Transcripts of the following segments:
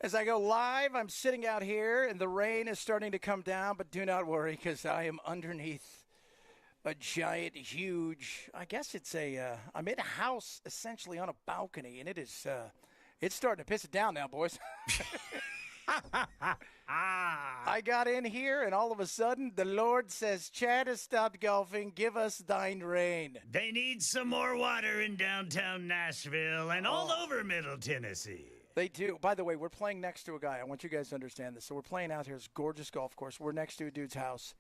As I go live, I'm sitting out here, and the rain is starting to come down, but do not worry, because I am underneath a giant, huge, I guess it's I'm in a house, essentially on a balcony, and it's starting to piss it down now, boys. I got in here, and all of a sudden, the Lord says, Chad has stopped golfing. Give us thine rain. They need some more water in downtown Nashville and all over Middle Tennessee. They do. By the way, we're playing next to a guy. I want you guys to understand this. So we're playing out here. It's a gorgeous golf course. We're next to a dude's house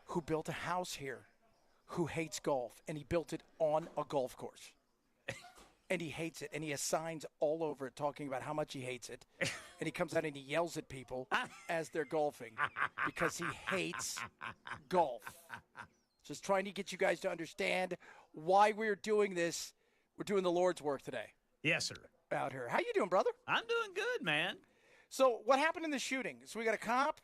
who built a house here, who hates golf, and he built it on a golf course. And he hates it, and he has signs all over it talking about how much he hates it. And he comes out and he yells at people as they're golfing because he hates golf. Just trying to get you guys to understand why we're doing this. We're doing the Lord's work today. Yes, sir. Out here. How you doing, brother? I'm doing good, man. So what happened in the shooting? So we got a cop?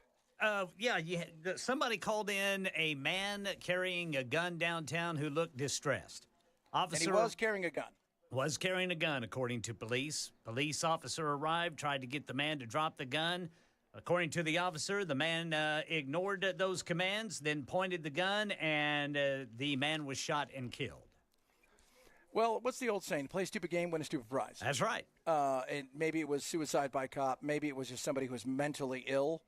Somebody called in a man carrying a gun downtown who looked distressed. And he was carrying a gun. Was carrying a gun, according to police. Police officer arrived, tried to get the man to drop the gun. According to the officer, the man ignored those commands, then pointed the gun, and the man was shot and killed. Well, what's the old saying? Play a stupid game, win a stupid prize. That's right. And maybe it was suicide by cop. Maybe it was just somebody who was mentally ill.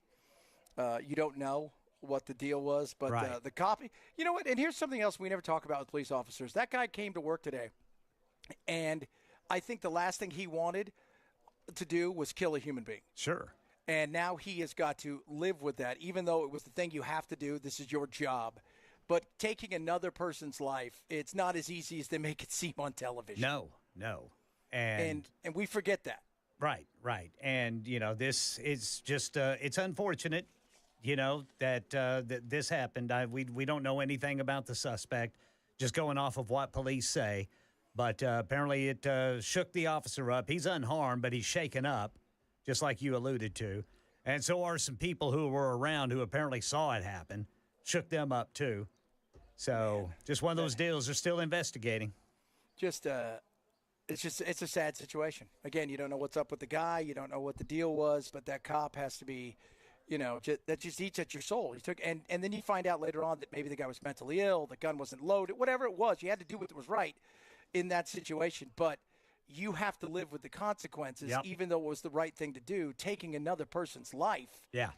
You don't know what the deal was. But right. The cop, you know what? And here's something else we never talk about with police officers. That guy came to work today, and I think the last thing he wanted to do was kill a human being. Sure. And now he has got to live with that, even though it was the thing you have to do. This is your job. But taking another person's life, it's not as easy as they make it seem on television. No. And we forget that. Right. And, this is just, it's unfortunate, that this happened. We don't know anything about the suspect, just going off of what police say. But apparently it shook the officer up. He's unharmed, but he's shaken up, just like you alluded to. And so are some people who were around who apparently saw it happen. Shook them up, too. So just one of those deals. They're still investigating. It's a sad situation. Again, you don't know what's up with the guy. You don't know what the deal was, but that cop has to be, that just eats at your soul. And then you find out later on that maybe the guy was mentally ill, the gun wasn't loaded, whatever it was. You had to do what was right in that situation. But you have to live with the consequences, even though it was the right thing to do, taking another person's life. Yeah.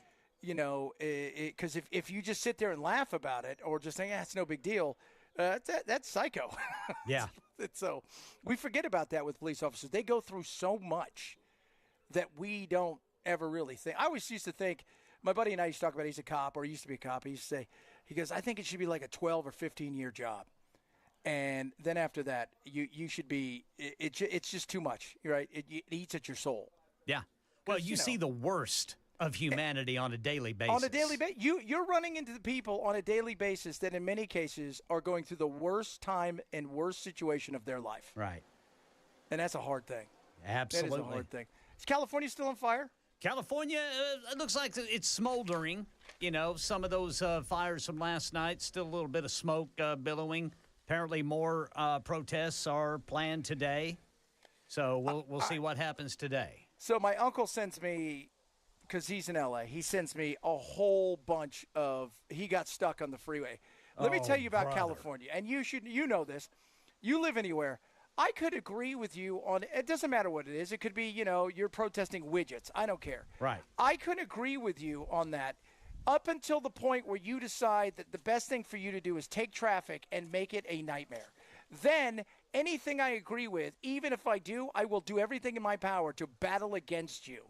Because if you just sit there and laugh about it or just think, it's no big deal, that's psycho. Yeah. So we forget about that with police officers. They go through so much that we don't ever really think. I always used to think, my buddy and I used to talk about, he's a cop or used to be a cop. He used to say, he goes, I think it should be like a 12 or 15-year job. And then after that, you should be, it's just too much, right? It eats at your soul. Yeah. Well, you see the worst of humanity on a daily basis. On a daily basis. You're running into the people on a daily basis that in many cases are going through the worst time and worst situation of their life. Right. And that's a hard thing. Absolutely. That is a hard thing. Is California still on fire? California, it looks like it's smoldering. Some of those fires from last night, still a little bit of smoke billowing. Apparently more protests are planned today. So we'll see what happens today. So my uncle sends me, because he's in L.A., he sends me a whole bunch of, he got stuck on the freeway. Let me tell you about California, and you know this. You live anywhere. I could agree with you on, it doesn't matter what it is. It could be, you're protesting widgets. I don't care. Right. I could agree with you on that up until the point where you decide that the best thing for you to do is take traffic and make it a nightmare. Then anything I agree with, even if I do, I will do everything in my power to battle against you.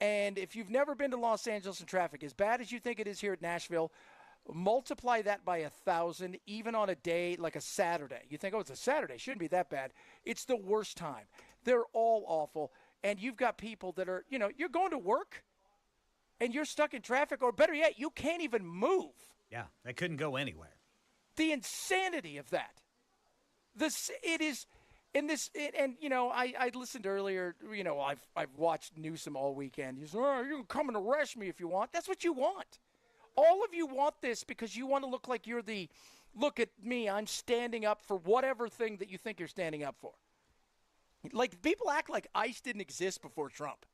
And if you've never been to Los Angeles in traffic, as bad as you think it is here at Nashville, multiply that by 1,000, even on a day like a Saturday. You think, it's a Saturday. Shouldn't be that bad. It's the worst time. They're all awful. And you've got people that are, you're going to work and you're stuck in traffic, or better yet, you can't even move. Yeah, they couldn't go anywhere. The insanity of that. I listened earlier, I've watched Newsom all weekend. He's, you can come and arrest me if you want. That's what you want. All of you want this because you want to look like you're look at me, I'm standing up for whatever thing that you think you're standing up for. Like, people act like ICE didn't exist before Trump.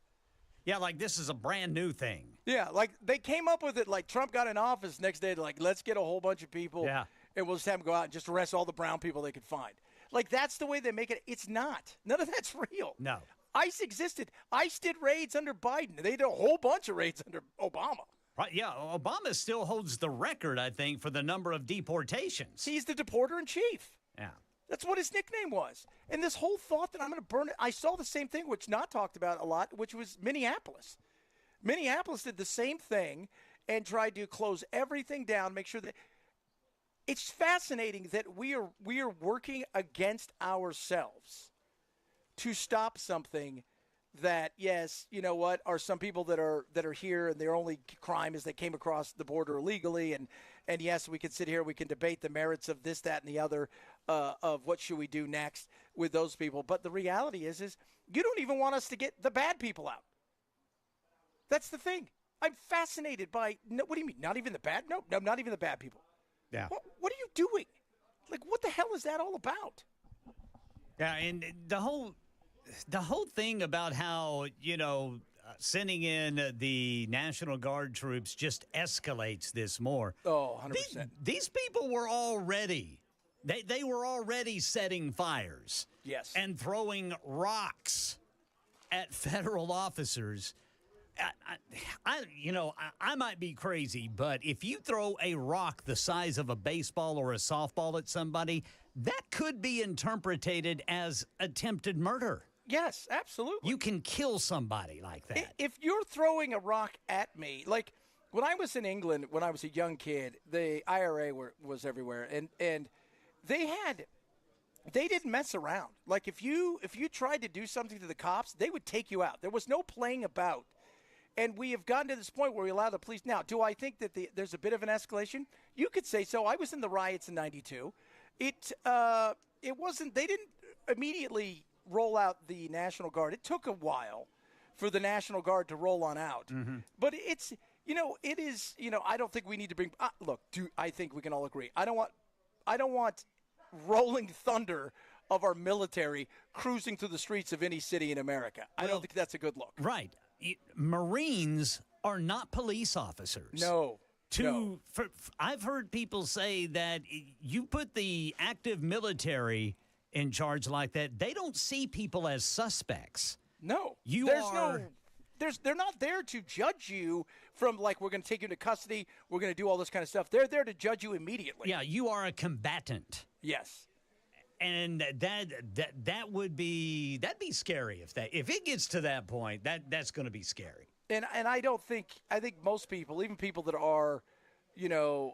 Yeah, like this is a brand new thing. Yeah, like they came up with it like Trump got in office next day, like, let's get a whole bunch of people and we'll just have them go out and just arrest all the brown people they could find. Like, that's the way they make it. It's not. None of that's real. No. ICE existed. ICE did raids under Biden. They did a whole bunch of raids under Obama. Right, yeah, Obama still holds the record, I think, for the number of deportations. He's the deporter-in-chief. Yeah. That's what his nickname was. And this whole thought that I'm going to burn it, I saw the same thing, which not talked about a lot, which was Minneapolis. Minneapolis did the same thing and tried to close everything down, make sure that it's fascinating that we are working against ourselves to stop something that, yes, you know what, are some people that are here and their only crime is they came across the border illegally, and yes, we can sit here, we can debate the merits of this, that, and the other, of what should we do next with those people. But the reality is you don't even want us to get the bad people out. That's the thing. I'm fascinated by, what do you mean, not even the bad? No, not even the bad people. Yeah. What are you doing? Like, what the hell is that all about? Yeah, and the whole thing about how, sending in the National Guard troops just escalates this more. Oh, 100%. These people were already, they were already setting fires. Yes. And throwing rocks at federal officers. I might be crazy, but if you throw a rock the size of a baseball or a softball at somebody, that could be interpreted as attempted murder. Yes, absolutely. You can kill somebody like that. If you're throwing a rock at me, like when I was in England, when I was a young kid, the IRA was everywhere, and they didn't mess around. Like if you tried to do something to the cops, they would take you out. There was no playing about. And we have gotten to this point where we allow the police. Now, do I think that there's a bit of an escalation? You could say so. I was in the riots in '92. It wasn't. They didn't immediately roll out the National Guard. It took a while for the National Guard to roll on out. Mm-hmm. But it is. I don't think we need to bring. Look, I think we can all agree. I don't want rolling thunder of our military cruising through the streets of any city in America. I don't think that's a good look. Right. Marines are not police officers. No. I've heard people say that you put the active military in charge like that, they don't see people as suspects. No. They're not there to judge you from, like, we're going to take you into custody, we're going to do all this kind of stuff. They're there to judge you immediately. Yeah, you are a combatant. Yes. And that'd be scary if it gets to that point. That's going to be scary. And I think most people, even people that are,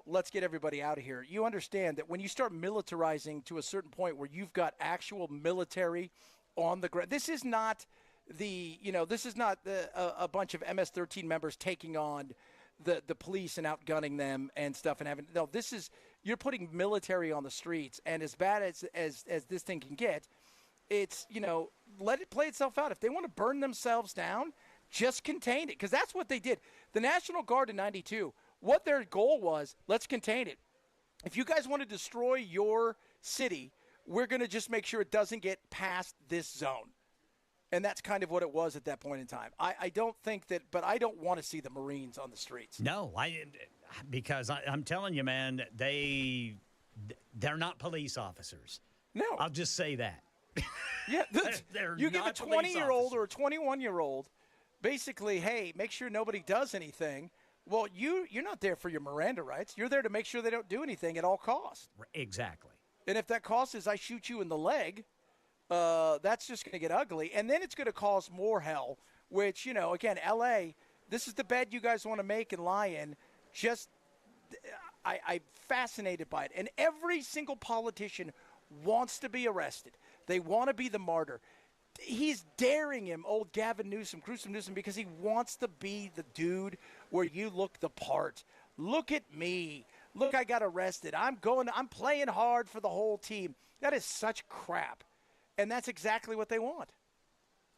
let's get everybody out of here. You understand that when you start militarizing to a certain point where you've got actual military on the ground, this is not a bunch of MS-13 members taking on the police and outgunning them and stuff this is, you're putting military on the streets, and as bad as this thing can get, it's, let it play itself out. If they want to burn themselves down, just contain it, because that's what they did. The National Guard in '92, what their goal was, let's contain it. If you guys want to destroy your city, we're going to just make sure it doesn't get past this zone. And that's kind of what it was at that point in time. I don't think that, but I don't want to see the Marines on the streets. No, because I'm telling you, man, they're not police officers. No. I'll just say that. Yeah, you give a 20-year-old or a 21-year-old, basically, hey, make sure nobody does anything. Well, you're not there for your Miranda rights. You're there to make sure they don't do anything at all costs. Exactly. And if that cost is I shoot you in the leg, that's just going to get ugly. And then it's going to cause more hell, which, again, L.A., this is the bed you guys want to make and lie in. I'm fascinated by it. And every single politician wants to be arrested. They want to be the martyr. He's daring him, old Gavin Newsom, because he wants to be the dude where you look the part. Look at me. Look, I got arrested. I'm playing hard for the whole team. That is such crap. And that's exactly what they want.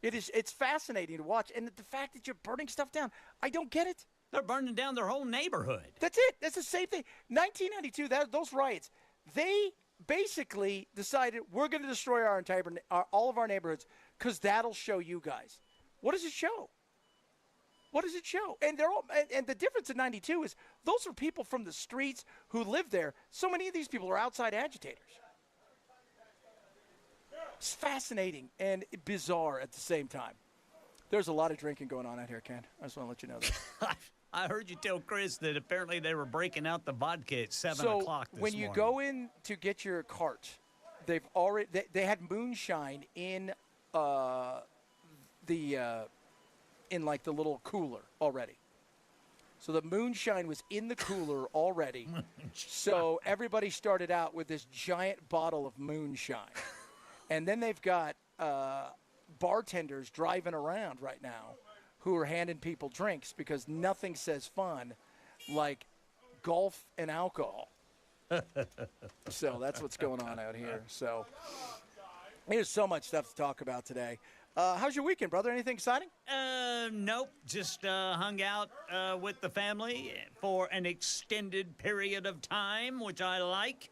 It's fascinating to watch. And the fact that you're burning stuff down, I don't get it. They're burning down their whole neighborhood. That's it. That's the same thing. 1992, those riots, they basically decided we're going to destroy all of our neighborhoods because that'll show you guys. What does it show? What does it show? And they're all, and the difference in '92 is those are people from the streets who live there. So many of these people are outside agitators. It's fascinating and bizarre at the same time. There's a lot of drinking going on out here, Ken. I just want to let you know that. I heard you tell Chris that apparently they were breaking out the vodka at 7 o'clock this morning. So when you go in to get your cart, they've already they had moonshine in in like the little cooler already. So the moonshine was in the cooler already. So everybody started out with this giant bottle of moonshine. And then they've got bartenders driving around right now who are handing people drinks because nothing says fun like golf and alcohol. So that's what's going on out here. So there's so much stuff to talk about today. How's your weekend, brother? Anything exciting? Nope. Just hung out with the family for an extended period of time, which I like.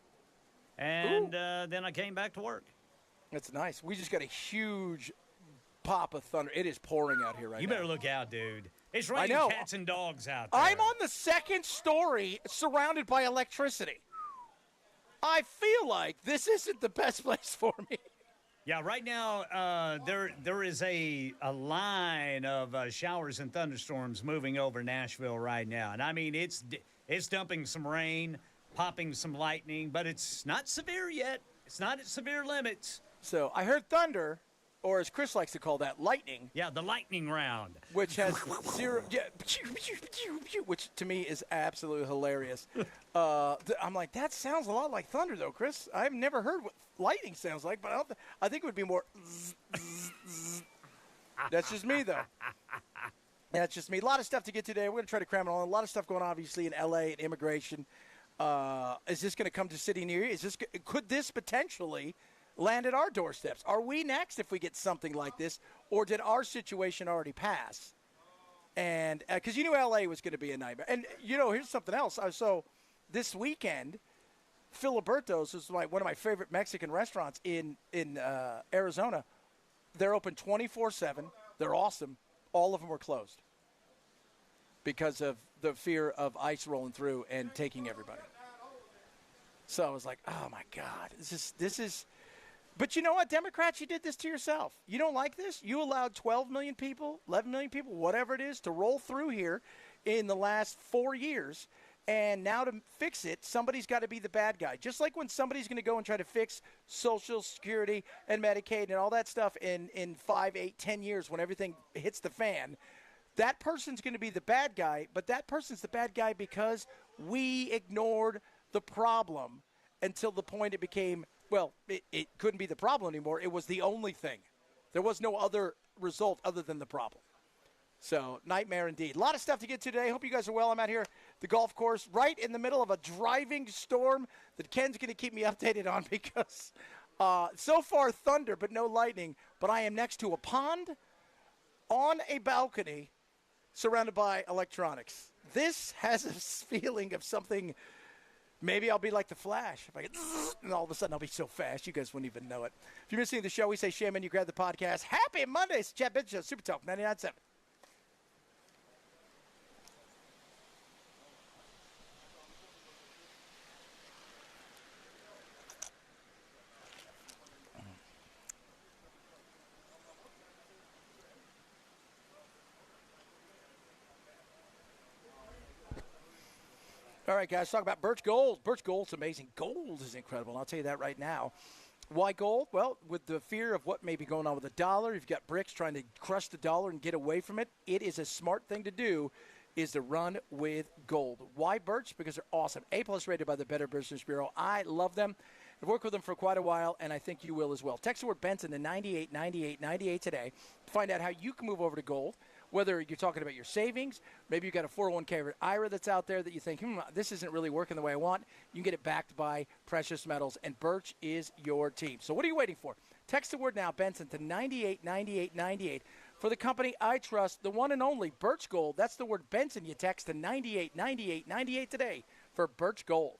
And then I came back to work. That's nice. We just got a huge pop of thunder. It is pouring out here right now. You better look out, dude. It's raining cats and dogs out there. I'm on the second story surrounded by electricity. I feel like this isn't the best place for me. Yeah, right now there is a line of showers and thunderstorms moving over Nashville right now. And, I mean, it's dumping some rain, popping some lightning, but it's not severe yet. It's not at severe limits. So I heard thunder, or as Chris likes to call that, lightning. Yeah, the lightning round. Which has zero, which to me is absolutely hilarious. I'm like, that sounds a lot like thunder, though, Chris. I've never heard what lightning sounds like, but I think it would be more. That's just me, though. That's just me. A lot of stuff to get today. We're going to try to cram it on. A lot of stuff going on, obviously, in L.A. and immigration. Is this going to come to city near you? Could this potentially land at our doorsteps? Are we next if we get something like this, or did our situation already pass? And because you knew L.A. was going to be a nightmare. And, here's something else. So this weekend, Filiberto's is one of my favorite Mexican restaurants in Arizona. They're open 24/7. They're awesome. All of them were closed because of the fear of ICE rolling through and taking everybody. So I was like, oh, my God. This is – but you know what, Democrats, you did this to yourself. You don't like this? You allowed 12 million people, 11 million people, whatever it is, to roll through here in the last 4 years. And now to fix it, somebody's got to be the bad guy. Just like when somebody's going to go and try to fix Social Security and Medicaid and all that stuff in 5, 8, 10 years when everything hits the fan, that person's going to be the bad guy. But that person's the bad guy because we ignored the problem until the point it became – well, it couldn't be the problem anymore. It was the only thing. There was no other result other than the problem. So, nightmare indeed. A lot of stuff to get to today. Hope you guys are well. I'm out here at the golf course right in the middle of a driving storm that Ken's going to keep me updated on because so far thunder but no lightning. But I am next to a pond on a balcony surrounded by electronics. This has a feeling of something. Maybe I'll be like the Flash. If I get, and all of a sudden I'll be so fast, you guys wouldn't even know it. If you're missing the show, we say shame and you grab the podcast. Happy Monday. It's Chad Bench Show, Super Talk 99.7. All right, guys, talk about Birch Gold. Birch Gold's amazing. Gold is incredible, and I'll tell you that right now. Why gold? Well, with the fear of what may be going on with the dollar, you've got BRICS trying to crush the dollar and get away from it. It is a smart thing to do is to run with gold. Why Birch? Because they're awesome. A-plus rated by the Better Business Bureau. I love them. I've worked with them for quite a while, and I think you will as well. Text the word Benson to 989898 today to find out how you can move over to gold. Whether you're talking about your savings, maybe you've got a 401k or IRA that's out there that you think, this isn't really working the way I want. You can get it backed by precious metals, and Birch is your team. So what are you waiting for? Text the word now, Benson, to 989898 for the company I trust, the one and only Birch Gold. That's the word Benson. You text to 989898 today for Birch Gold.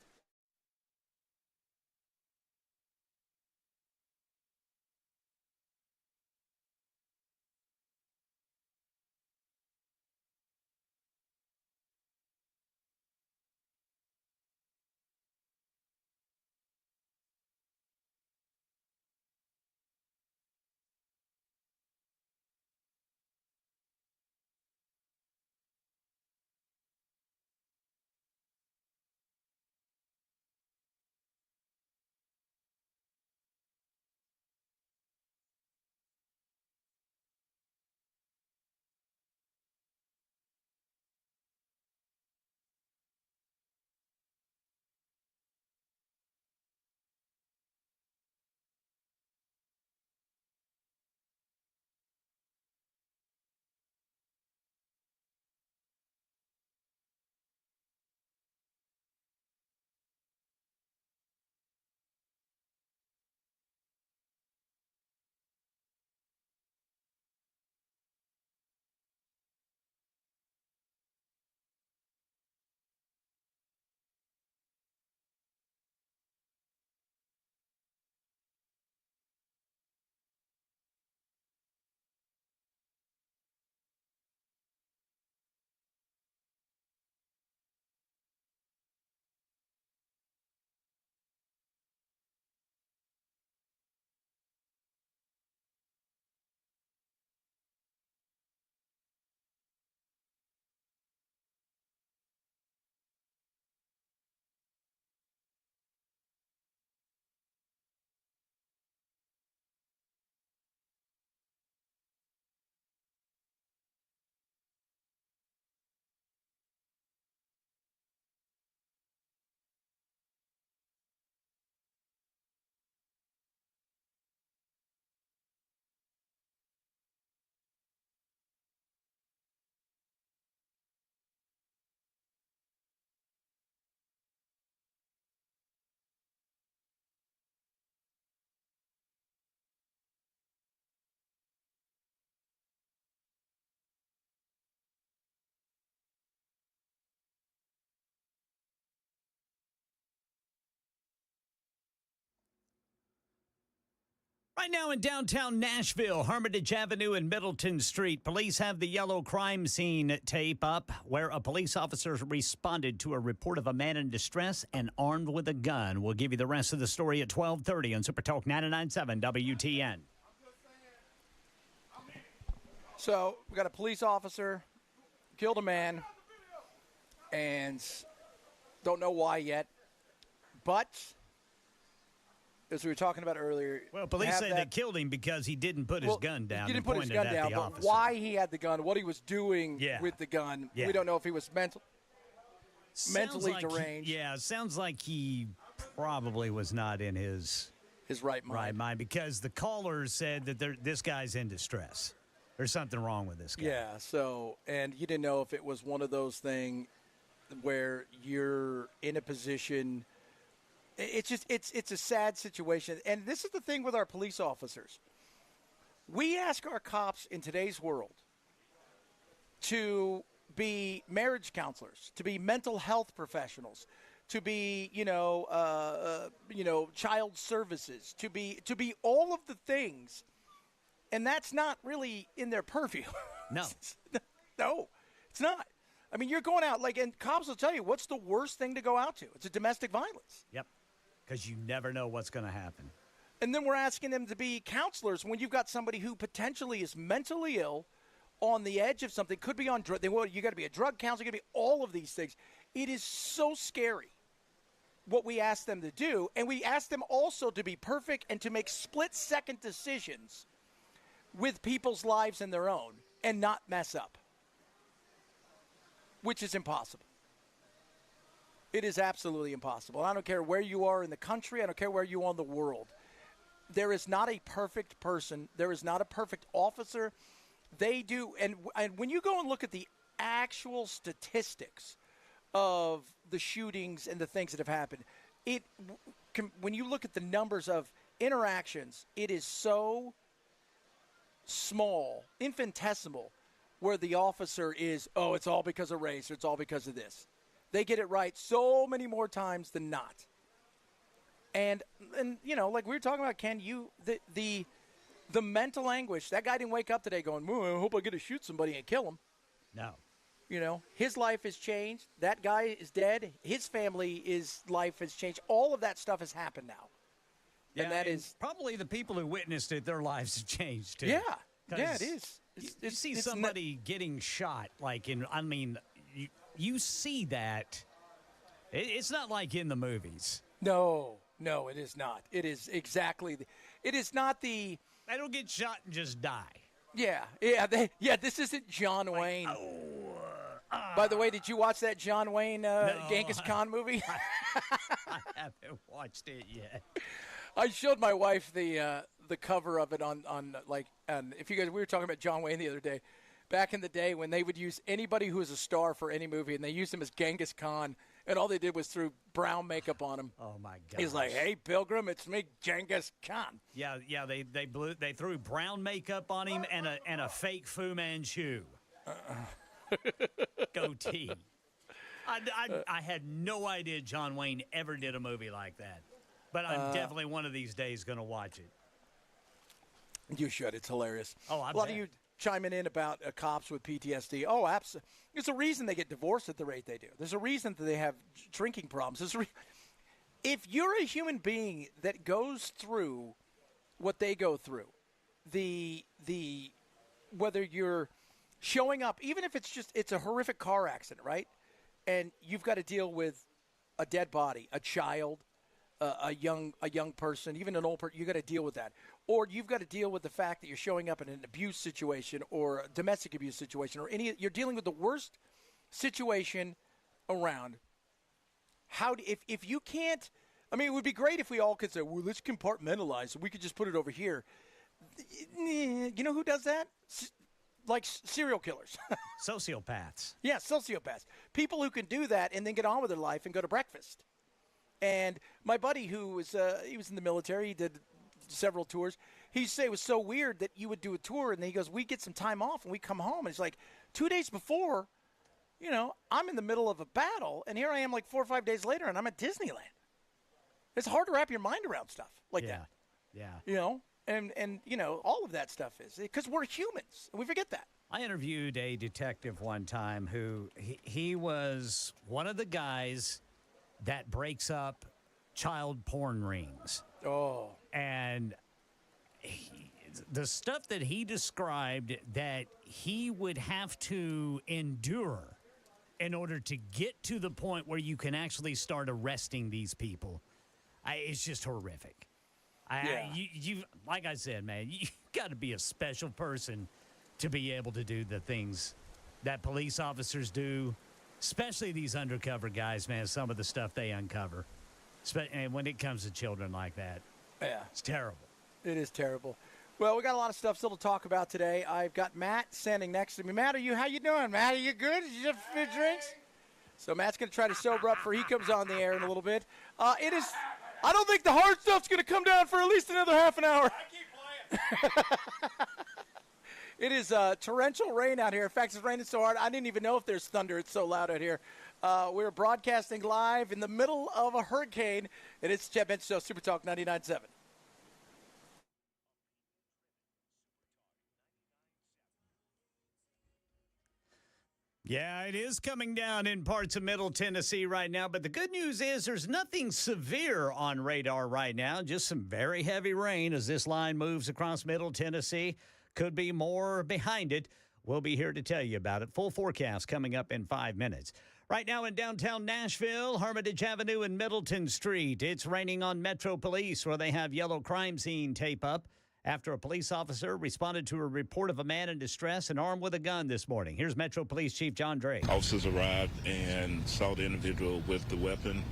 Right now in downtown Nashville, Hermitage Avenue and Middleton Street, police have the yellow crime scene tape up where a police officer responded to a report of a man in distress and armed with a gun. We'll give you the rest of the story at 12:30 on Super Talk 99.7 WTN. So we got a police officer, killed a man, and don't know why yet, but as we were talking about earlier. Well, police say they killed him because he didn't put his gun down. He didn't put his gun down, but why he had the gun, what he was doing with the gun, we don't know if he was mentally deranged. Sounds like he probably was not in his right mind. Because the caller said that this guy's in distress. There's something wrong with this guy. Yeah, so, and you didn't know if it was one of those things where you're in a position. It's a sad situation. And this is the thing with our police officers. We ask our cops in today's world to be marriage counselors, to be mental health professionals, to be, child services, to be all of the things. And that's not really in their purview. No. No, it's not. I mean, you're going out, and cops will tell you, what's the worst thing to go out to? It's a domestic violence. Yep. Because you never know what's going to happen. And then we're asking them to be counselors when you've got somebody who potentially is mentally ill, on the edge of something, could be on drugs. You got to be a drug counselor, you got to be all of these things. It is so scary what we ask them to do. And we ask them also to be perfect and to make split-second decisions with people's lives and their own and not mess up, which is impossible. It is absolutely impossible. I don't care where you are in the country. I don't care where you are in the world. There is not a perfect person. There is not a perfect officer. They do. And when you go and look at the actual statistics of the shootings and the things that have happened, when you look at the numbers of interactions, it is so small, infinitesimal, where the officer is, it's all because of race or it's all because of this. They get it right so many more times than not. And like we were talking about, Ken, the mental anguish. That guy didn't wake up today going, I hope I get to shoot somebody and kill him. No. His life has changed. That guy is dead. His family's life has changed. All of that stuff has happened now. Yeah, and that is probably the people who witnessed it, their lives have changed too. Yeah, it is. You see somebody getting shot, you see that. It's not like in the movies. No, it is not. It is exactly. It is not the. They don't get shot and just die. Yeah. This isn't John Wayne. By the way, did you watch that John Wayne Genghis Khan movie? I haven't watched it yet. I showed my wife the cover of it on if you guys, we were talking about John Wayne the other day, back in the day when they would use anybody who was a star for any movie, and they used him as Genghis Khan, and all they did was threw brown makeup on him. Oh my God! He's like, "Hey, Pilgrim, it's me, Genghis Khan." Yeah. They threw brown makeup on him and a fake Fu Manchu goatee. I had no idea John Wayne ever did a movie like that. But I'm definitely one of these days going to watch it. You should. It's hilarious. A lot of you chiming in about cops with PTSD. Oh, absolutely. There's a reason they get divorced at the rate they do. There's a reason that they have drinking problems. If you're a human being that goes through what they go through, whether you're showing up, even if it's a horrific car accident, right? And you've got to deal with a dead body, a child, a young person, even an old person, you got to deal with that. Or you've got to deal with the fact that you're showing up in an abuse situation or a domestic abuse situation, or you're dealing with the worst situation around. If you can't, it would be great if we all could say, well, let's compartmentalize. We could just put it over here. You know who does that? Like serial killers. Sociopaths. Yeah, sociopaths. People who can do that and then get on with their life and go to breakfast. And my buddy who was he was in the military, he did several tours. He said it was so weird that you would do a tour, and then he goes, we get some time off, and we come home. And it's like 2 days before, I'm in the middle of a battle, and here I am like 4 or 5 days later, and I'm at Disneyland. It's hard to wrap your mind around stuff like that. Yeah. and all of that stuff is because we're humans. And we forget that. I interviewed a detective one time who he was one of the guys that breaks up child porn rings. Oh. And the stuff that he described that he would have to endure in order to get to the point where you can actually start arresting these people, it's just horrific. You like I said, man, you got to be a special person to be able to do the things that police officers do, especially these undercover guys, man, some of the stuff they uncover. And when it comes to children like that, it's terrible. It is terrible. Well, we got a lot of stuff still to talk about today. I've got Matt standing next to me. Matt, how you doing, Matt? Are you good? Did you have a few drinks? So Matt's going to try to sober up before he comes on the air in a little bit. I don't think the hard stuff's going to come down for at least another half an hour. I keep playing. It is torrential rain out here. In fact, it's raining so hard, I didn't even know if there's thunder. It's so loud out here. We're broadcasting live in the middle of a hurricane, and it's Chet Bench Show, Super Talk 99.7. Yeah, it is coming down in parts of Middle Tennessee right now, but the good news is there's nothing severe on radar right now, just some very heavy rain as this line moves across Middle Tennessee. Could be more behind it. We'll be here to tell you about it. Full forecast coming up in 5 minutes. Right now in downtown Nashville, Hermitage Avenue and Middleton Street, it's raining on Metro Police where they have yellow crime scene tape up after a police officer responded to a report of a man in distress and armed with a gun this morning. Here's Metro Police Chief John Drake. Officers arrived and saw the individual with the weapon.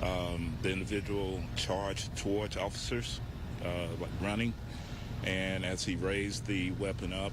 The individual charged towards officers, running. And as he raised the weapon up,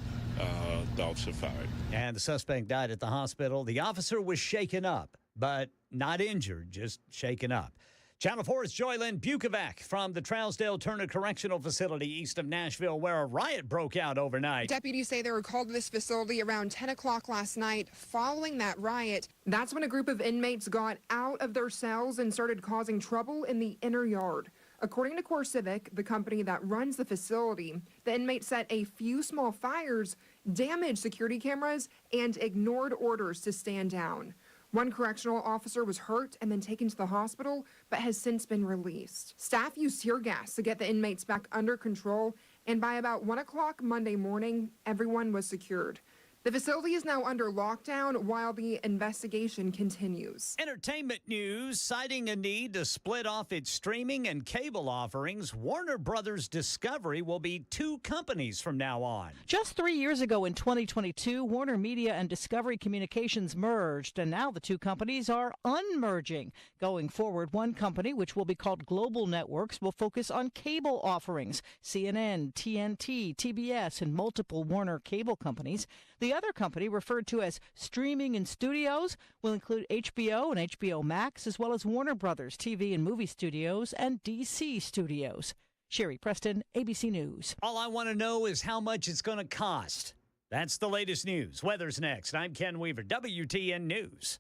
the officer fired. And the suspect died at the hospital. The officer was shaken up, but not injured, just shaken up. Channel 4's Joylyn Bukovac from the Trousdale Turner Correctional Facility east of Nashville, where a riot broke out overnight. Deputies say they were called to this facility around 10 o'clock last night. Following that riot, that's when a group of inmates got out of their cells and started causing trouble in the inner yard. According to CoreCivic, the company that runs the facility, the inmates set a few small fires, damaged security cameras, and ignored orders to stand down. One correctional officer was hurt and then taken to the hospital, but has since been released. Staff used tear gas to get the inmates back under control, and by about 1 o'clock Monday morning, everyone was secured. The facility is now under lockdown while the investigation continues. Entertainment news, citing a need to split off its streaming and cable offerings, Warner Brothers Discovery will be two companies from now on. Just 3 years ago in 2022, Warner Media and Discovery Communications merged, and now the two companies are unmerging. Going forward, one company, which will be called Global Networks, will focus on cable offerings, CNN, TNT, TBS, and multiple Warner cable companies. The other company, referred to as Streaming and Studios, will include HBO and HBO Max, as well as Warner Brothers TV and Movie Studios and DC Studios. Sherry Preston, ABC News. All I want to know is how much it's going to cost. That's the latest news. Weather's next. I'm Ken Weaver, WTN News.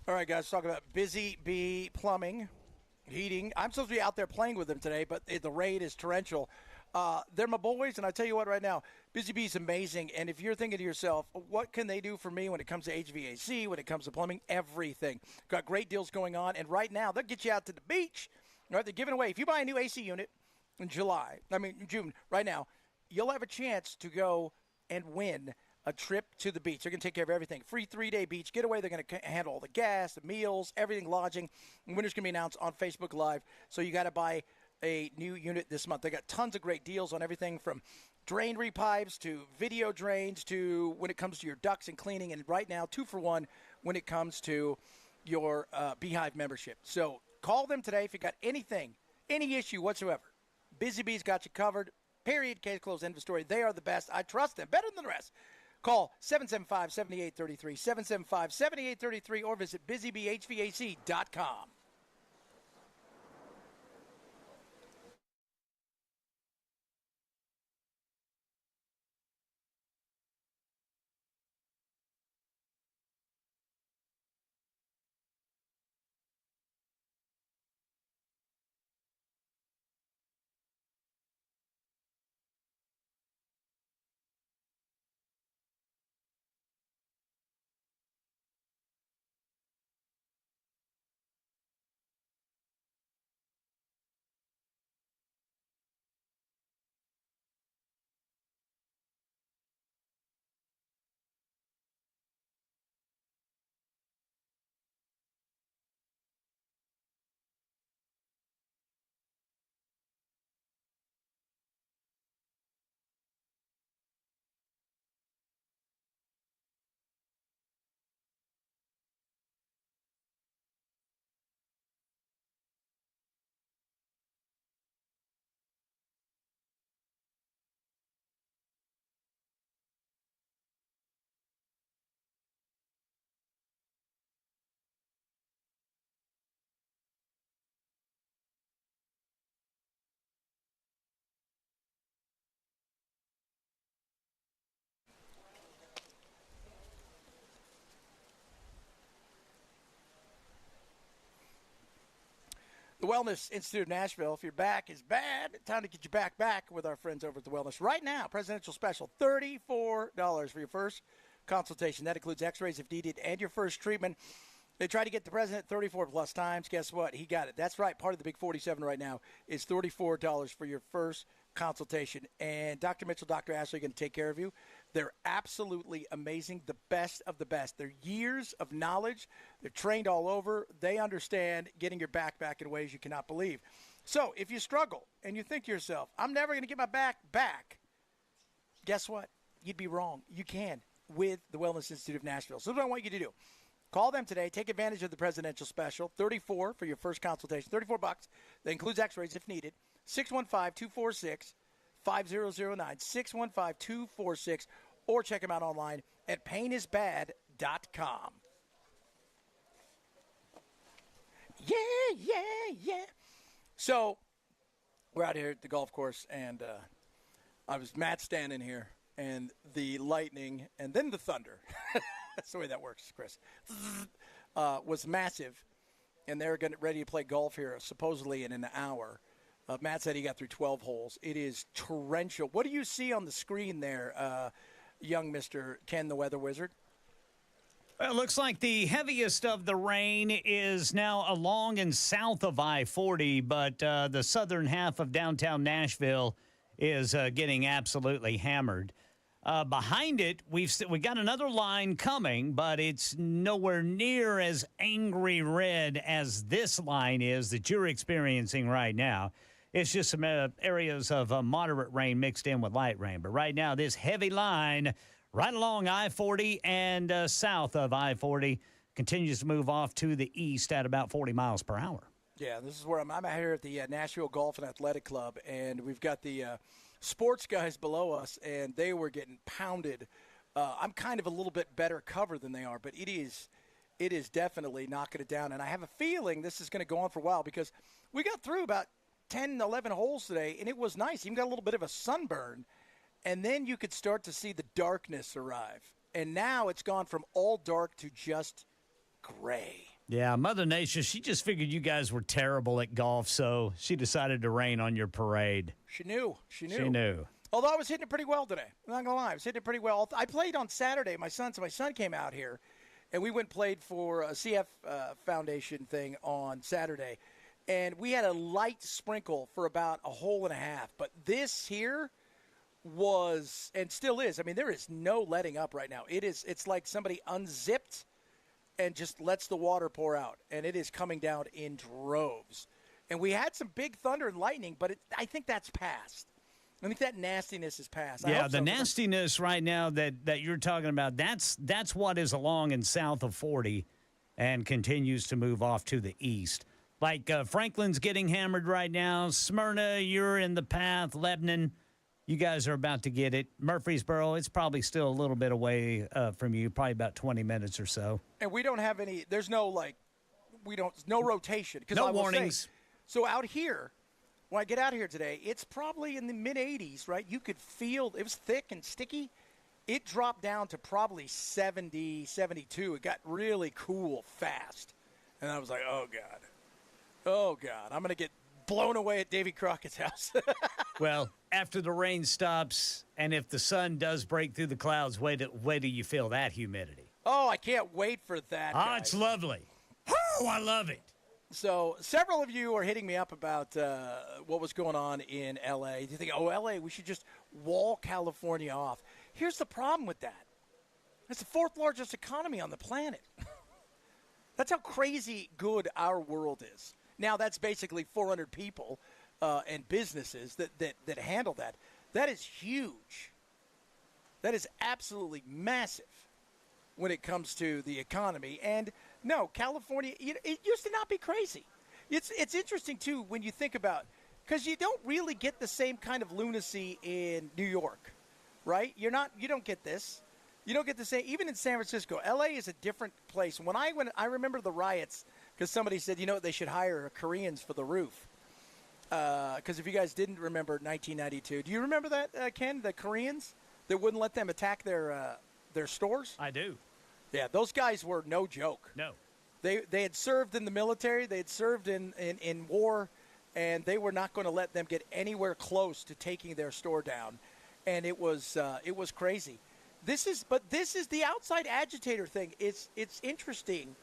All right, guys, talking about Busy Bee Plumbing, Heating. I'm supposed to be out there playing with them today, but the rain is torrential. They're my boys, and I tell you what right now, Busy Bee's amazing. And if you're thinking to yourself, what can they do for me when it comes to HVAC, when it comes to plumbing, everything. Got great deals going on, and right now they'll get you out to the beach. All right, they're giving away. If you buy a new AC unit in June, right now, you'll have a chance to go and win a trip to the beach. They're going to take care of everything. Free 3-day beach getaway. They're going to handle all the gas, the meals, everything, lodging. And winner's going to be announced on Facebook Live. So you got to buy a new unit this month. They got tons of great deals on everything from drain repipes to video drains to when it comes to your ducts and cleaning. And right now, 2-for-1 when it comes to your Beehive membership. So call them today if you got anything, any issue whatsoever. Busy Bee's got you covered. Period. Case closed. End of story. They are the best. I trust them better than the rest. Call 775-7833, 775-7833, or visit busybehvac.com. The Wellness Institute of Nashville, if your back is bad, time to get your back with our friends over at the Wellness. Right now, presidential special, $34 for your first consultation. That includes x-rays if needed and your first treatment. They tried to get the president 34 plus times. Guess what? He got it. That's right. Part of the big 47 right now is $34 for your first consultation. And Dr. Mitchell, Dr. Ashley are going to take care of you. They're absolutely amazing, the best of the best. They're years of knowledge. They're trained all over. They understand getting your back in ways you cannot believe. So if you struggle and you think to yourself, I'm never going to get my back, guess what? You'd be wrong. You can with the Wellness Institute of Nashville. So what I want you to do, call them today. Take advantage of the presidential special, $34 for your first consultation, $34. That includes x-rays if needed. 615-246-5009, 615-246, or check them out online at painisbad.com. Yeah. So we're out here at the golf course, and Matt standing here, and the lightning, and then the thunder. That's the way that works, Chris. Was massive, and they're ready to play golf here supposedly in an hour. Matt said he got through 12 holes. It is torrential. What do you see on the screen there, young Mr. Ken the Weather Wizard? Well, it looks like the heaviest of the rain is now along and south of I-40, but the southern half of downtown Nashville is getting absolutely hammered. Behind it, we got another line coming, but it's nowhere near as angry red as this line is that you're experiencing right now. It's just some areas of moderate rain mixed in with light rain. But right now, this heavy line right along I-40 and south of I-40 continues to move off to the east at about 40 miles per hour. Yeah, this is where I'm out here at the Nashville Golf and Athletic Club, and we've got the sports guys below us, and they were getting pounded. I'm kind of a little bit better cover than they are, but it is definitely knocking it down. And I have a feeling this is going to go on for a while because we got through about 10, 11 holes today, and it was nice. Even got a little bit of a sunburn, and then you could start to see the darkness arrive. And now it's gone from all dark to just gray. Yeah, Mother Nature, she just figured you guys were terrible at golf, so she decided to rain on your parade. She knew. Although I was hitting it pretty well today. I'm not going to lie. I was hitting it pretty well. I played on Saturday. My son came out here, and we went and played for a CF Foundation thing on Saturday. And we had a light sprinkle for about a hole and a half. But this here was, and still is, I mean, there is no letting up right now. It's like somebody unzipped and just lets the water pour out. And it is coming down in droves. And we had some big thunder and lightning, but I think that's past. I think that nastiness is past. Yeah, the nastiness right now that you're talking about, that's what is along and south of 40. and continues to move off to the east. Like Franklin's getting hammered right now. Smyrna, you're in the path. Lebanon, you guys are about to get it. Murfreesboro, it's probably still a little bit away from you, probably about 20 minutes or so. And we don't have any, there's no no rotation. No warnings. So out here, when I get out here today, it's probably in the mid-80s, right? You could feel, it was thick and sticky. It dropped down to probably 70, 72. It got really cool fast. And I was like, oh, God. Oh, God. I'm going to get blown away at Davy Crockett's house. Well, after the rain stops, and if the sun does break through the clouds, wait till you feel that humidity. Oh, I can't wait for that, guys. It's lovely. Oh, I love it. So several of you are hitting me up about what was going on in L.A. Do you think, oh, L.A., we should just wall California off? Here's the problem with that. It's the fourth largest economy on the planet. That's how crazy good our world is. Now, that's basically 400 people and businesses that handle that. That is huge. That is absolutely massive when it comes to the economy. And, no, California, it used to not be crazy. It's interesting, too, when you think about, because you don't really get the same kind of lunacy in New York, right? You don't get this. You don't get the same, even in San Francisco. L.A. is a different place. When I remember the riots, because somebody said, they should hire Koreans for the roof. Because if you guys didn't remember 1992, do you remember that, Ken, the Koreans that wouldn't let them attack their stores? I do. Yeah, those guys were no joke. No. They had served in the military. They had served in war, and they were not going to let them get anywhere close to taking their store down. And it was crazy. This is the outside agitator thing. It's interesting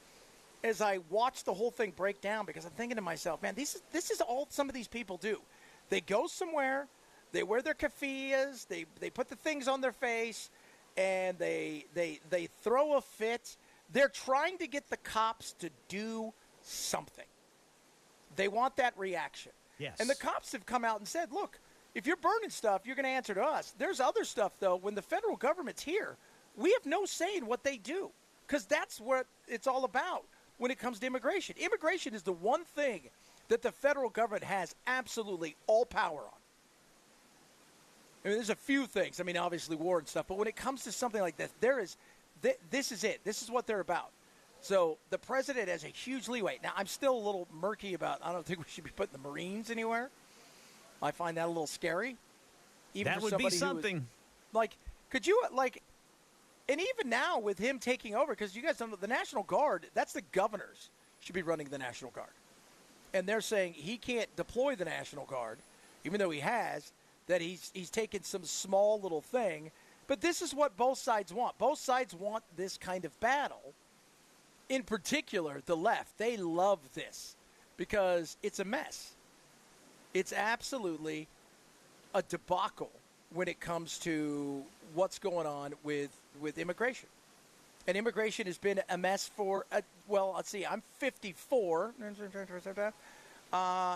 as I watch the whole thing break down, because I'm thinking to myself, man, this is all some of these people do. They go somewhere, they wear their keffiyehs, they put the things on their face, and they throw a fit. They're trying to get the cops to do something. They want that reaction. Yes. And the cops have come out and said, look, if you're burning stuff, you're going to answer to us. There's other stuff, though. When the federal government's here, we have no say in what they do, because that's what it's all about when it comes to immigration. Immigration is the one thing that the federal government has absolutely all power on. I mean, there's a few things. I mean, obviously war and stuff, but when it comes to something like this, this is it. This is what they're about. So the president has a huge leeway. Now, I'm still a little murky about, I don't think we should be putting the Marines anywhere. I find that a little scary. Even that for would somebody be something. Could you, and even now with him taking over, because you guys don't know, the National Guard, that's the governors should be running the National Guard. And they're saying he can't deploy the National Guard, even though he has, that he's taken some small little thing. But this is what both sides want. Both sides want this kind of battle. In particular, the left, they love this because it's a mess. It's absolutely a debacle when it comes to what's going on with immigration. And immigration has been a mess for, let's see, I'm 54.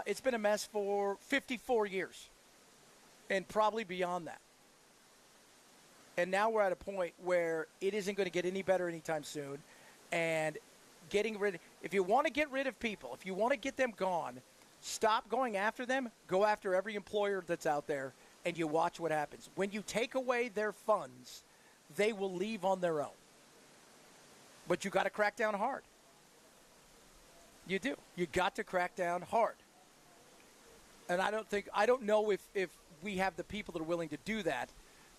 It's been a mess for 54 years and probably beyond that. And now we're at a point where it isn't going to get any better anytime soon. And if you want to get rid of people, if you want to get them gone, stop going after them. Go after every employer that's out there, and you watch what happens. When you take away their funds, they will leave on their own. But you got to crack down hard. You do. You got to crack down hard. And I don't know if we have the people that are willing to do that,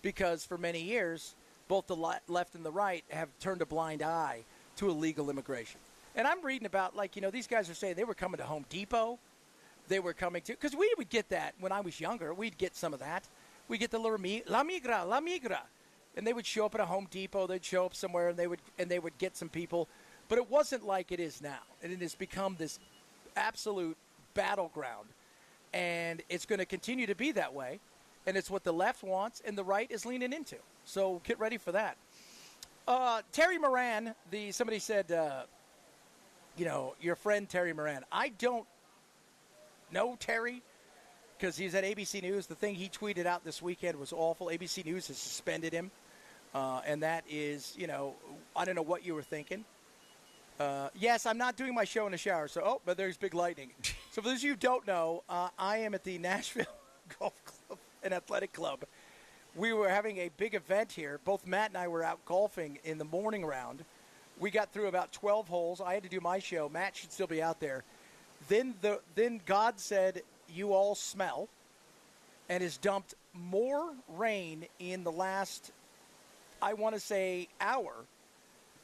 because for many years, both the left and the right have turned a blind eye to illegal immigration. And I'm reading about, these guys are saying they were coming to Home Depot. They were coming to, because we would get that when I was younger. We'd get some of that. We'd get the La Migra. And they would show up at a Home Depot. They'd show up somewhere, and they would get some people. But it wasn't like it is now. And it has become this absolute battleground. And it's going to continue to be that way. And it's what the left wants and the right is leaning into. So get ready for that. Terry Moran, somebody said, your friend Terry Moran. I don't know Terry because he's at ABC News. The thing he tweeted out this weekend was awful. ABC News has suspended him. And that is, I don't know what you were thinking. Yes, I'm not doing my show in the shower. So, but there's big lightning. So for those of you who don't know, I am at the Nashville Golf Club and Athletic Club. We were having a big event here. Both Matt and I were out golfing in the morning round. We got through about 12 holes. I had to do my show. Matt should still be out there. Then God said, "You all smell," and has dumped more rain in the last, I want to say, hour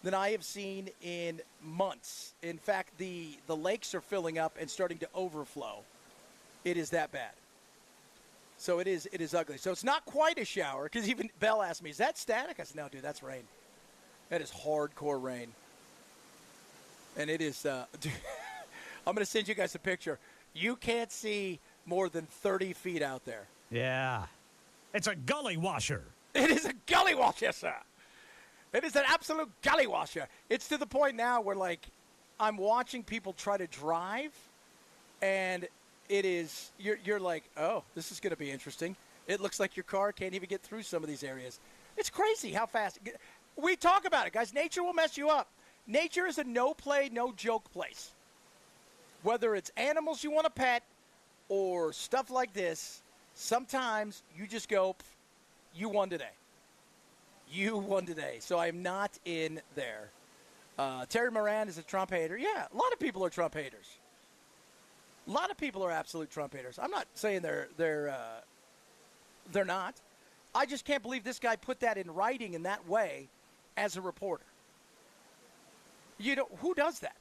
than I have seen in months. In fact, the lakes are filling up and starting to overflow. It is that bad. So it is ugly. So it's not quite a shower, because even Belle asked me, "Is that static?" I said, "No, dude, that's rain. That is hardcore rain." And it is, dude, I'm going to send you guys a picture. You can't see more than 30 feet out there. Yeah. It's a gully washer. It is a gully washer, sir. It is an absolute gully washer. It's to the point now where, like, I'm watching people try to drive, and it is, you're like, oh, this is going to be interesting. It looks like your car can't even get through some of these areas. It's crazy how fast. We talk about it, guys. Nature will mess you up. Nature is a no-play, no-joke place. Whether it's animals you want to pet or stuff like this, sometimes you just go, you won today. You won today. So I'm not in there. Terry Moran is a Trump hater. Yeah, a lot of people are Trump haters. A lot of people are absolute Trump haters. I'm not saying they're not. I just can't believe this guy put that in writing in that way as a reporter. Who does that?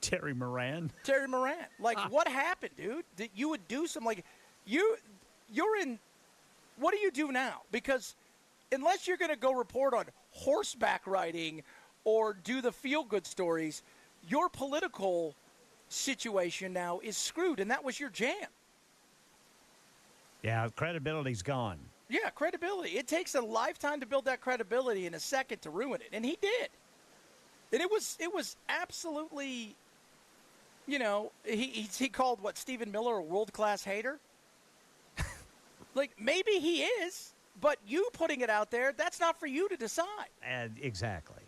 Terry Moran. Terry Moran. Like, what happened, dude? That you would do something like you're in. What do you do now? Because unless you're going to go report on horseback riding or do the feel-good stories, your political situation now is screwed, and that was your jam. Yeah, credibility's gone. Yeah, credibility. It takes a lifetime to build that credibility and a second to ruin it, and he did. And it was absolutely, he called Stephen Miller a world-class hater. Like, maybe he is, but you putting it out there, that's not for you to decide. Exactly.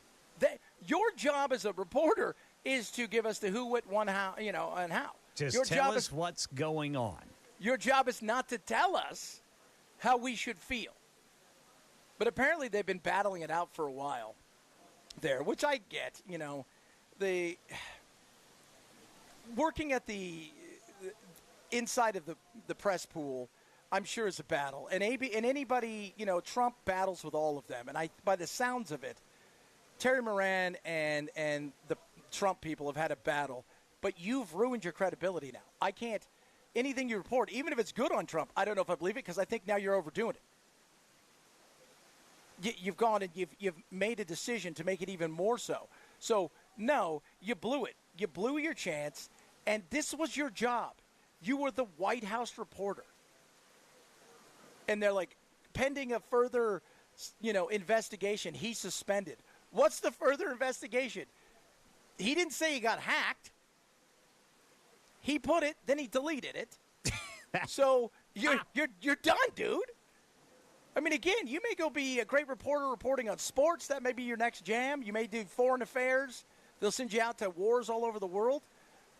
Your job as a reporter is to give us the who, what, when, how, and how. Just tell us what's going on. Your job is not to tell us how we should feel. But apparently they've been battling it out for a while there, which I get, the working at the inside of the press pool, I'm sure is a battle. And anybody, Trump battles with all of them. And by the sounds of it, Terry Moran and the Trump people have had a battle. But you've ruined your credibility now. I can't, anything you report, even if it's good on Trump, I don't know if I believe it, because I think now you're overdoing it. You've gone and you've made a decision to make it even more so. So, no, you blew it. You blew your chance, and this was your job. You were the White House reporter. And they're like, pending a further, investigation, he's suspended. What's the further investigation? He didn't say he got hacked. He put it, then he deleted it. So you're done, dude. I mean, again, you may go be a great reporter reporting on sports. That may be your next jam. You may do foreign affairs. They'll send you out to wars all over the world.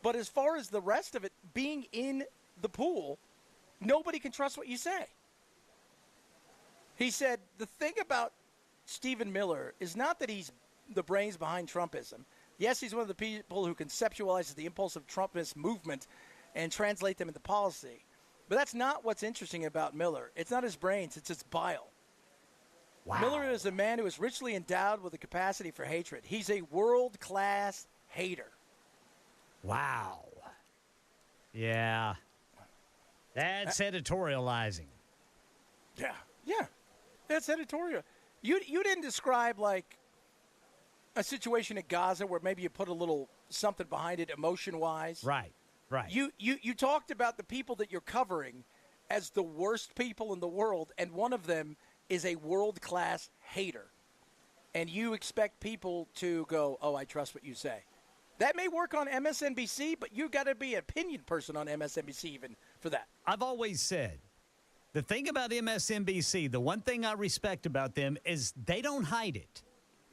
But as far as the rest of it, being in the pool, nobody can trust what you say. He said the thing about Stephen Miller is not that he's the brains behind Trumpism. Yes, he's one of the people who conceptualizes the impulsive Trumpist movement and translate them into policy. But that's not what's interesting about Miller. It's not his brains, it's his bile. Wow. Miller is a man who is richly endowed with a capacity for hatred. He's a world-class hater. Wow. Yeah. That's editorializing. Yeah. That's editorial. You didn't describe, like, a situation at Gaza where maybe you put a little something behind it emotion-wise. Right. You talked about the people that you're covering as the worst people in the world, and one of them is a world-class hater. And you expect people to go, oh, I trust what you say. That may work on MSNBC, but you've got to be an opinion person on MSNBC even for that. I've always said, the thing about MSNBC, the one thing I respect about them is they don't hide it.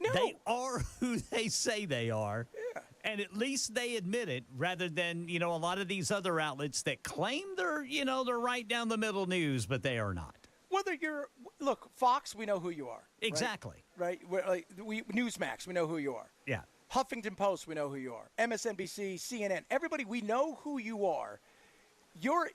No. They are who they say they are. Yeah. And at least they admit it rather than, a lot of these other outlets that claim they're right down the middle news, but they are not. Whether look, Fox, we know who you are. Exactly. Right? Newsmax, we know who you are. Yeah. Huffington Post, we know who you are. MSNBC, CNN, everybody, we know who you are. You're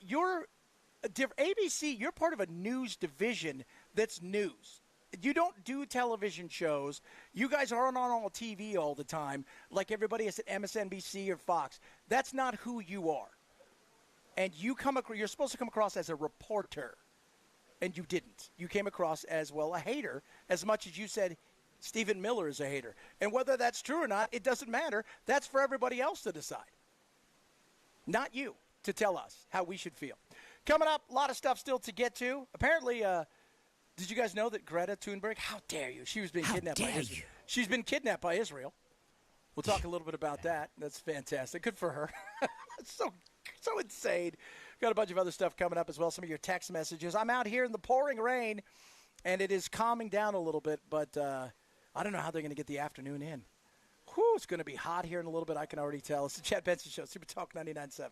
ABC, you're part of a news division that's news. You don't do television shows. You guys aren't on TV all the time like everybody is at MSNBC or Fox. That's not who you are. And you're supposed to come across as a reporter, and you didn't. You came across as, a hater, as much as you said Stephen Miller is a hater. And whether that's true or not, it doesn't matter. That's for everybody else to decide. Not you to tell us how we should feel. Coming up, a lot of stuff still to get to. Apparently, did you guys know that Greta Thunberg, how dare you? She was being kidnapped by Israel. She's been kidnapped by Israel. We'll talk a little bit about that. That's fantastic. Good for her. It's so insane. Got a bunch of other stuff coming up as well. Some of your text messages. I'm out here in the pouring rain, and it is calming down a little bit, but I don't know how they're going to get the afternoon in. Whew, it's going to be hot here in a little bit. I can already tell. It's the Chad Benson Show, Super Talk 99.7.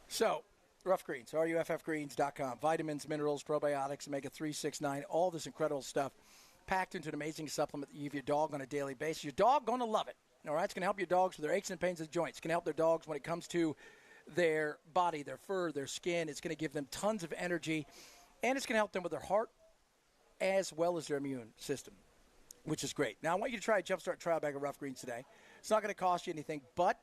So, Rough Greens, ruffgreens.com. Vitamins, minerals, probiotics, omega-3, 6, 9, all this incredible stuff packed into an amazing supplement that you give your dog on a daily basis. Your dog going to love it. All right, it's going to help your dogs with their aches and pains of the joints. It's going to help their dogs when it comes to their body, their fur, their skin. It's going to give them tons of energy, and it's going to help them with their heart as well as their immune system, which is great. Now, I want you to try a Jumpstart trial bag of Rough Greens today. It's not going to cost you anything but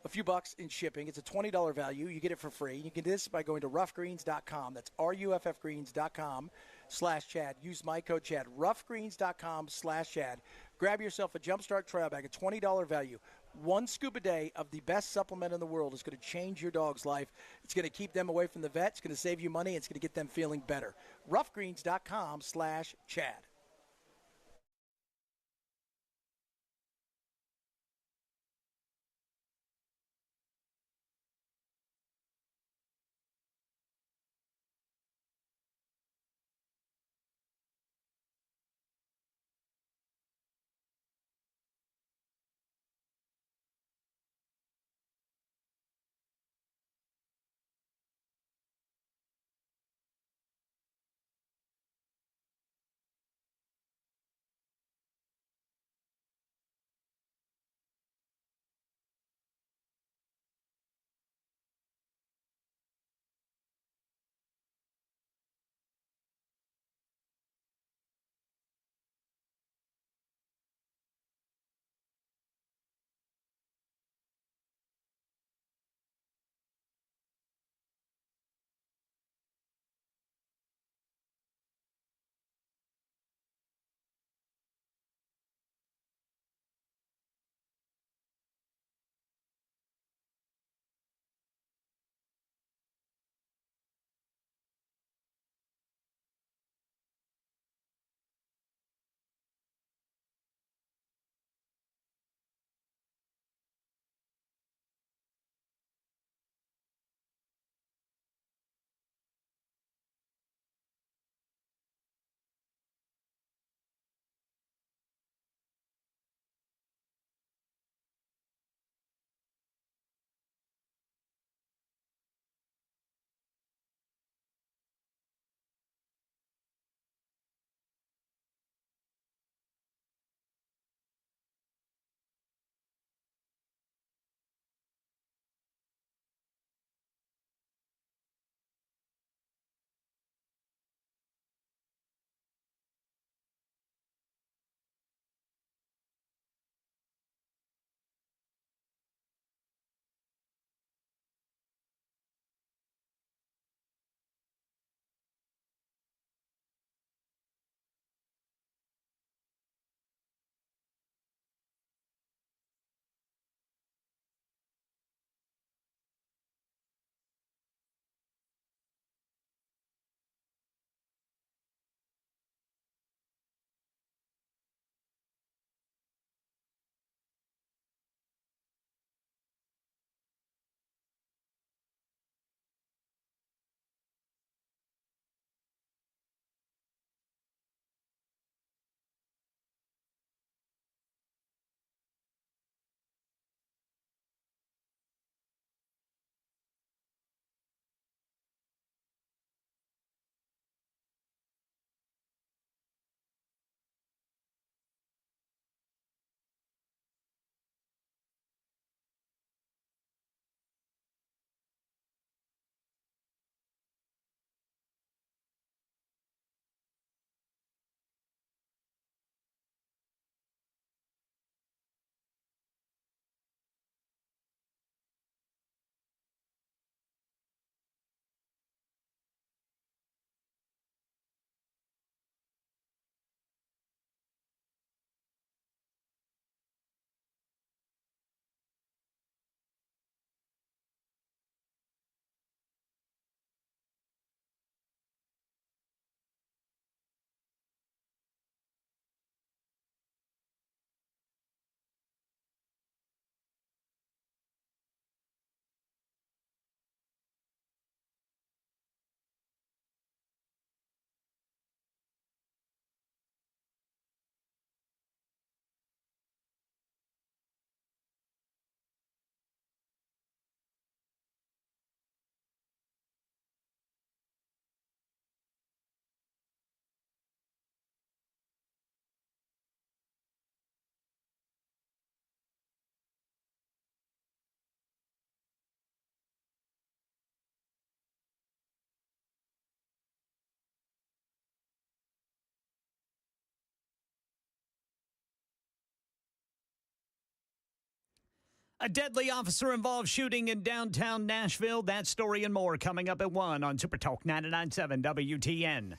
a few bucks in shipping. It's a $20 value. You get it for free. You can do this by going to ruffgreens.com. That's ruffgreens.com/Chad. Use my code Chad. ruffgreens.com/Chad. Grab yourself a Jumpstart trail bag, a $20 value. One scoop a day of the best supplement in the world is going to change your dog's life. It's going to keep them away from the vet. It's going to save you money. It's going to get them feeling better. ruffgreens.com/Chad. A deadly officer-involved shooting in downtown Nashville. That story and more coming up at 1 on Super Talk 99.7 WTN.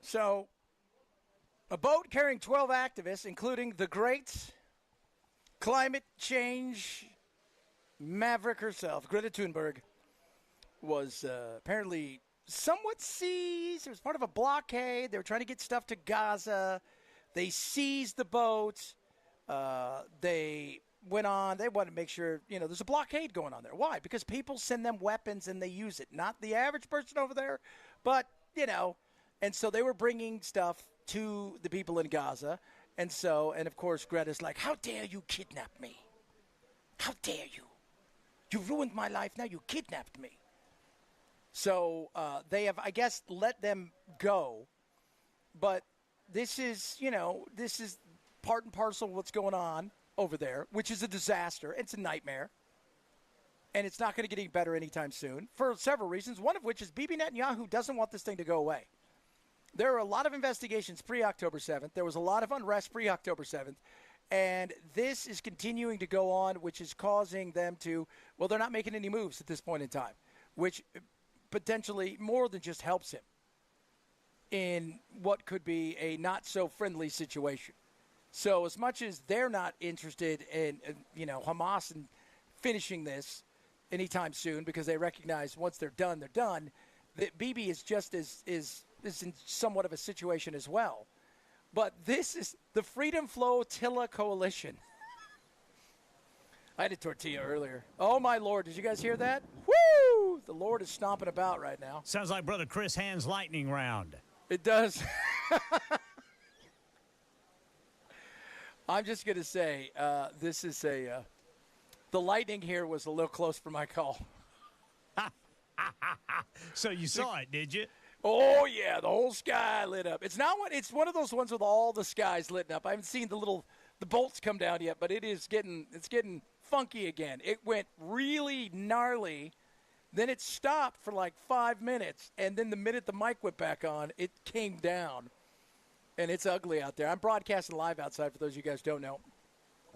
So, a boat carrying 12 activists, including the great climate change maverick herself, Greta Thunberg, was apparently somewhat seized. It was part of a blockade. They were trying to get stuff to Gaza. They seized the boat. They went on. They wanted to make sure, there's a blockade going on there. Why? Because people send them weapons and they use it. Not the average person over there, but, And so they were bringing stuff to the people in Gaza. And of course, Greta's like, how dare you kidnap me? How dare you? You ruined my life. Now you kidnapped me. So they have, I guess, let them go. But this is part and parcel of what's going on over there, which is a disaster. It's a nightmare. And it's not going to get any better anytime soon for several reasons, one of which is Bibi Netanyahu doesn't want this thing to go away. There are a lot of investigations pre-October 7th. There was a lot of unrest pre-October 7th. And this is continuing to go on, which is causing them to, they're not making any moves at this point in time, which potentially more than just helps him in what could be a not-so-friendly situation. So as much as they're not interested in, Hamas and finishing this anytime soon because they recognize once they're done, that Bibi is just is in somewhat of a situation as well. But this is the Freedom Flotilla Coalition. I had a tortilla earlier. Oh, my Lord. Did you guys hear that? Woo! The Lord is stomping about right now. Sounds like Brother Chris Hand's lightning round. It does. I'm just going to say this is the lightning here was a little close for my call. So you saw it, did you? Oh, yeah, the whole sky lit up. It's one of those ones with all the skies lit up. I haven't seen the bolts come down yet, but it's getting funky again. It went really gnarly. Then it stopped for like 5 minutes, and then the minute the mic went back on, it came down. And it's ugly out there. I'm broadcasting live outside, for those of you guys who don't know,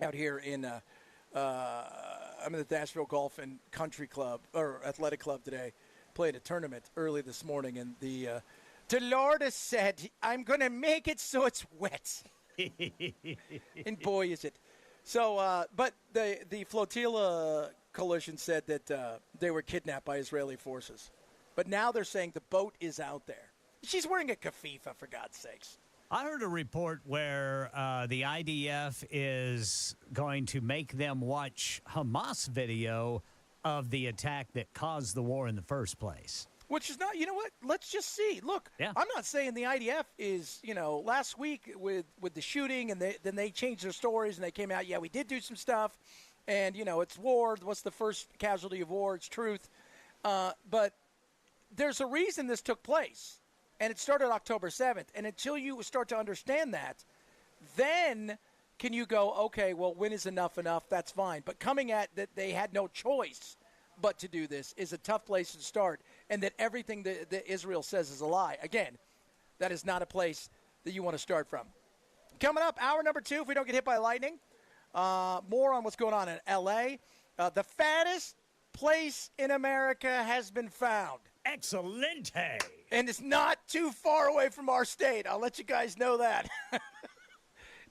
out here in I'm in the Nashville Golf and Country Club, or Athletic Club today, played a tournament early this morning, and the Lord said, I'm going to make it so it's wet. And boy, is it. So, but the Flotilla Coalition said that they were kidnapped by Israeli forces. But now they're saying the boat is out there. She's wearing a kafifah, for God's sakes. I heard a report where the IDF is going to make them watch Hamas video of the attack that caused the war in the first place. Which is not, you know what? Let's just see. Look, yeah. I'm not saying the IDF is, last week with the shooting and then they changed their stories and they came out, we did do some stuff. And, it's war. What's the first casualty of war? It's truth. But there's a reason this took place. And it started October 7th. And until you start to understand that, then can you go, okay, well, when is enough? That's fine. But coming at that they had no choice but to do this is a tough place to start. And that everything that Israel says is a lie. Again, that is not a place that you want to start from. Coming up, hour number 2, if we don't get hit by lightning. More on what's going on in L.A. The fattest place in America has been found. Excelente. And it's not too far away from our state. I'll let you guys know that.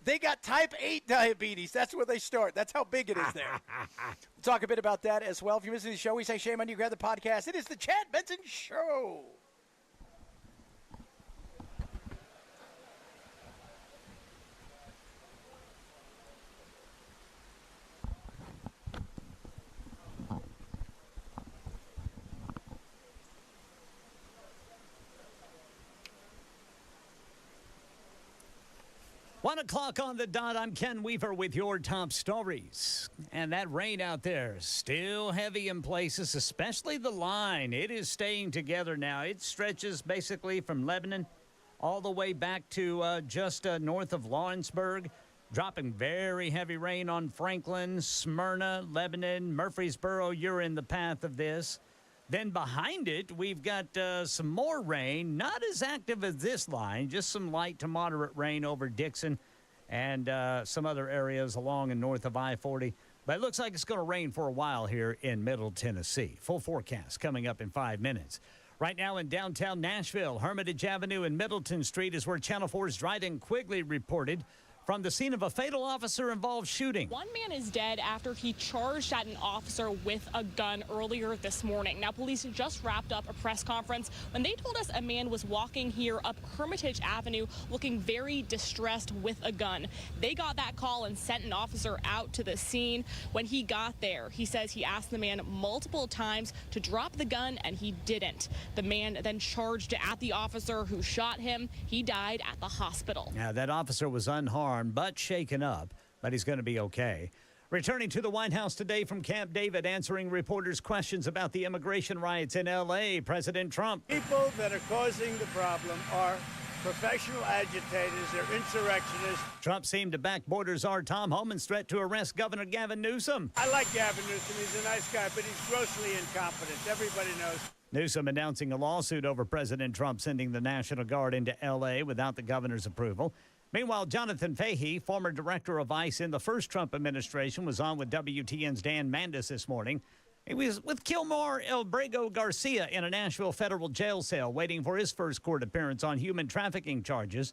They got type 8 diabetes. That's where they start. That's how big it is there. We'll talk a bit about that as well. If you're missing the show, we say shame on you. Grab the podcast. It is the Chad Benson Show. One o'clock on the dot. I'm Ken Weaver with your top stories. And that rain out there still heavy in places, especially the line. It is staying together now. It stretches basically from Lebanon all the way back to just north of Lawrenceburg, dropping very heavy rain on Franklin, Smyrna, Lebanon, Murfreesboro. You're in the path of this. Then behind it, we've got some more rain, not as active as this line, just some light to moderate rain over Dixon and some other areas along and north of I-40. But it looks like it's going to rain for a while here in Middle Tennessee. Full forecast coming up in 5 minutes. Right now in downtown Nashville, Hermitage Avenue and Middleton Street is where Channel 4's Dryden Quigley reported from the scene of a fatal officer-involved shooting. One man is dead after he charged at an officer with a gun earlier this morning. Now, police just wrapped up a press conference when they told us a man was walking here up Hermitage Avenue looking very distressed with a gun. They got that call and sent an officer out to the scene. When he got there, he says he asked the man multiple times to drop the gun, and he didn't. The man then charged at the officer who shot him. He died at the hospital. Now, that officer was unharmed but shaken up, but he's going to be okay. Returning to the White House today from Camp David, answering reporters' questions about the immigration riots in L.A., President Trump. People that are causing the problem are professional agitators, they're insurrectionists. Trump seemed to back border czar Tom Homan's threat to arrest Governor Gavin Newsom. I like Gavin Newsom, he's a nice guy, but he's grossly incompetent. Everybody knows. Newsom announcing a lawsuit over President Trump sending the National Guard into L.A. without the governor's approval. Meanwhile, Jonathan Fahey, former director of ICE in the first Trump administration, was on with WTN's Dan Mandis this morning. He was with Kilmar Elbrego Garcia in a Nashville federal jail cell waiting for his first court appearance on human trafficking charges.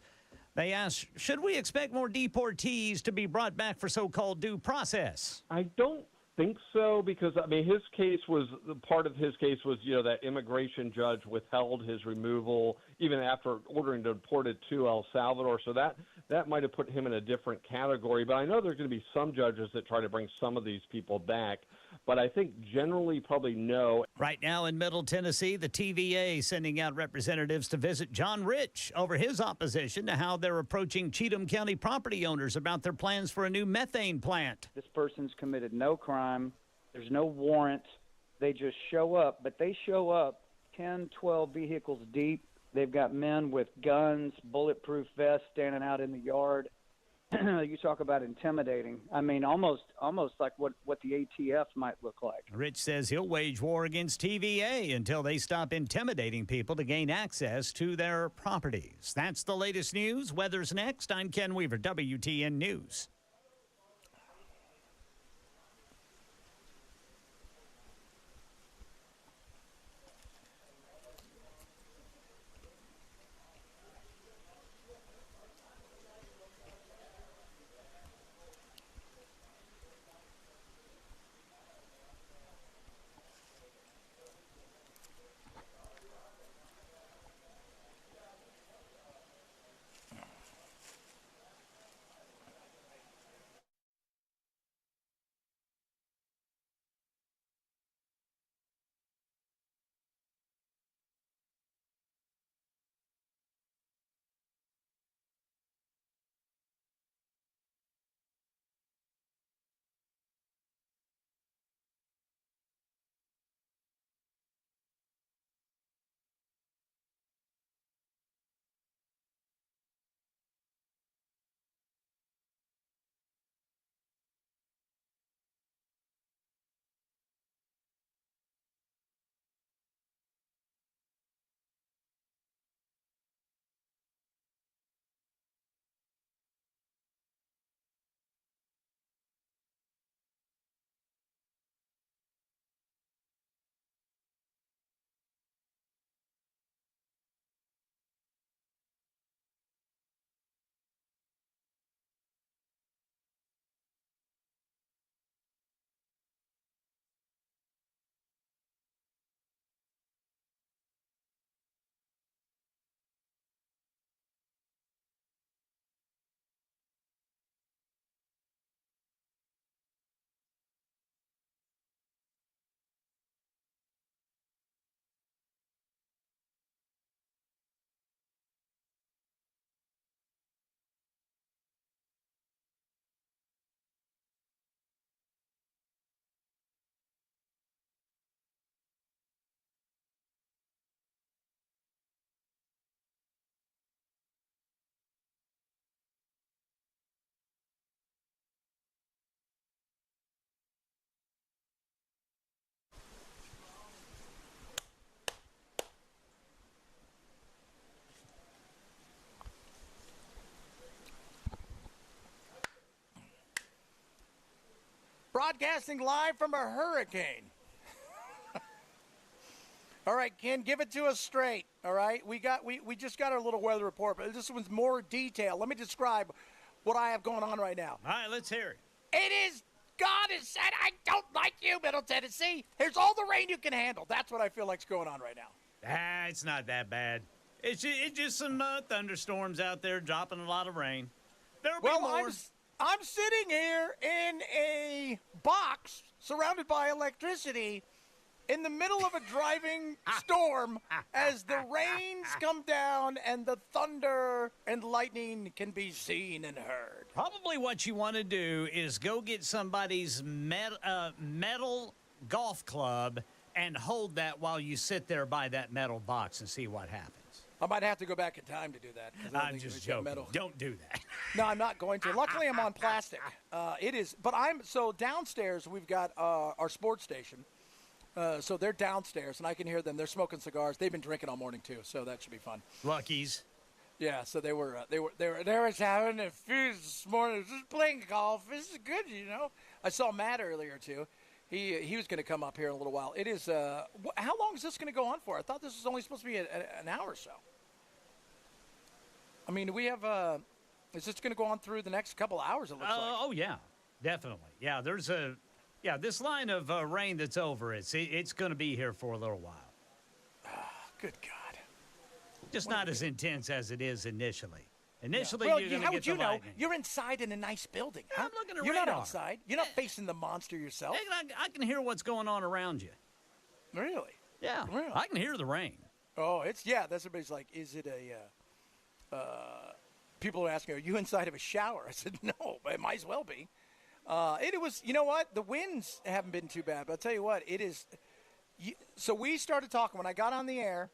They asked, should we expect more deportees to be brought back for so-called due process? I don't think so, because, I mean, his case was, part of his case was, that immigration judge withheld his removal even after ordering to deport it to El Salvador. So that might have put him in a different category. But I know there's going to be some judges that try to bring some of these people back. But I think generally probably no. Right now in Middle Tennessee, the TVA sending out representatives to visit John Rich over his opposition to how they're approaching Cheatham County property owners about their plans for a new methane plant. This person's committed no crime. There's no warrant. They just show up, but they show up 10, 12 vehicles deep. They've got men with guns, bulletproof vests standing out in the yard. You talk about intimidating. I mean, almost like what the ATF might look like. Rich says he'll wage war against TVA until they stop intimidating people to gain access to their properties. That's the latest news. Weather's next. I'm Ken Weaver, WTN News. Broadcasting live from a hurricane. All right, Ken, give it to us straight. All right, we just got our little weather report, but this one's more detailed. Let me describe what I have going on right now. All right, let's hear it. It is God has said, I don't like you, Middle Tennessee. Here's all the rain you can handle. That's what I feel like's going on right now. It's not that bad. It's just some thunderstorms out there dropping a lot of rain. There'll be more. I'm sitting here in a box surrounded by electricity in the middle of a driving storm as the rains come down and the thunder and lightning can be seen and heard. Probably what you want to do is go get somebody's metal golf club and hold that while you sit there by that metal box and see what happens. I might have to go back in time to do that. I'm just joking. Metal. Don't do that. No, I'm not going to. Luckily, I'm on plastic. So downstairs, we've got our sports station. So they're downstairs, and I can hear them. They're smoking cigars. They've been drinking all morning, too, so that should be fun. Luckies. Yeah, so they were having a few this morning, just playing golf. This is good, you know. I saw Matt earlier, too. He was going to come up here in a little while. It is, how long is this going to go on for? I thought this was only supposed to be an hour or so. I mean, we have, is this going to go on through the next couple hours, it looks like? Oh, yeah, definitely. Yeah, this line of rain that's over, it's going to be here for a little while. Good God. Just not as intense as it is initially. Initially, well, you're going to how get would you the know? lightning. You're inside in a nice building. Yeah, I'm looking at You're radar. not outside. You're not facing the monster yourself. I can hear what's going on around you. Really? Yeah. Really? I can hear the rain. Oh, that's everybody's like, is it people are asking, are you inside of a shower? I said, no, but it might as well be. It was, you know what? The winds haven't been too bad, but I'll tell you what, it is. So we started talking. When I got on the air,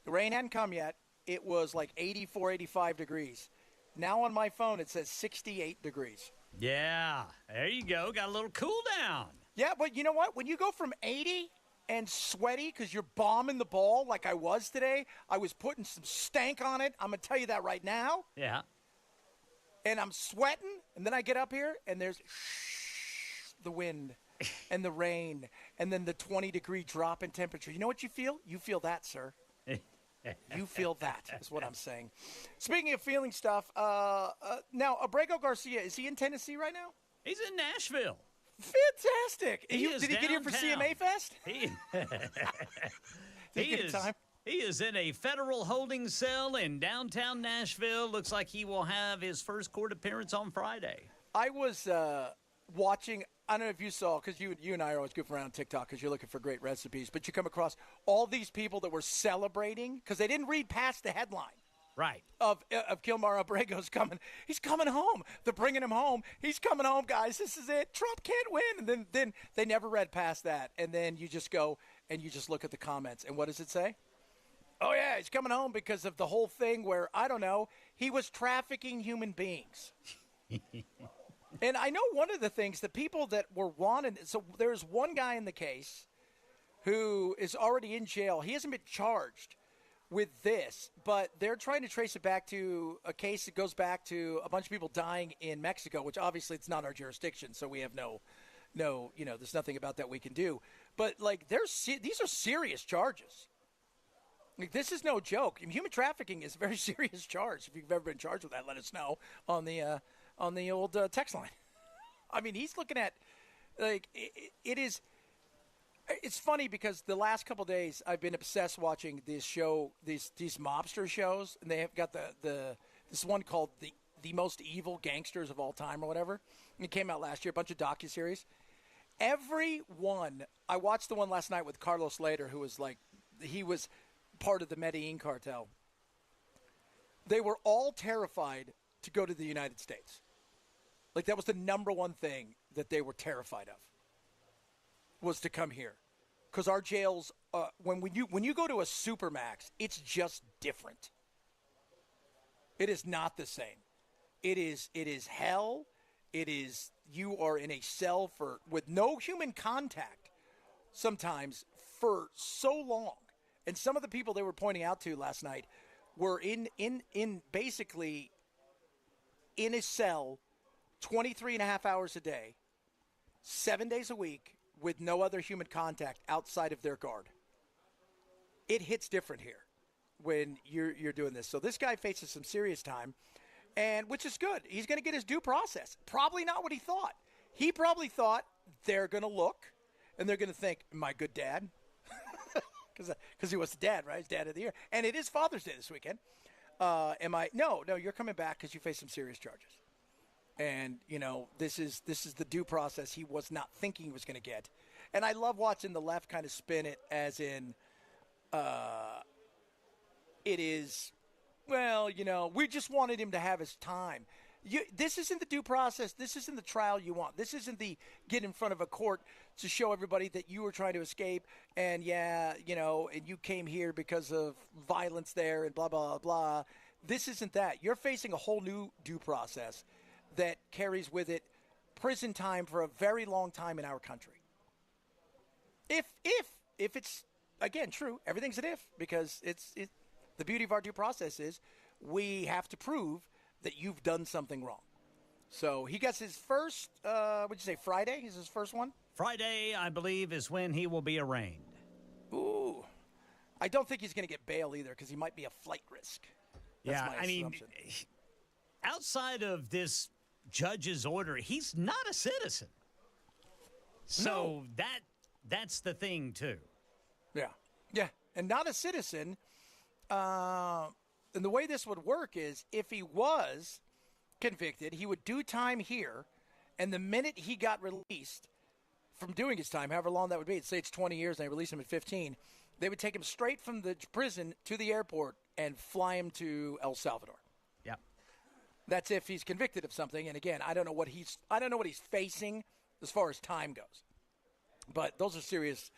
the rain hadn't come yet. It was like 84, 85 degrees. Now on my phone, it says 68 degrees. Yeah, there you go. Got a little cool down. Yeah, but you know what? When you go from 80 and sweaty because you're bombing the ball like I was today, I was putting some stank on it. I'm going to tell you that right now. Yeah. And I'm sweating, and then I get up here, and there's the wind and the rain and then the 20-degree drop in temperature. You know what you feel? You feel that, sir. You feel that is what I'm saying. Speaking of feeling stuff, now, Abrego Garcia, is he in Tennessee right now? He's in Nashville. Fantastic. Did he get here for downtown. CMA Fest? He is in a federal holding cell in downtown Nashville. Looks like he will have his first court appearance on Friday. I was watching, I don't know if you saw, because you and I are always goofing around TikTok because you're looking for great recipes, but you come across all these people that were celebrating because they didn't read past the headline. Right. Of Kilmar Abrego's coming. He's coming home. They're bringing him home. He's coming home, guys. This is it. Trump can't win. And then they never read past that. And then you just go and you just look at the comments. And what does it say? Oh, yeah, he's coming home because of the whole thing where, I don't know, he was trafficking human beings. And I know one of the things, the people that were wanted, so there's one guy in the case who is already in jail. He hasn't been charged with this, but they're trying to trace it back to a case that goes back to a bunch of people dying in Mexico, which obviously it's not our jurisdiction, so we have no, there's nothing about that we can do. But, like, these are serious charges. Like, this is no joke. I mean, human trafficking is a very serious charge. If you've ever been charged with that, let us know on the old text line. I mean, he's looking at, like, it is. It's funny because the last couple of days I've been obsessed watching these mobster shows, and they have got this one called the most evil gangsters of all time or whatever. And it came out last year, a bunch of docuseries. Every one, I watched the one last night with Carlos Slater, who was he was part of the Medellin cartel. They were all terrified to go to the United States. Like, that was the number one thing that they were terrified of, was to come here. Because our jails, when you go to a Supermax, it's just different. It is not the same. It is hell. It is, you are in a cell with no human contact sometimes for so long. And some of the people they were pointing out to last night were in basically in a cell 23 and a half hours a day 7 days a week with no other human contact outside of their guard. It hits different here when you're doing this. So this guy faces some serious time, and which is good. He's going to get his due process. Probably not what he thought. He probably thought they're going to look, and they're going to think, my good dad, because he was the dad, right? He's dad of the year. And it is Father's Day this weekend. No, you're coming back because you face some serious charges. And, this is the due process he was not thinking he was going to get. And I love watching the left kind of spin it as in it is, we just wanted him to have his time. This isn't the due process. This isn't the trial you want. This isn't the get in front of a court to show everybody that you were trying to escape and, and you came here because of violence there and blah, blah, blah. This isn't that. You're facing a whole new due process that carries with it prison time for a very long time in our country. If it's, again, true, everything's an if, because the beauty of our due process is we have to prove that you've done something wrong. So he gets his first, Friday is his first one? Friday, I believe, is when he will be arraigned. Ooh. I don't think he's going to get bail either because he might be a flight risk. That's my assumption. Outside of this judge's order, he's not a citizen. So that's the thing, too. Yeah. And not a citizen. And the way this would work is if he was convicted, he would do time here, and the minute he got released from doing his time, however long that would be, say it's 20 years and they release him at 15, they would take him straight from the prison to the airport and fly him to El Salvador. Yeah. That's if he's convicted of something. And again, I don't know what he's facing as far as time goes. But those are serious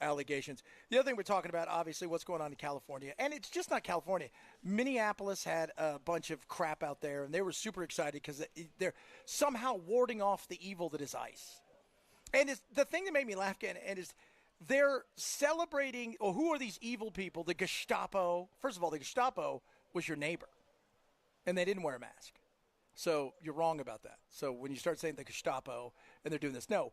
allegations. The other thing we're talking about, obviously, what's going on in California. And it's just not California. Minneapolis had a bunch of crap out there, and they were super excited because they're somehow warding off the evil that is ICE. And the thing that made me laugh again is they're celebrating, who are these evil people? The Gestapo. First of all, the Gestapo was your neighbor, and they didn't wear a mask. So you're wrong about that. So when you start saying the Gestapo and they're doing this, no,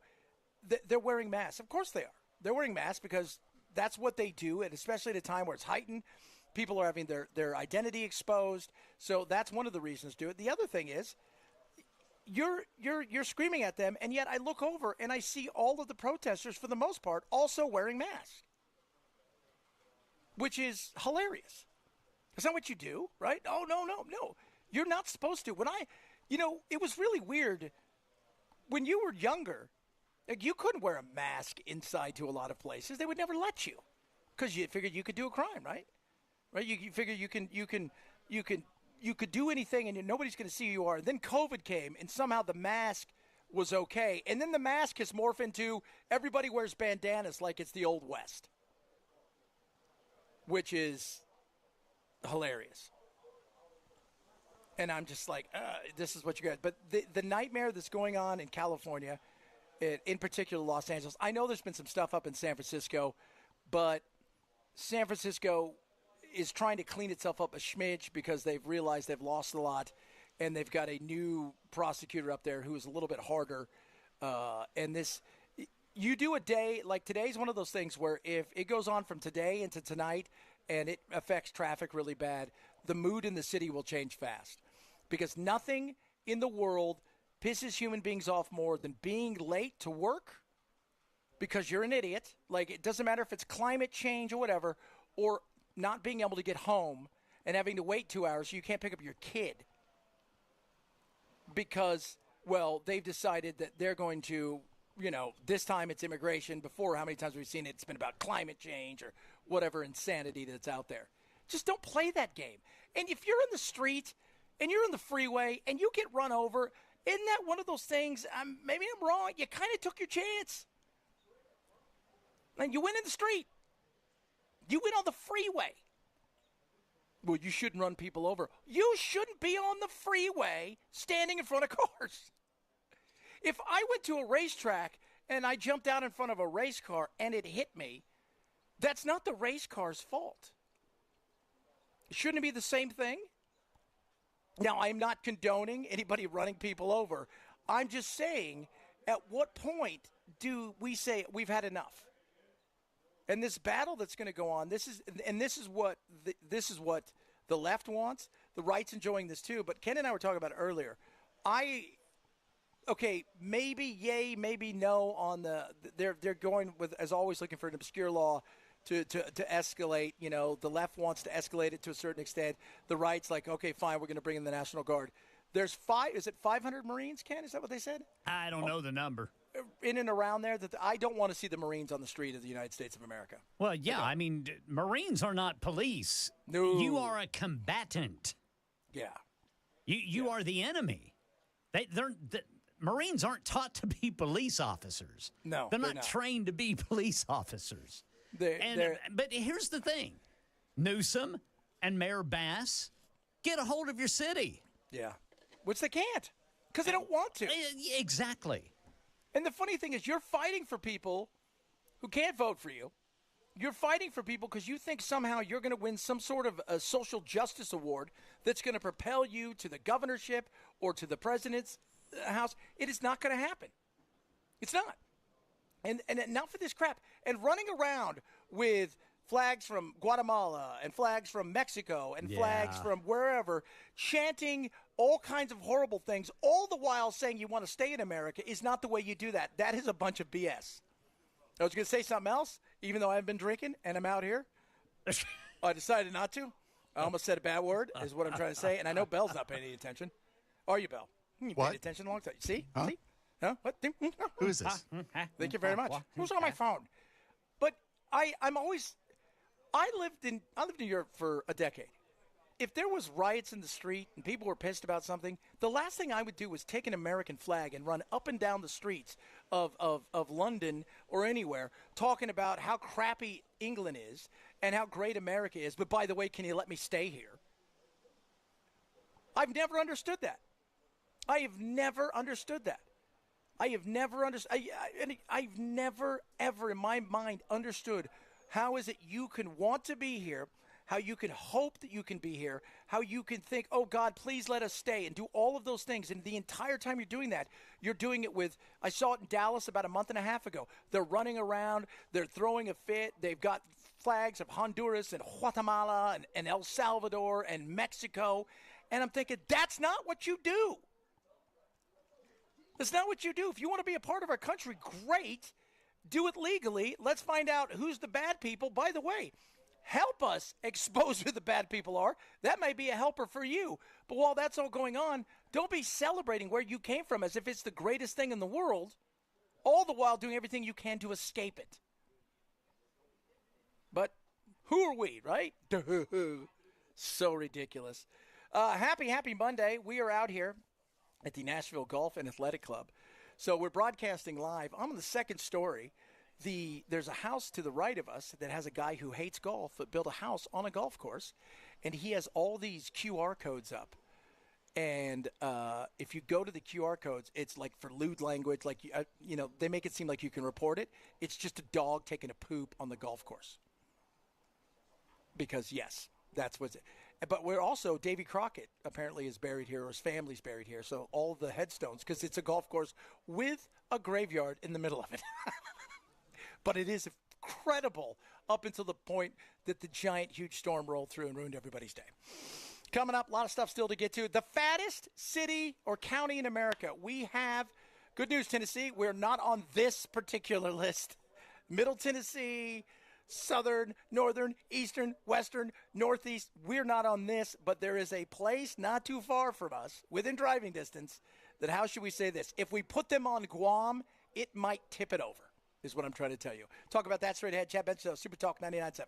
they're wearing masks. Of course they are. They're wearing masks because that's what they do, and especially at a time where it's heightened, people are having their identity exposed. So that's one of the reasons to do it. The other thing is you're screaming at them, and yet I look over and I see all of the protesters, for the most part, also wearing masks, which is hilarious. That's not what you do, right? Oh, no. You're not supposed to. It was really weird when you were younger. Like, you couldn't wear a mask inside to a lot of places. They would never let you because you figured you could do a crime, right? Right? You figure you could do anything and nobody's going to see who you are. And then COVID came, and somehow the mask was okay. And then the mask has morphed into everybody wears bandanas like it's the Old West, which is hilarious. And I'm just like, this is what you guys. But the nightmare that's going on in California, in particular Los Angeles, I know there's been some stuff up in San Francisco, but San Francisco is trying to clean itself up a smidge because they've realized they've lost a lot, and they've got a new prosecutor up there who is a little bit harder. You do a day, like today's one of those things where if it goes on from today into tonight and it affects traffic really bad, the mood in the city will change fast, because nothing in the world pisses human beings off more than being late to work because you're an idiot. Like, it doesn't matter if it's climate change or whatever, or not being able to get home and having to wait 2 hours so you can't pick up your kid because, well, they've decided that they're going to, this time it's immigration. Before, how many times we've seen it, it's been about climate change or whatever insanity that's out there. Just don't play that game. And if you're in the street and you're on the freeway and you get run over, isn't that one of those things, maybe I'm wrong, you kind of took your chance. And you went in the street. You went on the freeway. Well, you shouldn't run people over. You shouldn't be on the freeway standing in front of cars. If I went to a racetrack and I jumped out in front of a race car and it hit me, that's not the race car's fault. Shouldn't it be the same thing? Now, I'm not condoning anybody running people over. I'm just saying At what point do we say we've had enough? And this battle that's going to go on, this is what the left wants. The right's enjoying this too. But Ken and I were talking about it earlier. Maybe yay, maybe no on they're going with, as always, looking for an obscure law to escalate. You know, the left wants to escalate it to a certain extent. The right's like, okay, fine, we're going to bring in the National Guard. There's 500 Marines, Ken? Is that what they said? I don't know the number. In and around there, that I don't want to see the Marines on the street of the United States of America. Well, yeah, I mean, Marines are not police. No. You are a combatant. Yeah. You are the enemy. The Marines aren't taught to be police officers. No, they're not trained to be police officers. But here's the thing. Newsom and Mayor Bass, get a hold of your city. Yeah. Which they can't, because they don't want to. Exactly. And the funny thing is, you're fighting for people who can't vote for you. You're fighting for people because you think somehow you're going to win some sort of a social justice award that's going to propel you to the governorship or to the president's house. It is not going to happen. It's not. And enough for this crap. And running around with flags from Guatemala and flags from Mexico and flags from wherever, chanting all kinds of horrible things, all the while saying you want to stay in America is not the way you do that. That is a bunch of BS. I was going to say something else, even though I haven't been drinking and I'm out here. I decided not to. I almost said a bad word, is what I'm trying to say. And I know Bell's not paying any attention. Are you, Bell? You paid attention a long time. See? Huh? See? Huh? What? Who is this? Thank you very much. Who's on my phone? But I lived in Europe for a decade. If there was riots in the street and people were pissed about something, the last thing I would do was take an American flag and run up and down the streets of London or anywhere talking about how crappy England is and how great America is. But by the way, can you let me stay here? I've never understood that. I have never understood that. I've never, ever in my mind understood how is it you can want to be here, how you can hope that you can be here, how you can think, oh, God, please let us stay, and do all of those things. And the entire time you're doing that, you're doing it with, I saw it in Dallas about a month and a half ago. They're running around. They're throwing a fit. They've got flags of Honduras and Guatemala and El Salvador and Mexico. And I'm thinking, that's not what you do. That's not what you do. If you want to be a part of our country, great. Do it legally. Let's find out who's the bad people. By the way, help us expose who the bad people are. That may be a helper for you. But while that's all going on, don't be celebrating where you came from as if it's the greatest thing in the world, all the while doing everything you can to escape it. But who are we, right? So ridiculous. Happy Monday. We are out here at the Nashville Golf and Athletic Club. So we're broadcasting live. I'm on the second story. There's a house to the right of us that has a guy who hates golf that built a house on a golf course, and he has all these QR codes up. And if you go to the QR codes, it's like for lewd language, like they make it seem like you can report it. It's just a dog taking a poop on the golf course. Because yes, that's what's it. But we're also, Davy Crockett apparently is buried here, or his family's buried here. So all the headstones, because it's a golf course with a graveyard in the middle of it. But it is incredible up until the point that the giant, huge storm rolled through and ruined everybody's day. Coming up, a lot of stuff still to get to. The fattest city or county in America. We have, good news, Tennessee, we're not on this particular list. Middle Tennessee, Southern, Northern, Eastern, Western, Northeast. We're not on this, but there is a place not too far from us, within driving distance, that, how should we say this? If we put them on Guam, it might tip it over, is what I'm trying to tell you. Talk about that straight ahead. Chad Bench, Super Talk 99.7.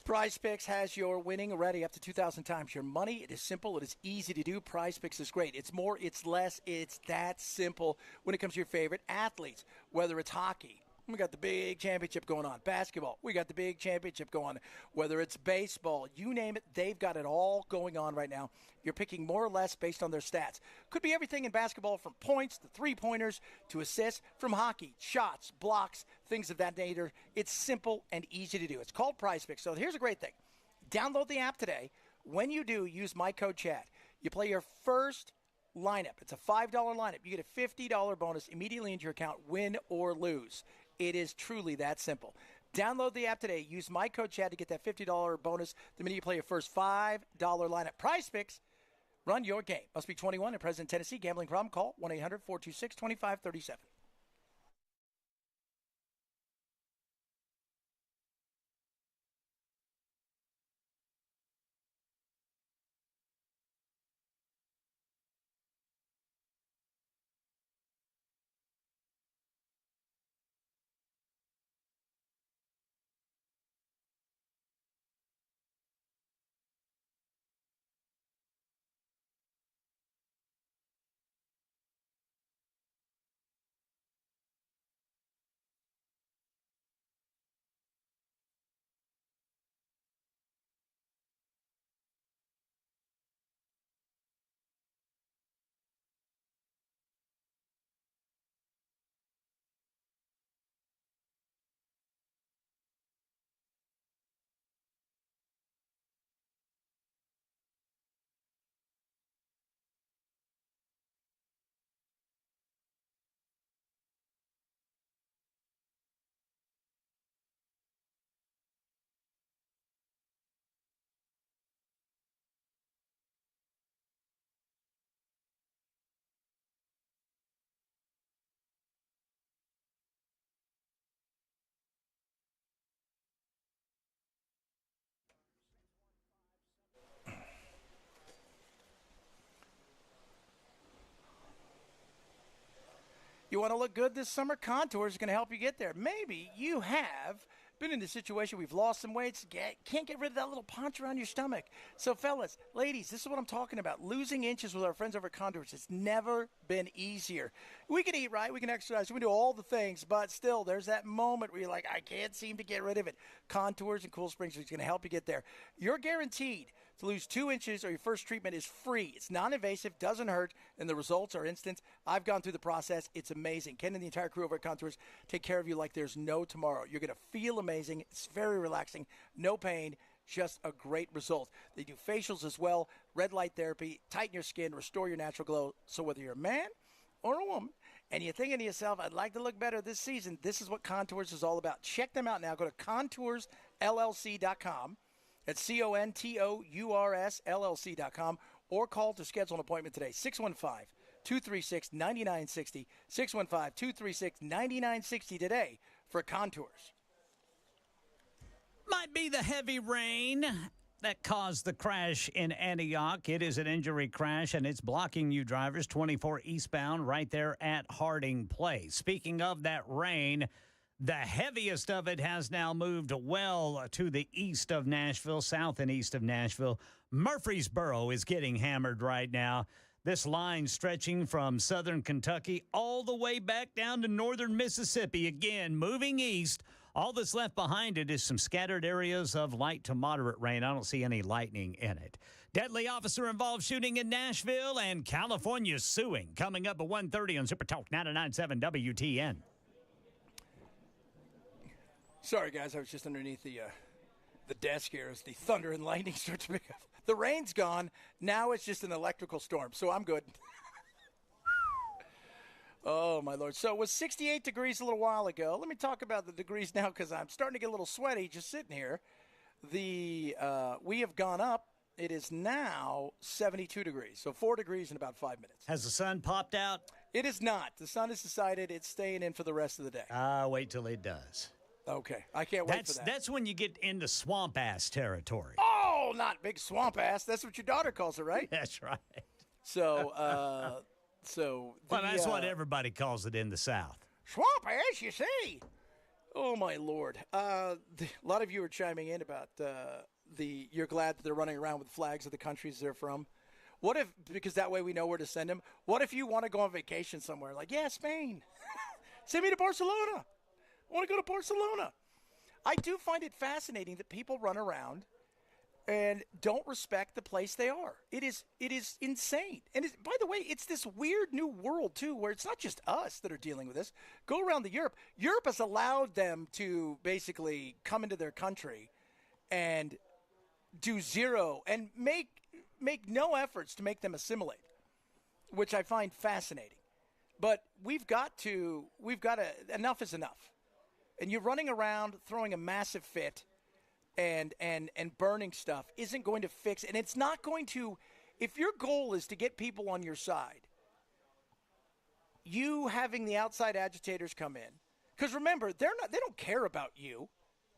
PrizePicks has your winning ready up to 2,000 times your money. It is simple. It is easy to do. PrizePicks is great. It's more, it's less. It's that simple when it comes to your favorite athletes, whether it's hockey, We got the big championship going on. Basketball, we got the big championship going on. Whether it's baseball, you name it, they've got it all going on right now. You're picking more or less based on their stats. Could be everything in basketball from points to three-pointers to assists, from hockey, shots, blocks, things of that nature. It's simple and easy to do. It's called PrizePicks. So here's a great thing. Download the app today. When you do, use my code CHAD. You play your first lineup. It's a $5 lineup. You get a $50 bonus immediately into your account, win or lose. It is truly that simple. Download the app today. Use my code CHAD to get that $50 bonus the minute you play your first $5 lineup. PrizePicks, run your game. Must be 21 in present Tennessee. Gambling problem? Call 1-800-426-2537. You want to look good this summer? Contours is going to help you get there. Maybe you have been in the situation we've lost some weight, can't get rid of that little punch around your stomach. So, fellas, ladies, this is what I'm talking about. Losing inches with our friends over at Contours. It's never been easier. We can eat right, we can exercise, we can do all the things, but still, there's that moment where you're like, I can't seem to get rid of it. Contours and Cool Springs is going to help you get there. You're guaranteed to lose 2 inches, or your first treatment is free. It's non-invasive, doesn't hurt, and the results are instant. I've gone through the process. It's amazing. Ken and the entire crew over at Contours take care of you like there's no tomorrow. You're going to feel amazing. It's very relaxing. No pain. Just a great result. They do facials as well, red light therapy, tighten your skin, restore your natural glow. So whether you're a man or a woman, and you're thinking to yourself, I'd like to look better this season, this is what Contours is all about. Check them out now. Go to contoursllc.com. That's CONTOURSLLC.com, or call to schedule an appointment today. 615-236-9960. 615-236-9960 today for Contours. Might be the heavy rain that caused the crash in Antioch. It is an injury crash, and it's blocking you drivers 24 eastbound right there at Harding Place. Speaking of that rain, the heaviest of it has now moved well to the east of Nashville, south and east of Nashville. Murfreesboro is getting hammered right now. This line stretching from southern Kentucky all the way back down to northern Mississippi. Again, moving east. All that's left behind it is some scattered areas of light to moderate rain. I don't see any lightning in it. Deadly officer-involved shooting in Nashville, and California suing. Coming up at 1:30 on Super Talk 99.7 WTN. Sorry, guys. I was just underneath the desk here as the thunder and lightning start to pick up. The rain's gone. Now it's just an electrical storm, so I'm good. Oh, my Lord. So it was 68 degrees a little while ago. Let me talk about the degrees now because I'm starting to get a little sweaty just sitting here. We have gone up. It is now 72 degrees, so 4 degrees in about 5 minutes. Has the sun popped out? It is not. The sun has decided it's staying in for the rest of the day. Wait till it does. Okay. I can't wait for that. That's when you get into swamp-ass territory. Oh, not big swamp ass. That's what your daughter calls it, right? That's right. So, well, that's what everybody calls it in the South. Swamp ass, you see? Oh, my Lord. A lot of you are chiming in about you're glad that they're running around with flags of the countries they're from. What if, because that way we know where to send them, what if you want to go on vacation somewhere? Like, yeah, Spain. Send me to Barcelona. I want to go to Barcelona. I do find it fascinating that people run around and don't respect the place they are. It is insane. And by the way, it's this weird new world, too, where it's not just us that are dealing with this. Go around the Europe. Europe has allowed them to basically come into their country and do zero and make no efforts to make them assimilate, which I find fascinating. But we've got to, enough is enough. And you're running around throwing a massive fit and burning stuff isn't going to fix, and it's not going to, if your goal is to get people on your side, you having the outside agitators come in, because remember, they don't care about you,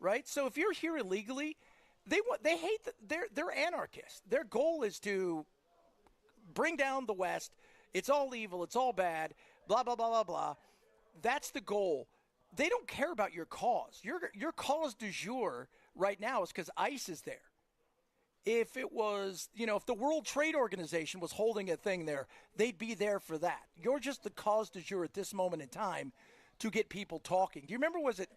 right? So if you're here illegally, they hate, they're anarchists. Their goal is to bring down the West. It's all evil. It's all bad. Blah, blah, blah, blah, blah. That's the goal. They don't care about your cause. Your cause du jour right now is because ICE is there. If it was, if the World Trade Organization was holding a thing there, they'd be there for that. You're just the cause du jour at this moment in time to get people talking. Do you remember, was it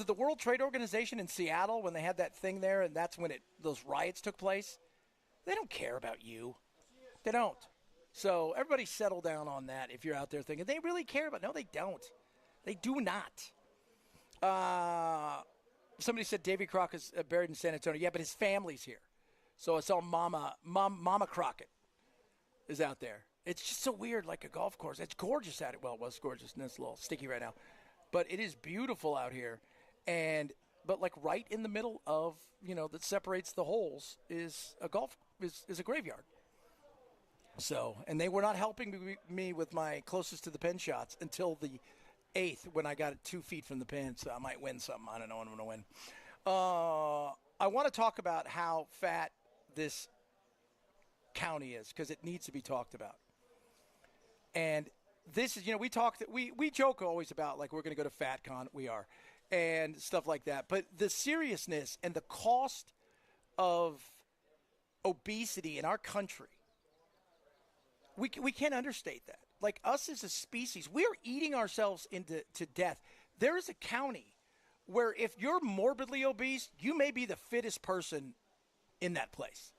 the World Trade Organization in Seattle when they had that thing there, and that's when those riots took place? They don't care about you. They don't. So everybody settle down on that if you're out there thinking, they really care about it. No, they don't. They do not. Somebody said Davy Crockett is buried in San Antonio. Yeah, but his family's here. So it's all Mama Crockett is out there. It's just so weird, like a golf course. It's gorgeous out here. Well, it was gorgeous, and it's a little sticky right now. But it is beautiful out here. But like right in the middle of, that separates the holes is a graveyard. So, and they were not helping me with my closest to the pin shots until the 8th when I got it 2 feet from the pin, so I might win something. I don't know when I'm going to win. I want to talk about how fat this county is because it needs to be talked about. And this is, we joke always about like we're going to go to FatCon. We are. And stuff like that. But the seriousness and the cost of obesity in our country, we can't understate that. Like us as a species, we are eating ourselves to death. There is a county where if you're morbidly obese, you may be the fittest person in that place.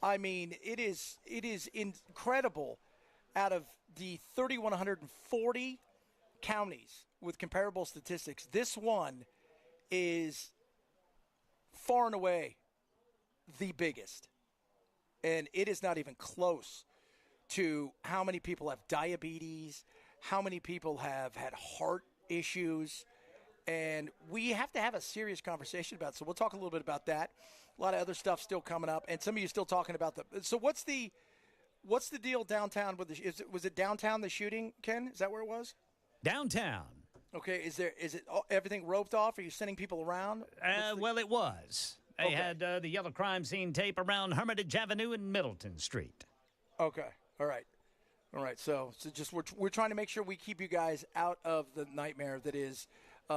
I mean, it is incredible. Out of the 3,140 counties with comparable statistics, this one is far and away the biggest. And it is not even close to how many people have diabetes, how many people have had heart issues. And we have to have a serious conversation about it. So we'll talk a little bit about that. A lot of other stuff still coming up. And some of you still talking about so what's the deal downtown with was it downtown, the shooting, Ken? Is that where it was? Downtown. Okay. Is it everything roped off? Are you sending people around? Well, it was. They had the yellow crime scene tape around Hermitage Avenue and Middleton Street. Okay. All right. So just we're trying to make sure we keep you guys out of the nightmare that is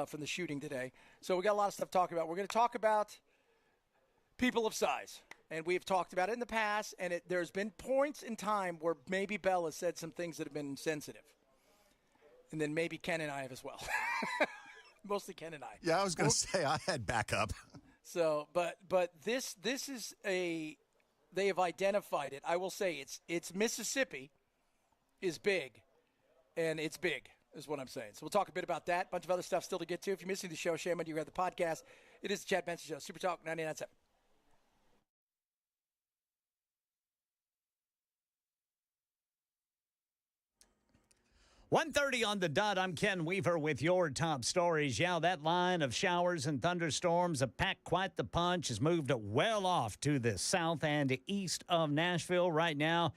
from the shooting today. So we got a lot of stuff to talk about. We're going to talk about people of size, and we've talked about it in the past. And there's been points in time where maybe Bell has said some things that have been insensitive, and then maybe Ken and I have as well. Mostly Ken and I. Yeah, I was going to say I had backup. So, but this is they have identified it. I will say it's Mississippi is big, and it's big is what I'm saying. So we'll talk a bit about that. Bunch of other stuff still to get to. If you're missing the show, shame on you. Read the podcast. It is the Chad Benson Show. Super Talk 99.7. .1:30 on the dot. I'm Ken Weaver with your top stories. Yeah, that line of showers and thunderstorms have packed quite the punch, has moved well off to the south and east of Nashville right now.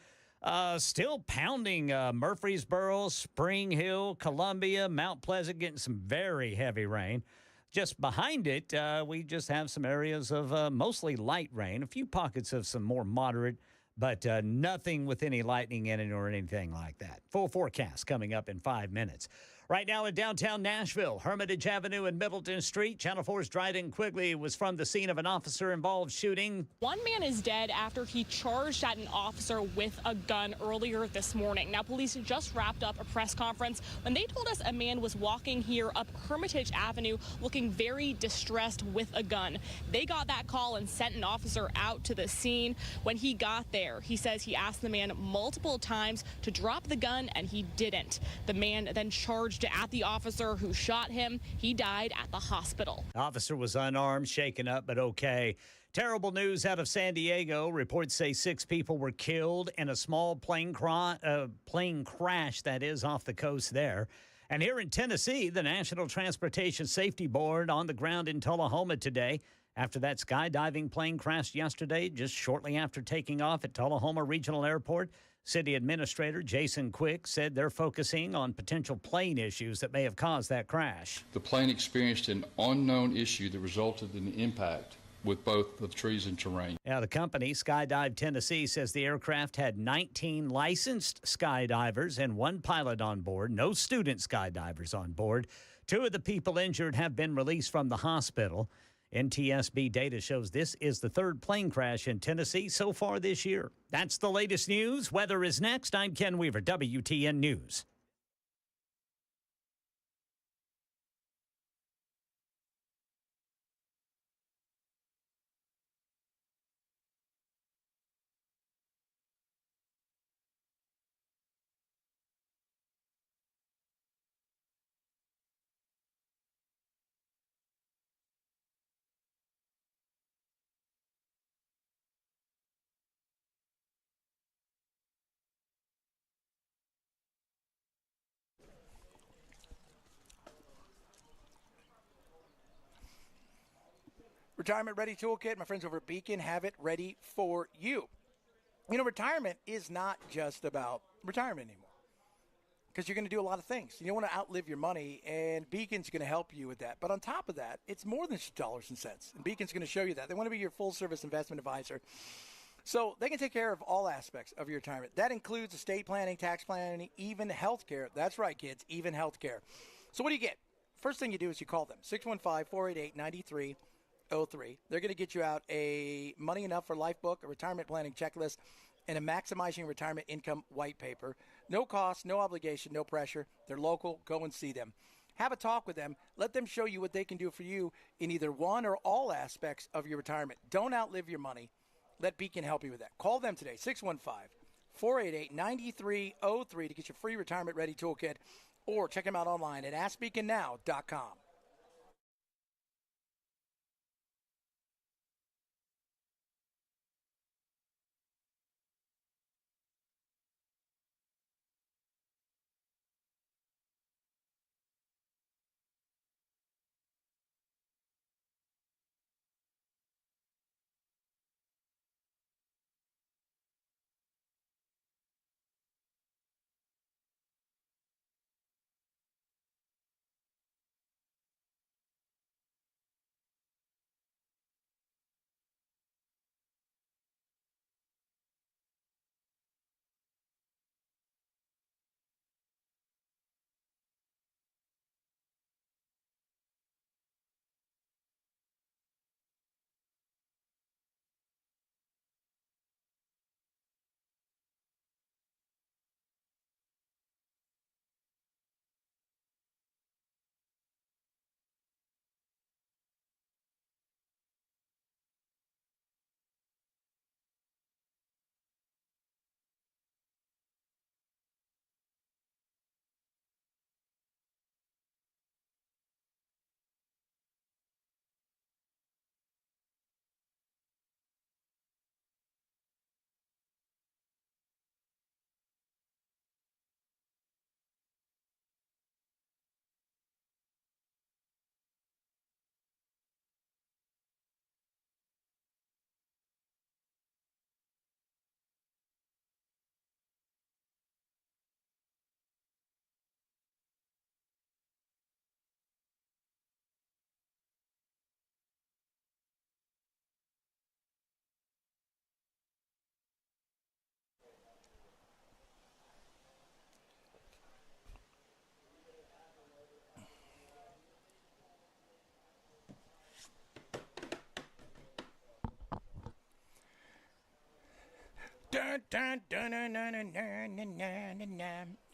Still pounding Murfreesboro, Spring Hill, Columbia, Mount Pleasant, getting some very heavy rain. Just behind it, we just have some areas of mostly light rain, a few pockets of some more moderate, but nothing with any lightning in it or anything like that. Full forecast coming up in 5 minutes. Right now in downtown Nashville, Hermitage Avenue and Middleton Street, Channel 4's Dryden Quigley was from the scene of an officer-involved shooting. One man is dead after he charged at an officer with a gun earlier this morning. Now, police just wrapped up a press conference when they told us a man was walking here up Hermitage Avenue looking very distressed with a gun. They got that call and sent an officer out to the scene. When he got there, he says he asked the man multiple times to drop the gun, and he didn't. The man then charged at the officer who shot him. He died at the hospital. The officer was unarmed, shaken up, but okay. Terrible news out of San Diego. Reports say 6 people were killed in a small plane crash that is off the coast there. And here in Tennessee, the National Transportation Safety Board on the ground in Tullahoma today after that skydiving plane crashed yesterday, just shortly after taking off at Tullahoma Regional Airport. City Administrator Jason Quick said they're focusing on potential plane issues that may have caused that crash. The plane experienced an unknown issue that resulted in the impact with both the trees and terrain. Now, the company, Skydive Tennessee, says the aircraft had 19 licensed skydivers and 1 pilot on board, no student skydivers on board. 2 of the people injured have been released from the hospital. NTSB data shows this is the 3rd plane crash in Tennessee so far this year. That's the latest news. Weather is next. I'm Ken Weaver, WTN News. Retirement Ready Toolkit, my friends over at Beacon have it ready for you. You know, retirement is not just about retirement anymore because you're going to do a lot of things. You don't want to outlive your money, and Beacon's going to help you with that. But on top of that, it's more than just dollars and cents, and Beacon's going to show you that. They want to be your full-service investment advisor. So they can take care of all aspects of your retirement. That includes estate planning, tax planning, even health care. That's right, kids, even health care. So what do you get? First thing you do is you call them, 615-488-9303. They're going to get you out a Money Enough for Life book, a retirement planning checklist, and a Maximizing Retirement Income white paper. No cost, no obligation, no pressure. They're local. Go and see them. Have a talk with them. Let them show you what they can do for you in either one or all aspects of your retirement. Don't outlive your money. Let Beacon help you with that. Call them today, 615-488-9303 to get your free Retirement Ready Toolkit, or check them out online at AskBeaconNow.com.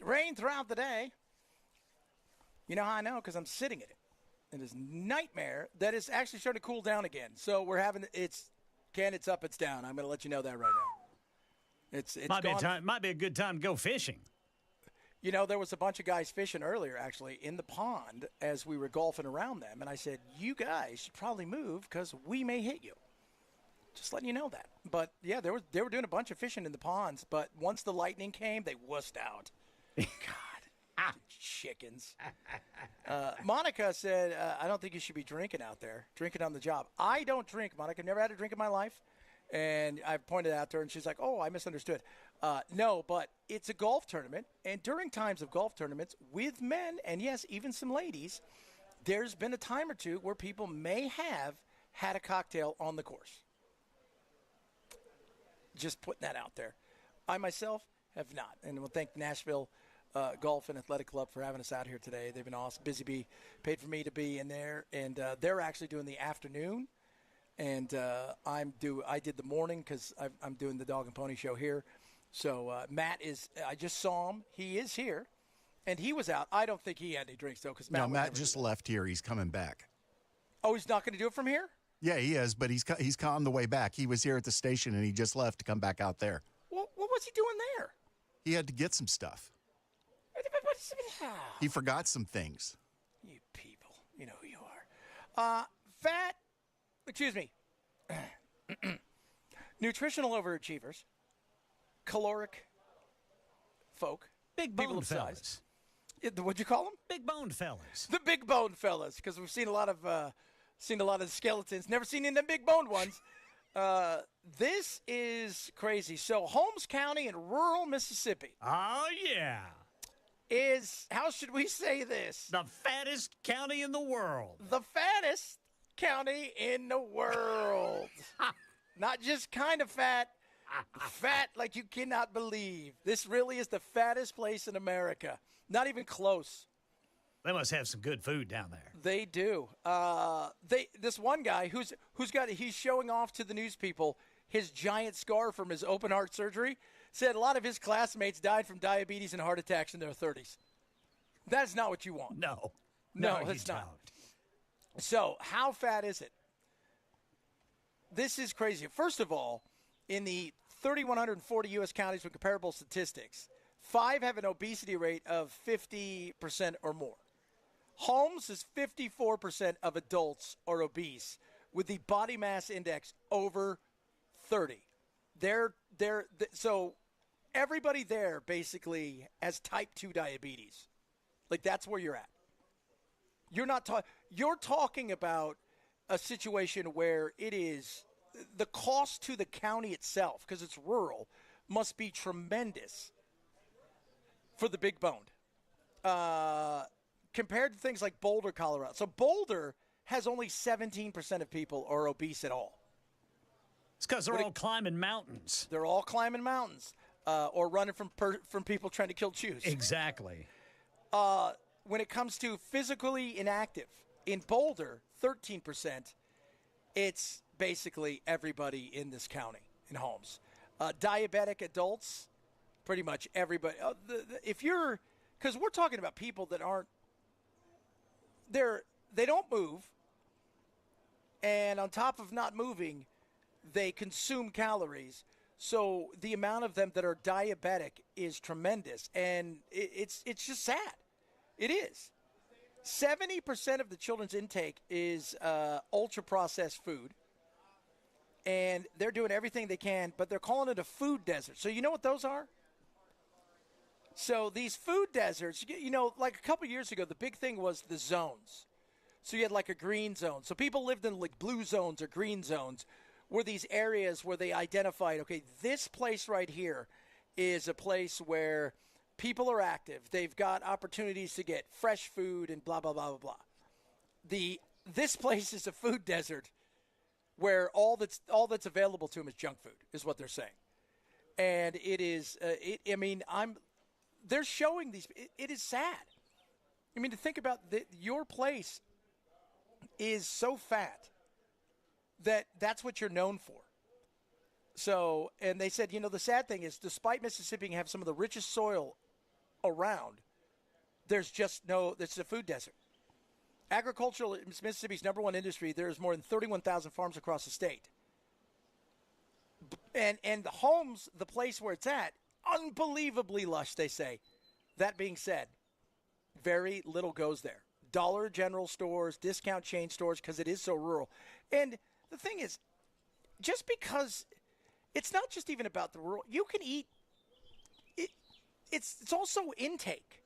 Rain throughout the day. You know how I know? Because I'm sitting in it. It is nightmare that is actually starting to cool down again. So we're having it's up, it's down. I'm going to let you know that right now. It's might be a good time to go fishing. You know, there was a bunch of guys fishing earlier, actually, in the pond as we were golfing around them. And I said, you guys should probably move because we may hit you. Just letting you know that. But, yeah, they were doing a bunch of fishing in the ponds. But once the lightning came, they wussed out. God, chickens. Monica said, I don't think you should be drinking out there, drinking on the job. I don't drink, Monica. I've never had a drink in my life. And I pointed out to her, and she's like, oh, I misunderstood. No, but it's a golf tournament. And during times of golf tournaments with men, and, yes, even some ladies, there's been a time or two where people may have had a cocktail on the course. Just putting that out there. I myself have not. And we'll thank Nashville Golf and Athletic Club for having us out here today. They've been awesome. Busy Bee paid for me to be in there. And they're actually doing the afternoon. And I did the morning because I'm doing the Dog and Pony Show here. So Matt I just saw him. He is here. And he was out. I don't think he had any drinks, though. Matt just left here. He's coming back. Oh, he's not going to do it from here? Yeah, he is, but he's on the way back. He was here at the station, and he just left to come back out there. What was he doing there? He had to get some stuff. He forgot some things. You people, you know who you are. Nutritional overachievers, caloric folk, big boned fellas. What'd you call them? Big boned fellas. The big boned fellas, because we've seen a lot of skeletons. Never seen any of them big boned ones. This is crazy. So Holmes County in rural Mississippi. Oh, yeah. Is, how should we say this? The fattest county in the world. The fattest county in the world. Not just kind of fat, fat like you cannot believe. This really is the fattest place in America. Not even close. They must have some good food down there. They do. This one guy he's showing off to the news people his giant scar from his open heart surgery, said a lot of his classmates died from diabetes and heart attacks in their 30s. That's not what you want. No, it's not. So how fat is it? This is crazy. First of all, in the 3,140 U.S. counties with comparable statistics, 5 have an obesity rate of 50% or more. Holmes is 54% of adults are obese with the body mass index over 30. So everybody there basically has type 2 diabetes. Like, that's where you're at. You're talking about a situation where it is the cost to the county itself, because it's rural, must be tremendous for the big boned. Compared to things like Boulder, Colorado. So Boulder has only 17% of people are obese at all. It's because they're all climbing mountains. They're all climbing mountains or running from people trying to kill Jews. Exactly. When it comes to physically inactive, in Boulder, 13%, it's basically everybody in this county, in Holmes. Diabetic adults, pretty much everybody. Because we're talking about people that aren't, they don't move, and on top of not moving, they consume calories. So the amount of them that are diabetic is tremendous, and it's just sad. It is. 70% of the children's intake is ultra-processed food, and they're doing everything they can, but they're calling it a food desert. So you know what those are? So these food deserts, like a couple years ago, the big thing was the zones. So you had like a green zone. So people lived in like blue zones or green zones, were these areas where they identified, okay, this place right here is a place where people are active. They've got opportunities to get fresh food and blah, blah, blah, blah, blah. This place is a food desert where all that's available to them is junk food, is what they're saying. And it is, they're showing these, it is sad. I mean, to think about your place is so fat that's what you're known for. So, and they said, the sad thing is, despite Mississippi have some of the richest soil around, it's a food desert. Agricultural is Mississippi's number one industry. There's more than 31,000 farms across the state. And the homes, the place where it's at, unbelievably lush, they say. That being said, very little goes there. Dollar General stores, discount chain stores, because it is so rural. And the thing is, just because it's not just even about the rural, you can eat. It's also intake.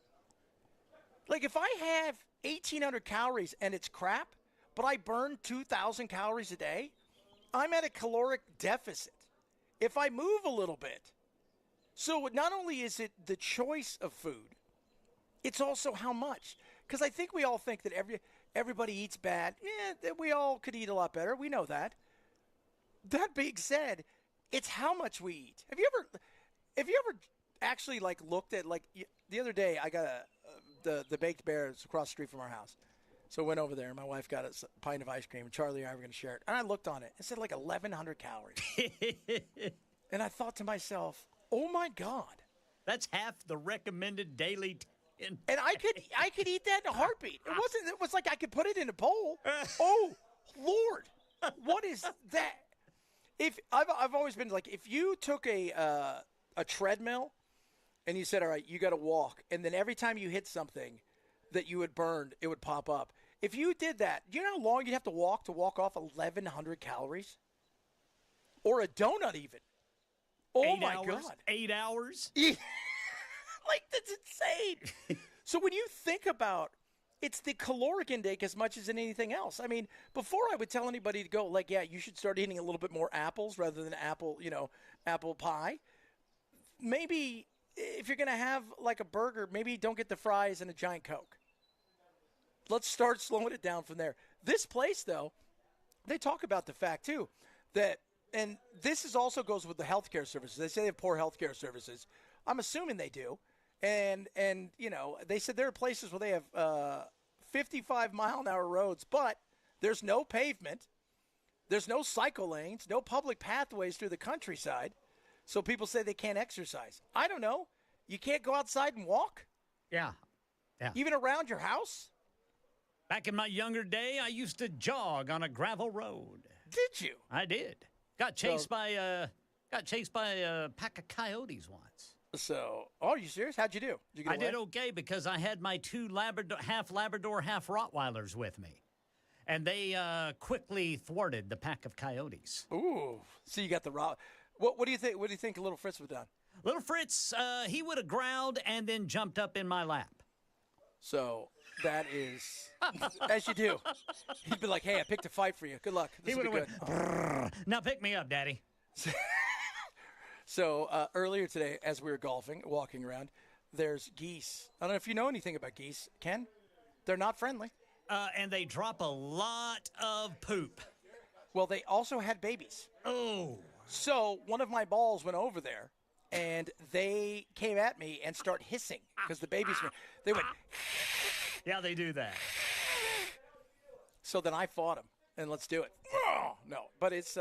Like if I have 1,800 calories and it's crap, but I burn 2,000 calories a day, I'm at a caloric deficit. If I move a little bit. So not only is it the choice of food, it's also how much. Because I think we all think that everybody eats bad. Yeah, that we all could eat a lot better. We know that. That being said, it's how much we eat. Have you ever actually looked at the other day? I got the Baked Bears across the street from our house, so I went over there. And my wife got a pint of ice cream, and Charlie and I were going to share it. And I looked on it. It said 1,100 calories, and I thought to myself, "Oh my God, that's half the recommended daily." And I could eat that in a heartbeat. It was like I could put it in a bowl. Oh Lord, what is that? If I've always been if you took a treadmill and you said, all right, you got to walk, and then every time you hit something that you had burned, it would pop up. If you did that, do you know how long you'd have to walk off 1,100 calories? Or a donut even. Oh my God. 8 hours? That's insane. So when you think about, it's the caloric intake as much as in anything else. I mean, before I would tell anybody to go, you should start eating a little bit more apples rather than apple pie. Maybe if you're going to have a burger, maybe don't get the fries and a giant Coke. Let's start slowing it down from there. This place, though, they talk about the fact, too, that, and this also goes with the healthcare services. They say they have poor healthcare services. I'm assuming they do. And they said there are places where they have 55-mile-an-hour roads, but there's no pavement. There's no cycle lanes, no public pathways through the countryside. So people say they can't exercise. I don't know. You can't go outside and walk? Yeah. Even around your house? Back in my younger day, I used to jog on a gravel road. Did you? I did. Got chased by a pack of coyotes once. So, are you serious? How'd you do? I did okay because I had my two half Labrador, half Rottweilers with me. And they quickly thwarted the pack of coyotes. Ooh. So you got the What do you think? What do you think little Fritz would have done? Little Fritz, he would have growled and then jumped up in my lap. So that is, as you do. He'd be like, hey, I picked a fight for you. Good luck. This will be good. Now pick me up, Daddy. So earlier today, as we were walking around, there's geese. I don't know if you know anything about geese, Ken. They're not friendly. And they drop a lot of poop. Well, they also had babies. Oh. So one of my balls went over there, and they came at me and start hissing because the babies they went. Yeah, they do that. So then I fought them, and let's do it. Oh, no, but it's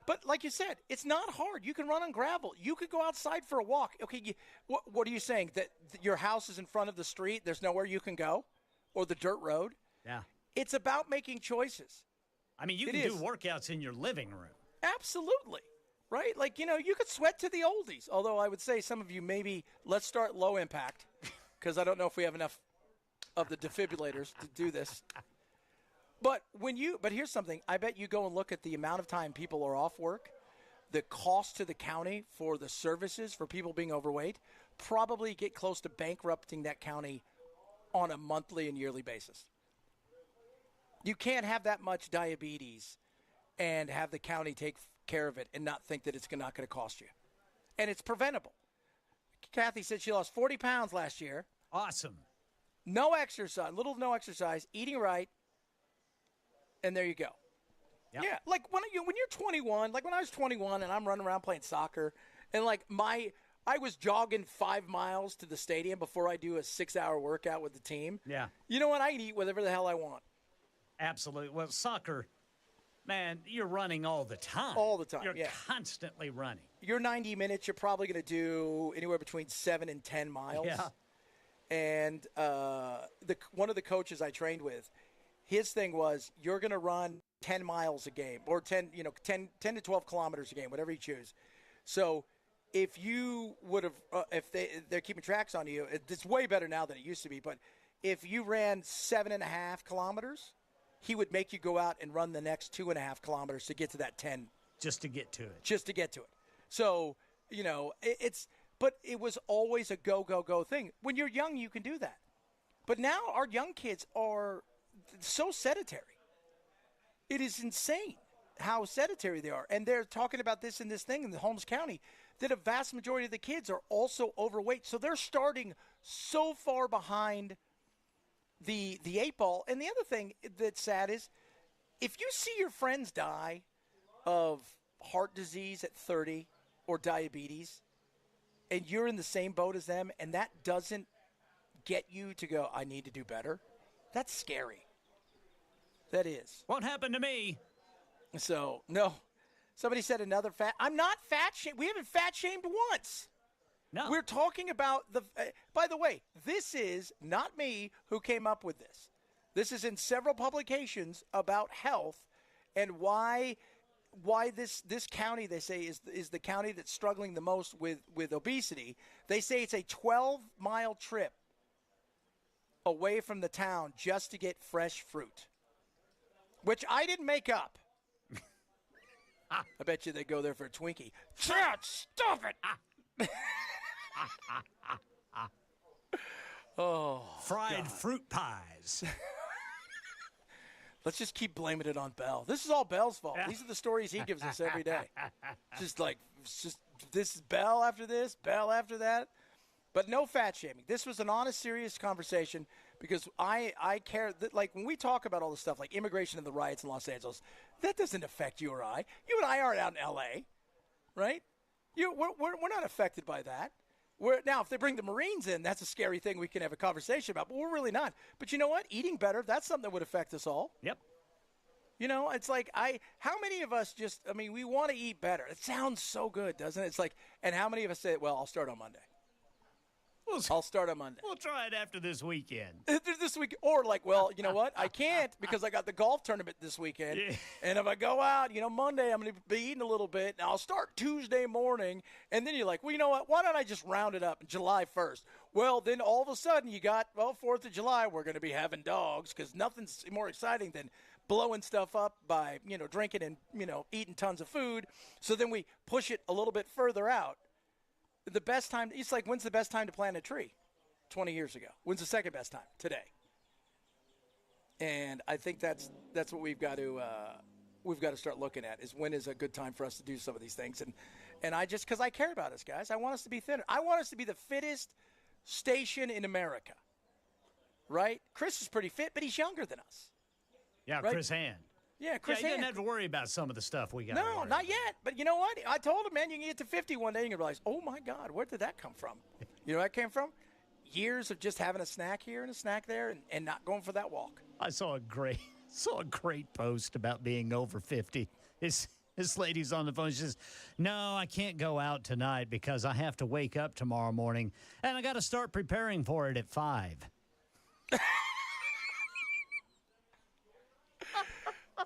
but like you said, it's not hard. You can run on gravel. You could go outside for a walk. Okay, what are you saying? That your house is in front of the street? There's nowhere you can go, or the dirt road? Yeah. It's about making choices. I mean, you can do workouts in your living room. Absolutely. Right? You could sweat to the oldies. Although I would say some of you maybe let's start low impact because I don't know if we have enough of the defibrillators to do this. But here's something. I bet you go and look at the amount of time people are off work, the cost to the county for the services for people being overweight, probably get close to bankrupting that county on a monthly and yearly basis. You can't have that much diabetes and have the county take care of it and not think that it's not going to cost you. And it's preventable. Kathy said she lost 40 pounds last year. Awesome. No exercise, little to no exercise, eating right, and there you go. Yep. Yeah, when you're 21, when I was 21 and I'm running around playing soccer, and I was jogging 5 miles to the stadium before I do a 6-hour workout with the team. Yeah. You know what? I can eat whatever the hell I want. Absolutely. Well, soccer, Man, you're running all the time. All the time, You're yeah. constantly running. Your 90 minutes, you're probably going to do anywhere between 7 and 10 miles. Yeah. And one of the coaches I trained with, his thing was, you're going to run 10 miles a game, or 10 to 12 kilometers a game, whatever you choose. So if you would have, if they're keeping tracks on you, it's way better now than it used to be. But if you ran 7.5 kilometers, he would make you go out and run the next 2.5 kilometers to get to that 10. Just to get to it. Just to get to it. So, but it was always a go, go, go thing. When you're young, you can do that. But now our young kids are so sedentary. It is insane how sedentary they are. And they're talking about this in this thing in the Holmes County, that a vast majority of the kids are also overweight. So they're starting so far behind the 8 ball. And the other thing that's sad is, if you see your friends die of heart disease at 30 or diabetes, and you're in the same boat as them, and that doesn't get you to go, I need to do better, that's scary. That is. Won't happen to me. So, no. Somebody said another fat. I'm not fat shamed. We haven't fat shamed once. No. We're talking about the. By the way, this is not me who came up with this. This is in several publications about health and why this county, they say, is the county that's struggling the most with obesity. They say it's a 12-mile trip away from the town just to get fresh fruit, which I didn't make up. I bet you they go there for a Twinkie. Chad, stop it! Oh, fried God. fruit pies. Let's just keep blaming it on Bell. This is all Bell's fault. These are the stories he gives us every day. Just this is Bell after this, Bell after that. But no fat shaming. This was an honest, serious conversation because I care. Like, when we talk about all this stuff, like immigration and the riots in Los Angeles, that doesn't affect you or I. You and I aren't out in L.A., right? We're not affected by that. Now, if they bring the Marines in, that's a scary thing we can have a conversation about, but we're really not. But you know what? Eating better, that's something that would affect us all. Yep. You know, it's like, how many of us we want to eat better. It sounds so good, doesn't it? It's like, and how many of us say, well, I'll start on Monday. I'll start on Monday. We'll try it after this weekend. This week, or like, well, you know what? I can't because I got the golf tournament this weekend. Yeah. And if I go out, Monday, I'm going to be eating a little bit. And I'll start Tuesday morning. And then you're like, well, you know what? Why don't I just round it up July 1st? Well, then all of a sudden you got, 4th of July, we're going to be having dogs because nothing's more exciting than blowing stuff up by, drinking and, eating tons of food. So then we push it a little bit further out. The best time, it's like, when's the best time to plant a tree? 20 years ago. When's the second best time? Today. And I think that's what we've got to start looking at, is when is a good time for us to do some of these things. And I just, because I care about us, guys, I want us to be thinner. I want us to be the fittest station in America, right? Chris is pretty fit, but he's younger than us. Yeah, right? Chris Hand. Yeah, Chris Hand. You didn't Hand. have to worry about some of the stuff we got. No, not yet. But you know what? I told him, man, you can get to 50 one day and you realize, oh, my God, where did that come from? You know where that came from? Years of just having a snack here and a snack there and not going for that walk. I saw a great post about being over 50. This lady's on the phone. She says, no, I can't go out tonight because I have to wake up tomorrow morning, and I got to start preparing for it at 5.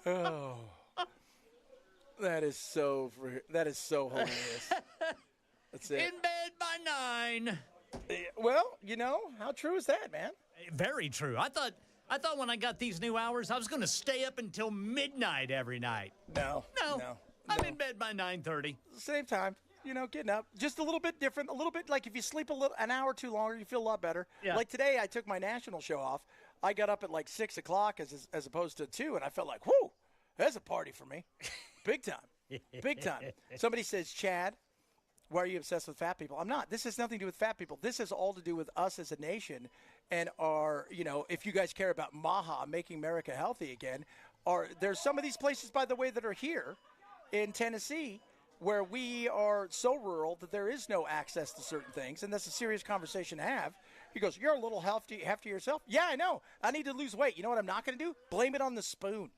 Oh, that is so hilarious. That's it. In bed by 9. Well, how true is that, man? Very true. I thought when I got these new hours, I was going to stay up until midnight every night. No. I'm in bed by 9:30. Same time. Getting up. Just a little bit different. A little bit like if you sleep an hour too longer, you feel a lot better. Yeah. Like today, I took my national show off. I got up at like 6 o'clock as opposed to 2, and I felt like, whoo, that's a party for me. Big time. Big time. Somebody says, Chad, why are you obsessed with fat people? I'm not. This has nothing to do with fat people. This has all to do with us as a nation and our, if you guys care about MAHA, making America healthy again, there's some of these places, by the way, that are here in Tennessee where we are so rural that there is no access to certain things, and that's a serious conversation to have. He goes, you're a little hefty yourself. Yeah, I know. I need to lose weight. You know what I'm not going to do? Blame it on the spoon.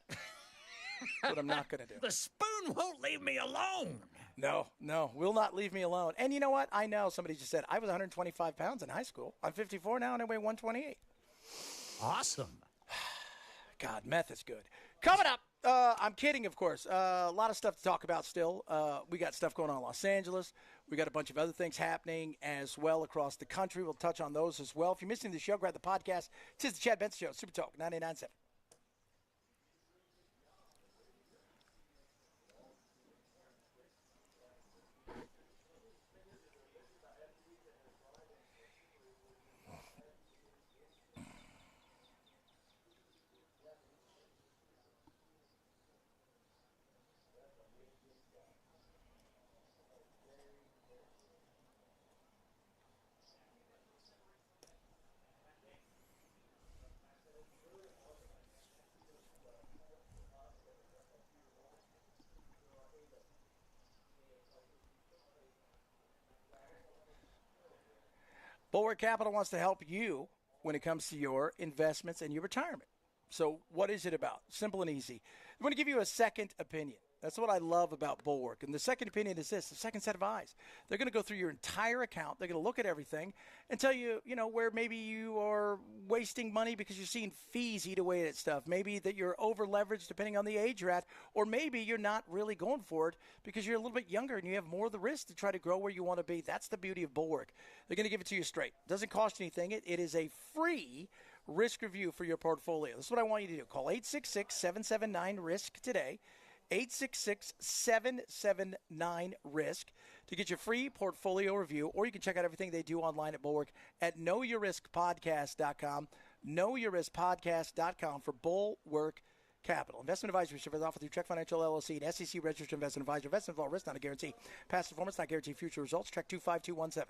That's what I'm not going to do. The spoon won't leave me alone. No, will not leave me alone. And you know what? I know somebody just said I was 125 pounds in high school. I'm 54 now and I weigh 128. Awesome. God, meth is good. Coming up, I'm kidding, of course. A lot of stuff to talk about still. We got stuff going on in Los Angeles. We got a bunch of other things happening as well across the country. We'll touch on those as well. If you're missing the show, grab the podcast. It's the Chad Benson Show, Super Talk 99.7. Bullwork Capital wants to help you when it comes to your investments and your retirement. So what is it about? Simple and easy. I want to give you a second opinion. That's what I love about Bullwork. And the second opinion is this, the second set of eyes. They're going to go through your entire account. They're going to look at everything and tell you, where maybe you are wasting money because you're seeing fees eat away at stuff. Maybe that you're over leveraged depending on the age you're at, or maybe you're not really going for it because you're a little bit younger and you have more of the risk to try to grow where you want to be. That's the beauty of Bullwork. They're going to give it to you straight. It doesn't cost you anything. It is a free risk review for your portfolio. This is what I want you to do. Call 866-779-RISK today. 866-779-RISK to get your free portfolio review, or you can check out everything they do online at Bullwork at knowyourriskpodcast.com, knowyourriskpodcast.com for Bullwork Capital. Investment advisory service offered through Trek Financial LLC, an SEC registered investment advisor. Investment involved risk, not a guarantee. Past performance, not guarantee future results. Trek 25217.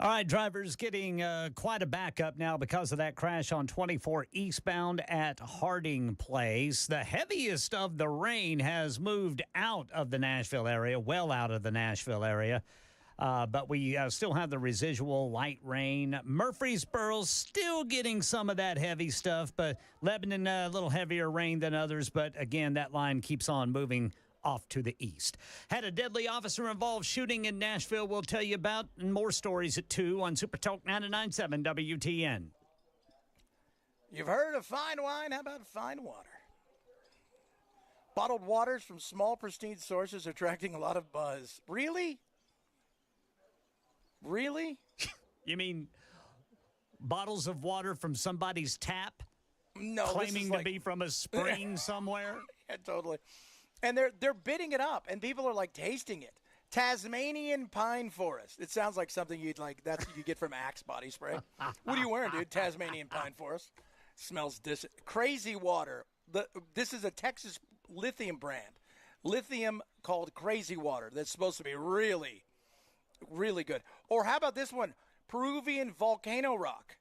All right, drivers getting quite a backup now because of that crash on 24 eastbound at Harding Place. The heaviest of the rain has moved out of the Nashville area, well out of the Nashville area. But we still have the residual light rain. Murfreesboro still getting some of that heavy stuff, but Lebanon a little heavier rain than others. But again, that line keeps on moving off to the east. Had a deadly officer-involved shooting in Nashville we'll tell you about, and more stories at 2 on Super Talk 99.7 WTN. You've heard of fine wine. How about fine water? Bottled waters from small, pristine sources are attracting a lot of buzz. Really? Really? You mean bottles of water from somebody's tap? No, claiming to be from a spring somewhere? Yeah, totally. And they're bidding it up, and people are like tasting it. Tasmanian pine forest. It sounds like something you'd like. That's what you get from Axe body spray. What are you wearing, dude? Tasmanian pine forest. Smells crazy water. This is a Texas lithium brand. Lithium called Crazy Water. That's supposed to be really, really good. Or how about this one? Peruvian volcano rock.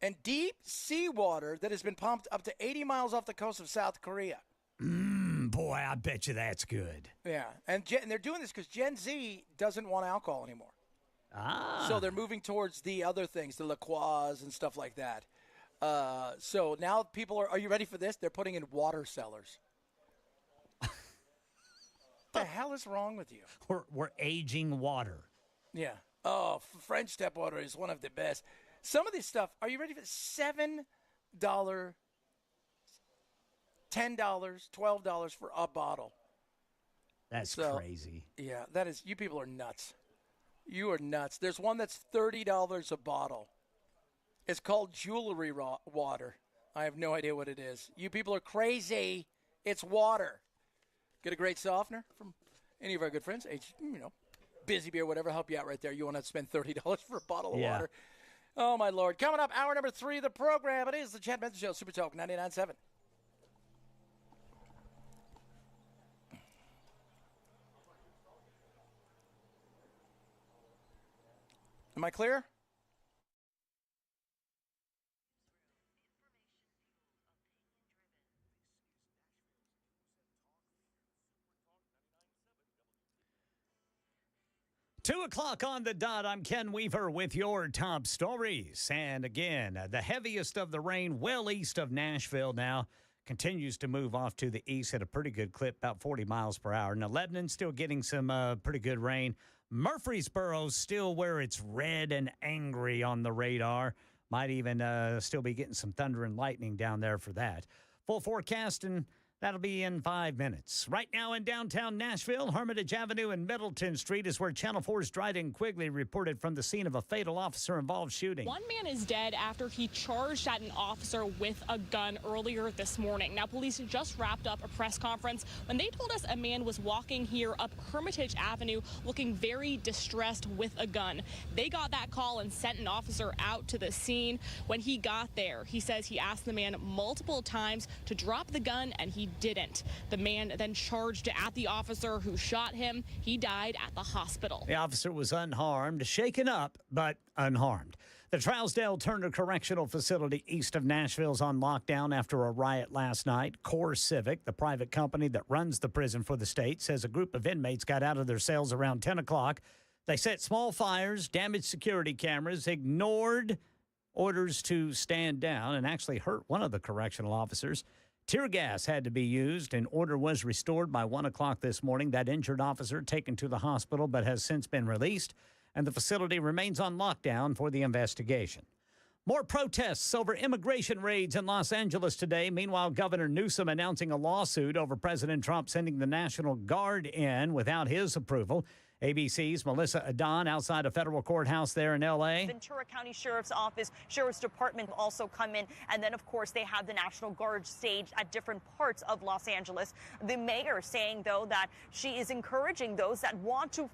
And deep sea water that has been pumped up to 80 miles off the coast of South Korea. Boy, I bet you that's good. Yeah, and they're doing this because Gen Z doesn't want alcohol anymore. So they're moving towards the other things, the La Croix and stuff like that. So now people are you ready for this? They're putting in water cellars. What the hell is wrong with you? We're aging water. Yeah. Oh, French tap water is one of the best. Some of this stuff, are you ready for $7, $10, $12 for a bottle? That's crazy. Yeah, that is. You people are nuts. You are nuts. There's one that's $30 a bottle. It's called jewelry water. I have no idea what it is. You people are crazy. It's water. Get a great softener from any of our good friends. Busy Beer, whatever, help you out right there. You want to spend $30 for a bottle of water. Oh, my Lord. Coming up, hour number 3 of the program. It is the Chad Benson Show, Super Talk 99.7. Am I clear? Two o'clock on the dot. I'm Ken Weaver with your top stories. And again, the heaviest of the rain well east of Nashville now continues to move off to the east at a pretty good clip, about 40 miles per hour. Now, Lebanon still getting some pretty good rain. Murfreesboro still where it's red and angry on the radar. Might even still be getting some thunder and lightning down there for that. Full forecast, and that'll be in 5 minutes. Right now in downtown Nashville, Hermitage Avenue and Middleton Street is where Channel 4's Dryden Quigley reported from the scene of a fatal officer-involved shooting. One man is dead after he charged at an officer with a gun earlier this morning. Now, police just wrapped up a press conference when they told us a man was walking here up Hermitage Avenue looking very distressed with a gun. They got that call and sent an officer out to the scene. When he got there, he says he asked the man multiple times to drop the gun, and he didn't. The man then charged at the officer who shot him. He died at the hospital. The officer was unharmed, shaken up, but unharmed. The Trousdale Turner Correctional Facility east of Nashville is on lockdown after a riot last night. Core Civic, the private company that runs the prison for the state, says a group of inmates got out of their cells around 10 o'clock. They set small fires, damaged security cameras, ignored orders to stand down, and actually hurt one of the correctional officers. Tear gas had to be used, and order was restored by 1 o'clock this morning. That injured officer taken to the hospital but has since been released, and the facility remains on lockdown for the investigation. More protests over immigration raids in Los Angeles today. Meanwhile, Governor Newsom announcing a lawsuit over President Trump sending the National Guard in without his approval. ABC's Melissa Adon outside a federal courthouse there in L.A. Ventura County Sheriff's Office, Sheriff's Department also come in. And then, of course, they have the National Guard staged at different parts of Los Angeles. The mayor saying, though, that she is encouraging those that want to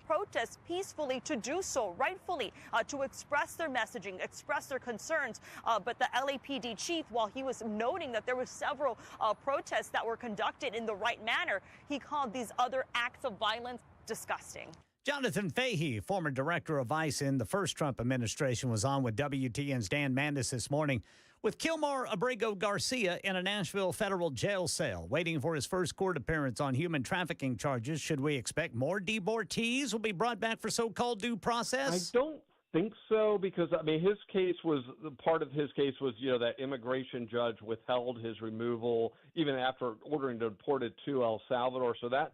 protest peacefully to do so rightfully, to express their messaging, express their concerns. But the LAPD chief, while he was noting that there were several protests that were conducted in the right manner, he called these other acts of violence disgusting. Jonathan Fahey, former director of ICE in the first Trump administration, was on with WTN's Dan Mandis this morning with Kilmar Abrego Garcia in a Nashville federal jail cell, waiting for his first court appearance on human trafficking charges. Should we expect more deportees will be brought back for so-called due process? I don't think so, because his case was part of his case was that immigration judge withheld his removal even after ordering to deport it to El Salvador, so that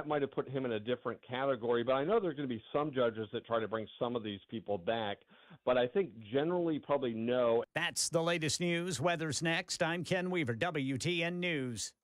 might have put him in a different category. But I know there's going to be some judges that try to bring some of these people back, but I think generally probably no. That's the latest news. Weather's next. I'm Ken Weaver, WTN News.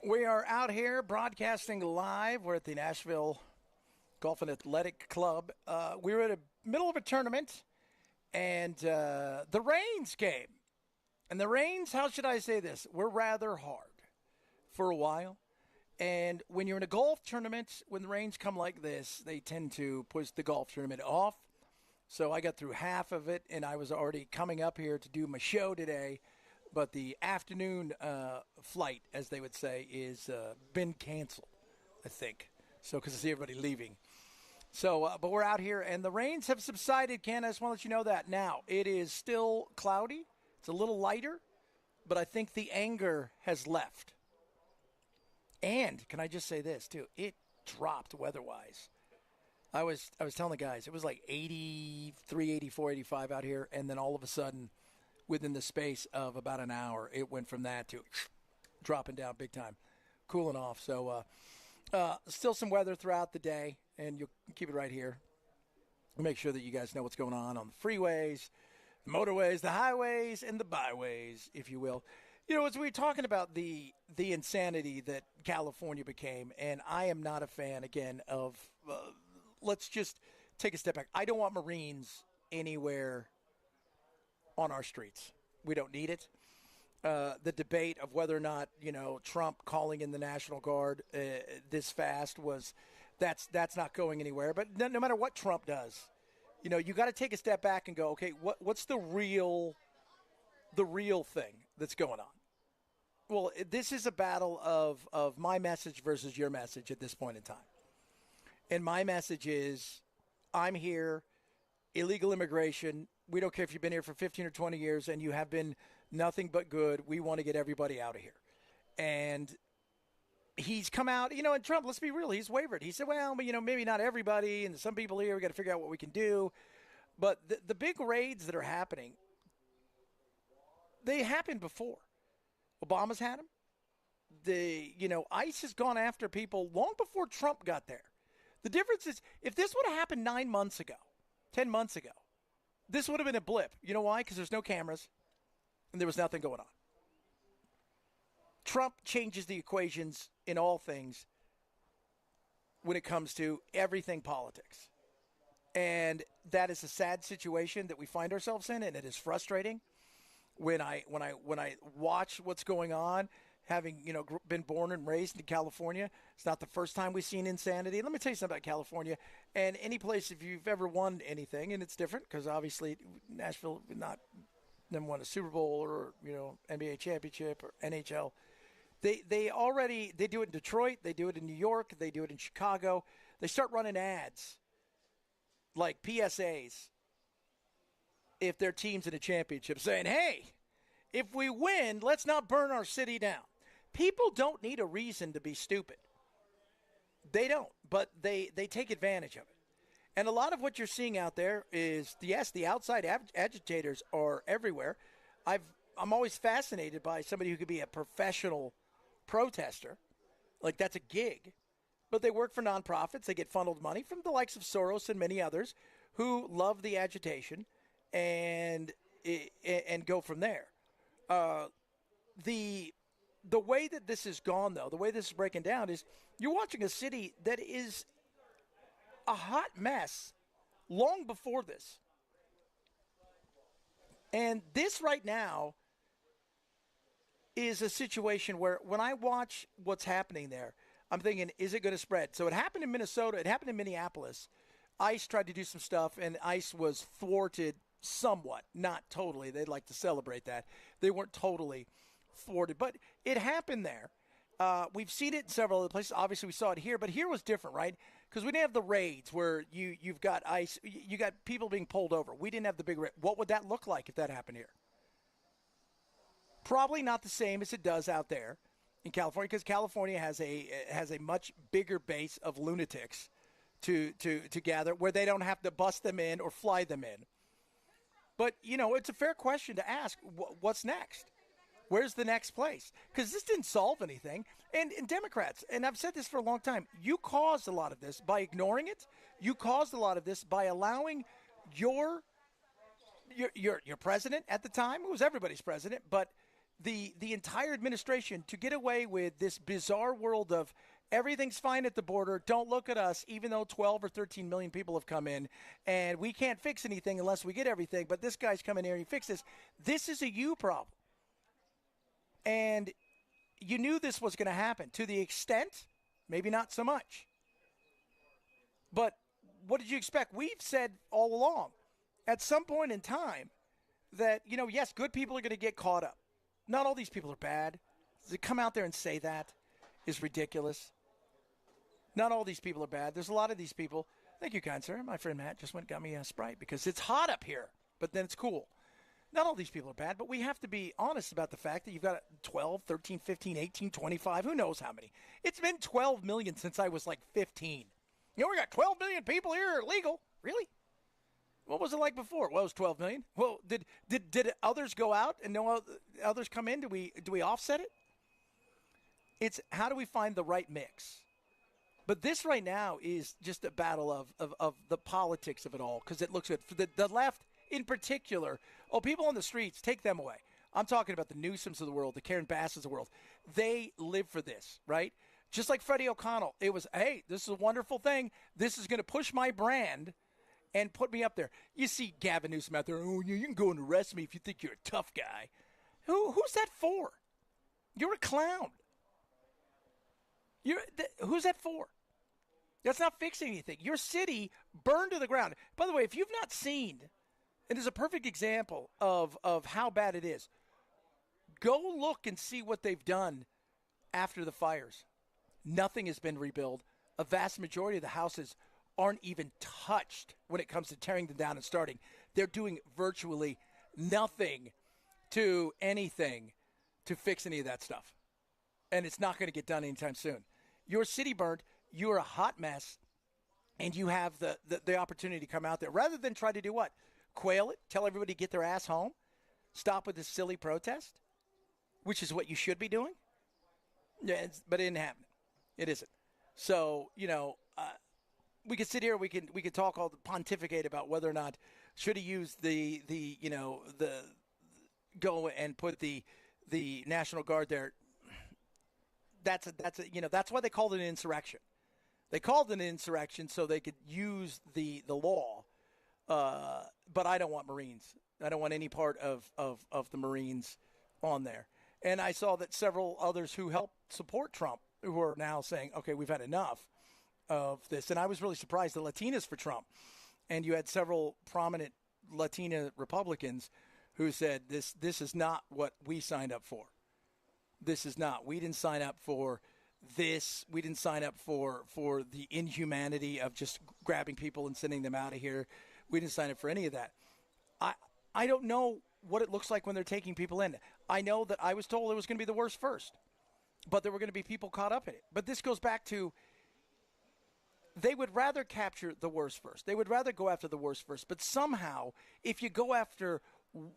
We are out here broadcasting live. We're at the Nashville Golf and Athletic Club. We were at the middle of a tournament, and the rains came. And the rains, how should I say this, were rather hard for a while. And when you're in a golf tournament, when the rains come like this, they tend to push the golf tournament off. So I got through half of it, and I was already coming up here to do my show today. But the afternoon flight, as they would say, is been canceled, I think. So because I see everybody leaving. So, but we're out here, and the rains have subsided, Ken. I just want to let you know that. Now, it is still cloudy. It's a little lighter, but I think the anger has left. And can I just say this, too? It dropped weather-wise. I was telling the guys, it was like 83, 84, 85 out here, and then all of a sudden, within the space of about an hour, it went from that to dropping down big time, cooling off. So still some weather throughout the day, and you'll keep it right here. We'll make sure that you guys know what's going on the freeways, the motorways, the highways, and the byways, if you will. You know, as we were talking about the insanity that California became, and I am not a fan, again, of let's just take a step back. I don't want Marines anywhere on our streets. We don't need it. The debate of whether or not, Trump calling in the National Guard this fast that's not going anywhere. But no matter what Trump does, you got to take a step back and go, okay, what's the real thing that's going on? Well, this is a battle of my message versus your message at this point in time. And my message is, I'm here, illegal immigration. We don't care if you've been here for 15 or 20 years and you have been nothing but good. We want to get everybody out of here. And he's come out, and Trump, let's be real, he's wavered. He said, well, maybe not everybody, and some people here, we got to figure out what we can do. But the big raids that are happening, they happened before. Obama's had them. ICE has gone after people long before Trump got there. The difference is, if this would have happened 9 months ago, 10 months ago, this would have been a blip. You know why? Because there's no cameras and there was nothing going on. Trump changes the equations in all things when it comes to everything politics. And that is a sad situation that we find ourselves in, and it is frustrating when I watch what's going on. Having been born and raised in California, it's not the first time we've seen insanity. Let me tell you something about California and any place, if you've ever won anything, and it's different because obviously Nashville never won a Super Bowl or NBA championship or NHL. They do it in Detroit, they do it in New York, they do it in Chicago. They start running ads like PSAs if their team's in a championship, saying, hey, if we win, let's not burn our city down. People don't need a reason to be stupid. They don't, but they take advantage of it. And a lot of what you're seeing out there is, yes, the outside agitators are everywhere. I'm always fascinated by somebody who could be a professional protester. Like, that's a gig. But they work for nonprofits. They get funneled money from the likes of Soros and many others who love the agitation and go from there. The way that this is gone, though, the way this is breaking down is you're watching a city that is a hot mess long before this. And this right now is a situation where when I watch what's happening there, I'm thinking, is it going to spread? So it happened in Minnesota. It happened in Minneapolis. ICE tried to do some stuff, and ICE was thwarted somewhat, not totally. They'd like to celebrate that. They weren't totally thwarted, but it happened there. We've seen it in several other places. Obviously, we saw it here, but here was different, right? Because we didn't have the raids where you've got ICE, you got people being pulled over. We didn't have the big raid. What would that look like if that happened here? Probably not the same as it does out there in California, because California has a much bigger base of lunatics to gather, where they don't have to bust them in or fly them in. But, it's a fair question to ask, what's next? Where's the next place? Because this didn't solve anything. And Democrats, and I've said this for a long time, you caused a lot of this by ignoring it. You caused a lot of this by allowing your president at the time, who was everybody's president, but the entire administration to get away with this bizarre world of everything's fine at the border, don't look at us, even though 12 or 13 million people have come in, and we can't fix anything unless we get everything, but this guy's coming here and he fixes this. This is a you problem. And you knew this was going to happen to the extent, maybe not so much. But what did you expect? We've said all along, at some point in time, that, yes, good people are going to get caught up. Not all these people are bad. To come out there and say that is ridiculous. Not all these people are bad. There's a lot of these people. Thank you, kind sir. My friend Matt just went and got me a Sprite because it's hot up here, but then it's cool. Not all these people are bad, but we have to be honest about the fact that you've got 12, 13, 15, 18, 25, who knows how many. It's been 12 million since I was like 15. We got 12 million people here illegal. Really? What was it like before? Well, it was 12 million. Well, did others go out and no others come in? Do we offset it? It's how do we find the right mix? But this right now is just a battle of the politics of it all, because it looks good. For the left in particular, people on the streets, take them away. I'm talking about the Newsoms of the world, the Karen Basses of the world. They live for this, right? Just like Freddie O'Connell. It was, hey, this is a wonderful thing. This is going to push my brand and put me up there. You see Gavin Newsom out there, oh, you can go and arrest me if you think you're a tough guy. Who's that for? You're a clown. Who's that for? That's not fixing anything. Your city burned to the ground. By the way, if you've not seen, and it's a perfect example of how bad it is, Go look and see what they've done after the fires. Nothing has been rebuilt. A vast majority of the houses aren't even touched when it comes to tearing them down and starting. They're doing virtually nothing to anything to fix any of that stuff. And it's not going to get done anytime soon. Your city burned. You're a hot mess. And you have the opportunity to come out there. Rather than try to do what? Quail it? Tell everybody to get their ass home? Stop with this silly protest? Which is what you should be doing? Yeah, but it didn't happen. It isn't. So, we could sit here, we could talk all the pontificate about whether or not should he use the go and put the National Guard there. That's why they called it an insurrection. They called it an insurrection so they could use the law. But I don't want Marines. I don't want any part of the Marines on there. And I saw that several others who helped support Trump who are now saying, okay, we've had enough of this. And I was really surprised, the Latinas for Trump. And you had several prominent Latina Republicans who said this is not what we signed up for. This is not. We didn't sign up for this. We didn't sign up for the inhumanity of just grabbing people and sending them out of here. We didn't sign up for any of that. I don't know what it looks like when they're taking people in. I know that I was told it was going to be the worst first, but there were going to be people caught up in it. But this goes back to they would rather capture the worst first. They would rather go after the worst first. But somehow, if you go after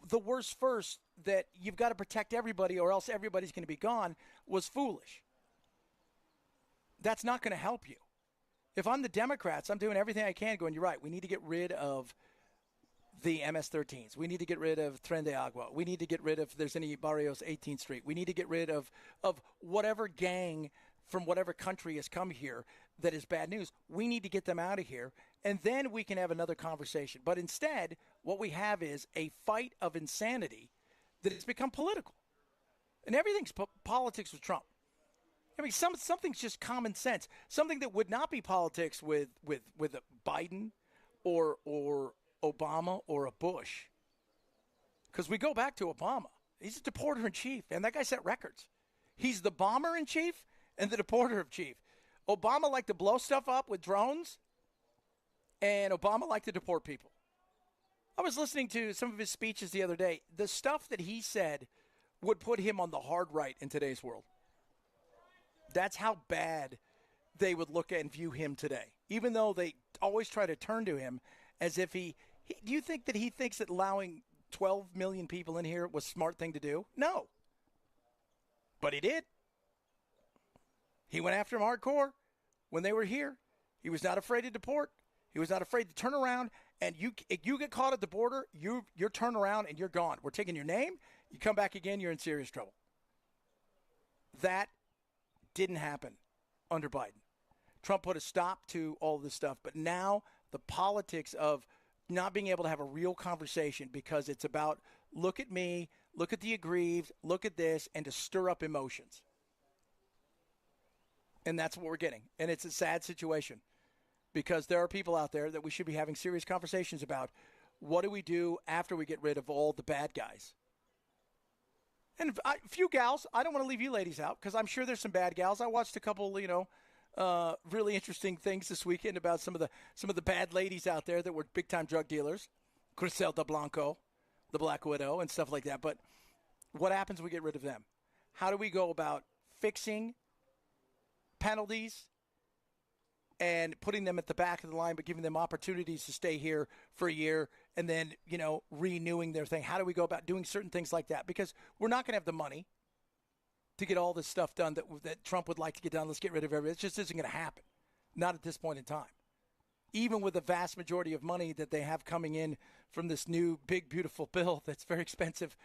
the worst first, that you've got to protect everybody or else everybody's going to be gone, was foolish. That's not going to help you. If I'm the Democrats, I'm doing everything I can going, you're right, we need to get rid of the MS-13s. We need to get rid of Tren de Agua. We need to get rid of, if there's any Barrios 18th Street. We need to get rid of whatever gang from whatever country has come here that is bad news. We need to get them out of here, and then we can have another conversation. But instead, what we have is a fight of insanity that has become political. And everything's politics with Trump. I mean, something's just common sense. Something that would not be politics with a Biden or Obama or a Bush. Because we go back to Obama. He's a deporter-in-chief, and that guy set records. He's the bomber-in-chief and the deporter-in-chief. Obama liked to blow stuff up with drones, and Obama liked to deport people. I was listening to some of his speeches the other day. The stuff that he said would put him on the hard right in today's world. That's how bad they would look at and view him today, even though they always try to turn to him as if do you think that he thinks that allowing 12 million people in here was a smart thing to do? No. But he did. He went after them hardcore when they were here. He was not afraid to deport. He was not afraid to turn around. And if you get caught at the border, you're turned around and you're gone. We're taking your name. You come back again, you're in serious trouble. That didn't happen under Biden. Trump put a stop to all this stuff. But now the politics of not being able to have a real conversation because it's about look at me, look at the aggrieved, look at this, and to stir up emotions. And that's what we're getting. And it's a sad situation because there are people out there that we should be having serious conversations about. What do we do after we get rid of all the bad guys? And a few gals, I don't want to leave you ladies out because I'm sure there's some bad gals. I watched a couple, really interesting things this weekend about some of the bad ladies out there that were big-time drug dealers. Griselda Blanco, the Black Widow, and stuff like that. But what happens when we get rid of them? How do we go about fixing penalties and putting them at the back of the line but giving them opportunities to stay here for a year and then, renewing their thing? How do we go about doing certain things like that? Because we're not going to have the money to get all this stuff done that Trump would like to get done. Let's get rid of everything. It just isn't going to happen. Not at this point in time. Even with the vast majority of money that they have coming in from this new big, beautiful bill that's very expensive,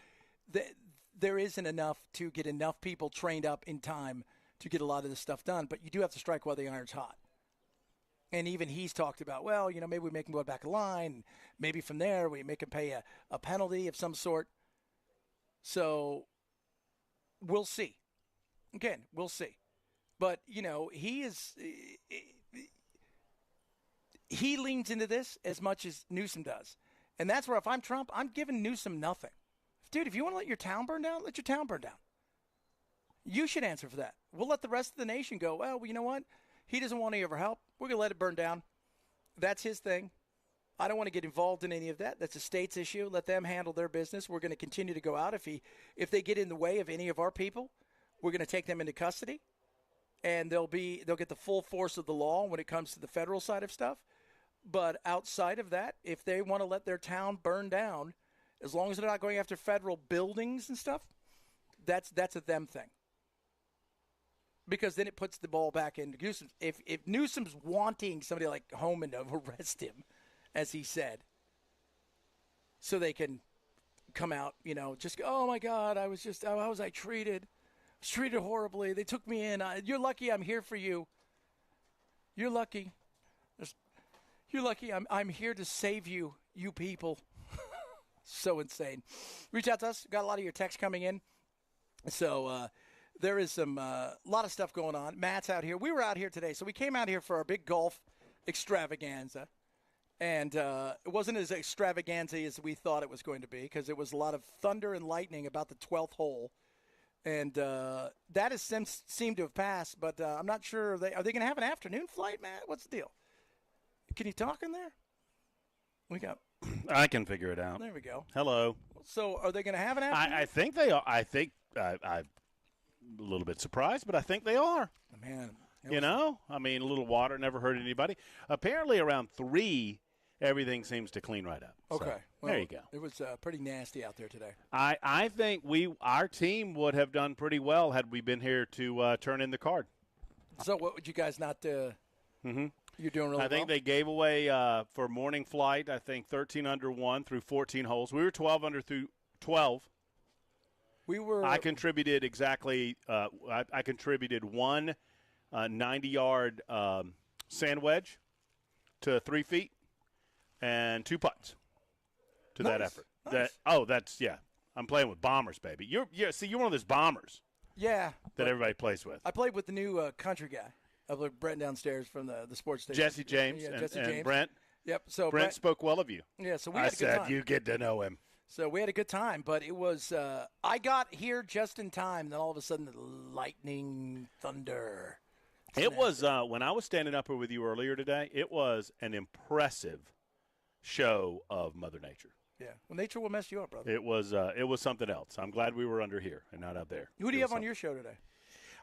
there isn't enough to get enough people trained up in time to get a lot of this stuff done. But you do have to strike while the iron's hot. And even he's talked about, maybe we make him go back a line. Maybe from there we make him pay a penalty of some sort. So we'll see. Again, we'll see. But, he leans into this as much as Newsom does. And that's where if I'm Trump, I'm giving Newsom nothing. Dude, if you want to let your town burn down, let your town burn down. You should answer for that. We'll let the rest of the nation go, well, you know what? He doesn't want any of our help. We're going to let it burn down. That's his thing. I don't want to get involved in any of that. That's a state's issue. Let them handle their business. We're going to continue to go out. If they get in the way of any of our people, we're going to take them into custody, and they'll get the full force of the law when it comes to the federal side of stuff. But outside of that, if they want to let their town burn down, as long as they're not going after federal buildings and stuff, that's a them thing. Because then it puts the ball back into Newsom. If Newsom's wanting somebody like Homan to arrest him, as he said, so they can come out, just go, oh my God, how was I treated? I was treated horribly. They took me in. You're lucky I'm here for you. You're lucky. You're lucky I'm here to save you, you people. So insane. Reach out to us. Got a lot of your texts coming in. So, there is some lot of stuff going on. Matt's out here. We were out here today, so we came out here for our big golf extravaganza, and it wasn't as extravaganza as we thought it was going to be because it was a lot of thunder and lightning about the 12th hole, and that has seemed to have passed. But I'm not sure are they going to have an afternoon flight, Matt? What's the deal? Can you talk in there? I can figure it out. There we go. Hello. So are they going to have an afternoon? I think they are. I'm a little bit surprised, but I think they are. Man. A little water never hurt anybody. Apparently around 3, everything seems to clean right up. Okay. So, there you go. It was pretty nasty out there today. I think our team would have done pretty well had we been here to turn in the card. So what would you guys not You're doing really well? I think they gave away for morning flight, I think 13 under 1 through 14 holes. We were 12 under through 12. I contributed exactly I contributed one 90-yard sand wedge to 3 feet and 2 putts to that effort. Nice. I'm playing with bombers, baby. You're one of those bombers. Yeah. That everybody plays with. I played with the new country guy. I played Brent downstairs from the sports station. Jesse James, and Brent. Yep. So Brent spoke well of you. Yeah. So we had a good time. I said you get to know him. So we had a good time, but it was I got here just in time. Then all of a sudden, the lightning, thunder. It was when I was standing up here with you earlier today. It was an impressive show of Mother Nature. Yeah, well, nature will mess you up, brother. It was something else. I'm glad we were under here and not out there. Who do you have on your show today?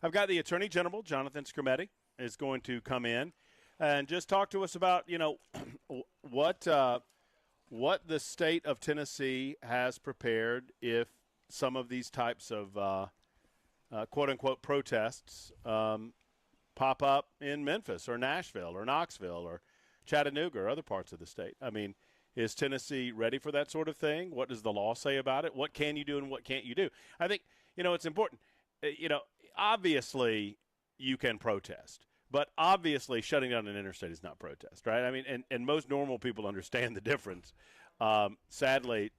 I've got the Attorney General, Jonathan Skrmetti, is going to come in and just talk to us about what the state of Tennessee has prepared if some of these types of quote-unquote protests pop up in Memphis or Nashville or Knoxville or Chattanooga or other parts of the state. I mean, is Tennessee ready for that sort of thing? What does the law say about it? What can you do and what can't you do? I think, it's important. Obviously you can protest. But obviously, shutting down an interstate is not protest, right? I mean, and most normal people understand the difference. Sadly,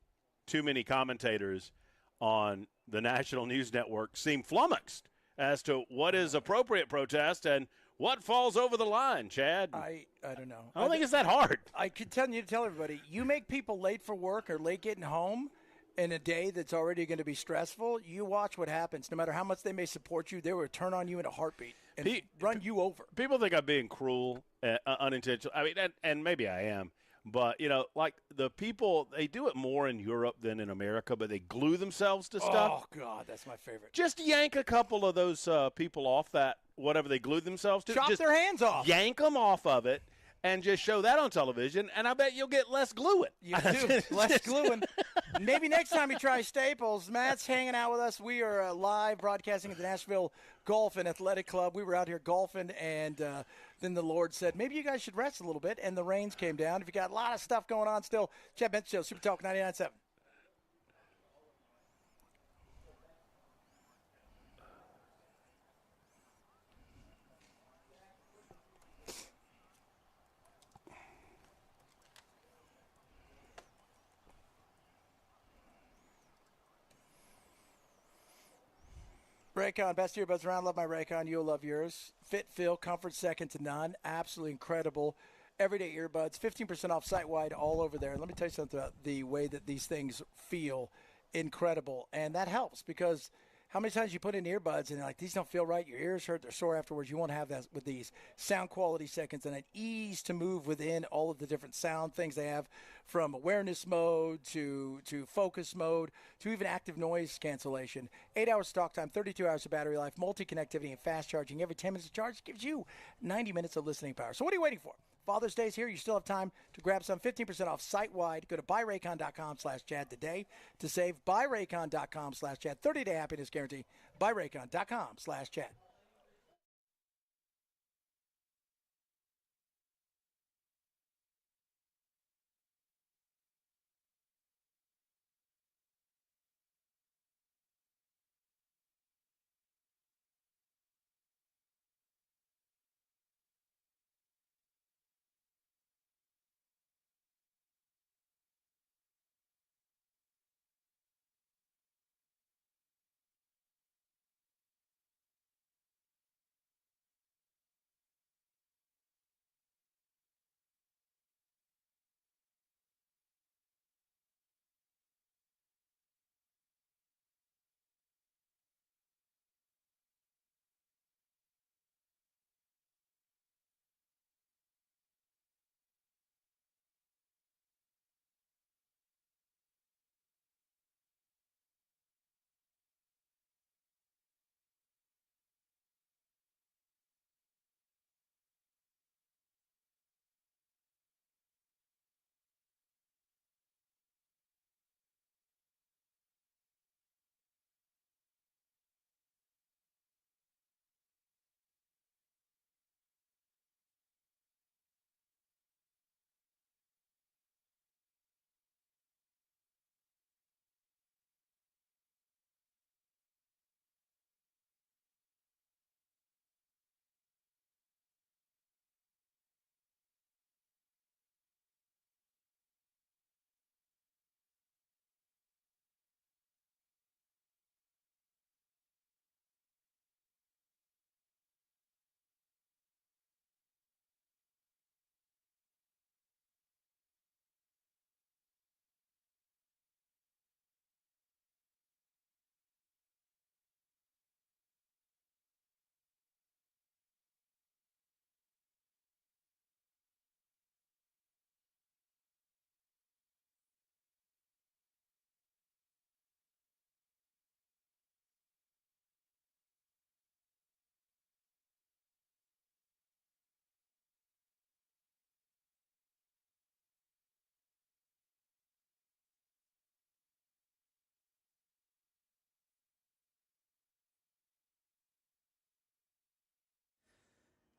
too many commentators on the national news network seem flummoxed as to what is appropriate protest and what falls over the line, Chad. I don't know. I don't think it's that hard. I could tell everybody, you make people late for work or late getting home in a day that's already going to be stressful, you watch what happens. No matter how much they may support you, they will turn on you in a heartbeat and run you over. People think I'm being cruel, unintentional. I mean, and maybe I am. But, like the people, they do it more in Europe than in America, but they glue themselves to stuff. Oh, God, that's my favorite. Just yank a couple of those people off that, whatever they glued themselves to. Chop their hands off. Yank them off of it and just show that on television, and I bet you'll get less gluing. You do, less gluing. Maybe next time you try Staples. Matt's hanging out with us. We are live broadcasting at the Nashville Golf and Athletic Club. We were out here golfing, and then the Lord said, maybe you guys should rest a little bit, and the rains came down. If you got a lot of stuff going on still, Chad Benson Show, Super Talk 99.7. Raycon, best earbuds around. Love my Raycon. You'll love yours. Fit, feel, comfort, second to none. Absolutely incredible. Everyday earbuds, 15% off site-wide all over there. Let me tell you something about the way that these things feel incredible. And that helps because how many times you put in earbuds and like, these don't feel right, your ears hurt, they're sore afterwards. You won't have that with these sound quality seconds and an ease to move within all of the different sound things they have, from awareness mode to focus mode to even active noise cancellation. 8 hours stock time, 32 hours of battery life, multi-connectivity, and fast charging. Every 10 minutes of charge gives you 90 minutes of listening power. So what are you waiting for? Father's Day is here. You still have time to grab some 15% off site-wide. Go to buyraycon.com/Chad today to save. Buyraycon.com/Chad. 30-day happiness guarantee. Buyraycon.com/Chad.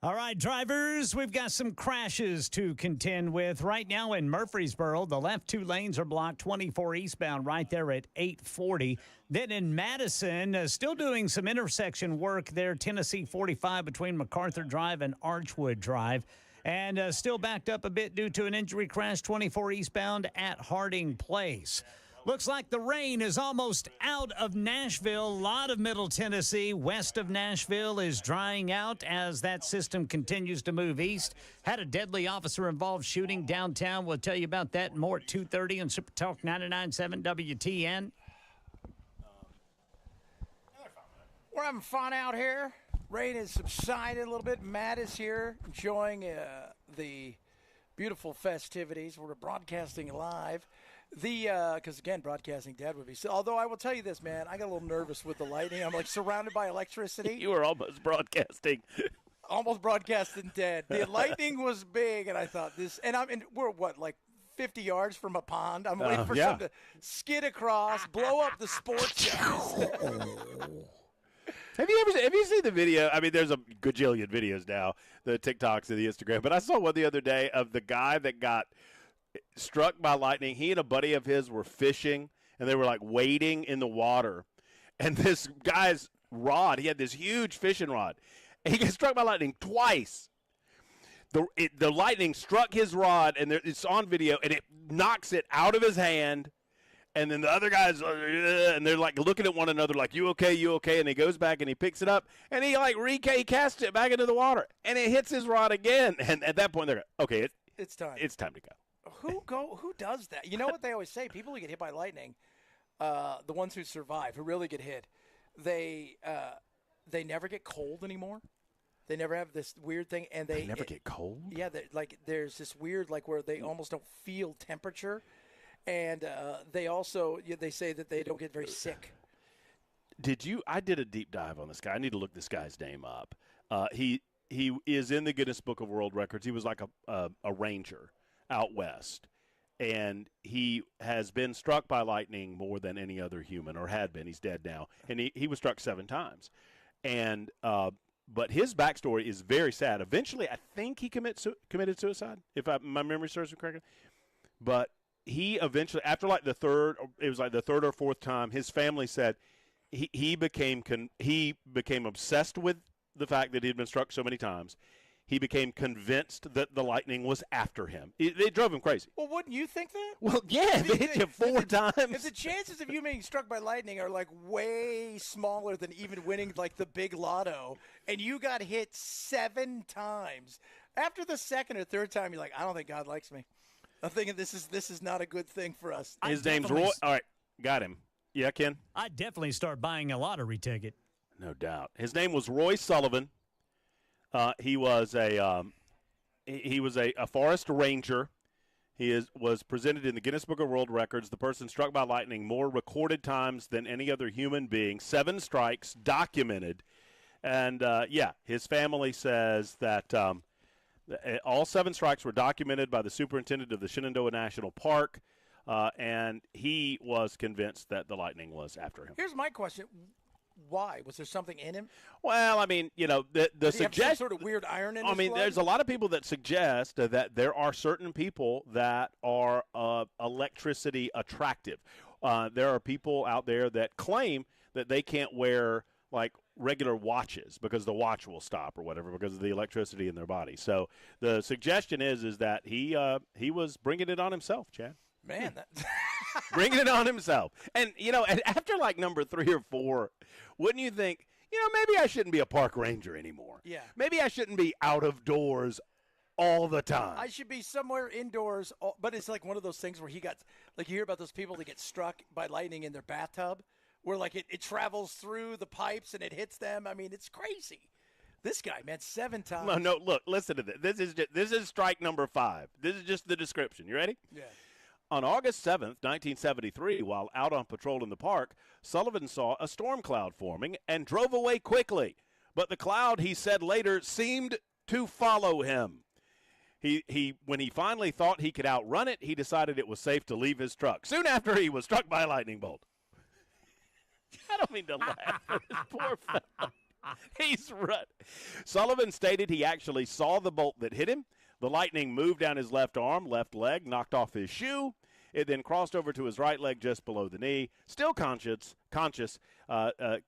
All right, drivers, we've got some crashes to contend with. Right now in Murfreesboro, the left two lanes are blocked, 24 eastbound right there at 840. Then in Madison, still doing some intersection work there, Tennessee 45 between MacArthur Drive and Archwood Drive. And still backed up a bit due to an injury crash, 24 eastbound at Harding Place. Looks like the rain is almost out of Nashville. A lot of Middle Tennessee west of Nashville is drying out as that system continues to move east. Had a deadly officer-involved shooting downtown. We'll tell you about that and more at 2:30 on Super Talk 99.7 WTN. We're having fun out here. Rain has subsided a little bit. Matt is here enjoying the beautiful festivities. We're broadcasting live. Because again, broadcasting dead would be. So, although I will tell you this, man, I got a little nervous with the lightning. I'm like surrounded by electricity. You were almost broadcasting. Almost broadcasting dead. The lightning was big, and I thought this. And we're what, like 50 yards from a pond. I'm waiting for some to skid across, blow up the sports guys. Have you seen the video? I mean, there's a gajillion videos now, the TikToks and the Instagram. But I saw one the other day of the guy that got struck by lightning. He and a buddy of his were fishing, and they were like wading in the water. And this guy's rod, he had this huge fishing rod. And he got struck by lightning twice. The lightning struck his rod, and it's on video, and it knocks it out of his hand. And then the other guys, and they're like looking at one another like, you okay, you okay? And he goes back and he picks it up, and he like casts it back into the water, and it hits his rod again. And at that point, they're okay, it's time. It's time to go. Who does that? You know what they always say? People who get hit by lightning, the ones who survive, who really get hit, they never get cold anymore. They never have this weird thing, and they never get cold. Yeah, like there's this weird where they almost don't feel temperature, and they also they say that they don't get very sick. I did a deep dive on this guy. I need to look this guy's name up. He is in the Guinness Book of World Records. He was like a ranger out west, and he has been struck by lightning more than any other human, or had been. He's dead now, and he was struck 7 times, and but his backstory is very sad. Eventually, I think he committed suicide, if my memory serves me correctly. But he eventually, after the third or fourth time, his family said he became obsessed with the fact that he had been struck so many times. He became convinced that the lightning was after him. It drove him crazy. Well, wouldn't you think that? Well, yeah, they hit you 4 times. If the chances of you being struck by lightning are way smaller than even winning the big lotto, and you got hit 7 times, after the second or third time, you're like, I don't think God likes me. I'm thinking this is not a good thing for us. His name's Roy. All right, got him. Yeah, Ken? I'd definitely start buying a lottery ticket. No doubt. His name was Roy Sullivan. He was a forest ranger. He was presented in the Guinness Book of World Records. The person struck by lightning more recorded times than any other human being. 7 strikes documented, and his family says that all 7 strikes were documented by the superintendent of the Shenandoah National Park, and he was convinced that the lightning was after him. Here's my question. Why? Was there something in him? Well, I mean, the suggestion, sort of weird iron in his blood? there's a lot of people that suggest that there are certain people that are electricity attractive. There are people out there that claim that they can't wear regular watches because the watch will stop or whatever because of the electricity in their body. So the suggestion is that he was bringing it on himself, Chad. Man, bringing it on himself. And, after number 3 or 4, wouldn't you think, maybe I shouldn't be a park ranger anymore? Yeah. Maybe I shouldn't be out of doors all the time. I should be somewhere indoors. But it's one of those things where he got, you hear about those people that get struck by lightning in their bathtub, where it travels through the pipes and it hits them. I mean, it's crazy. This guy, man, 7 times. No, look, listen to this. This is strike number 5. This is just the description. You ready? Yeah. On August 7th, 1973, while out on patrol in the park, Sullivan saw a storm cloud forming and drove away quickly. But the cloud, he said later, seemed to follow him. When he finally thought he could outrun it, he decided it was safe to leave his truck. Soon after, he was struck by a lightning bolt. I don't mean to laugh at this poor fellow. He's run. Sullivan stated he actually saw the bolt that hit him. The lightning moved down his left arm, left leg, knocked off his shoe. It then crossed over to his right leg just below the knee. Still conscious,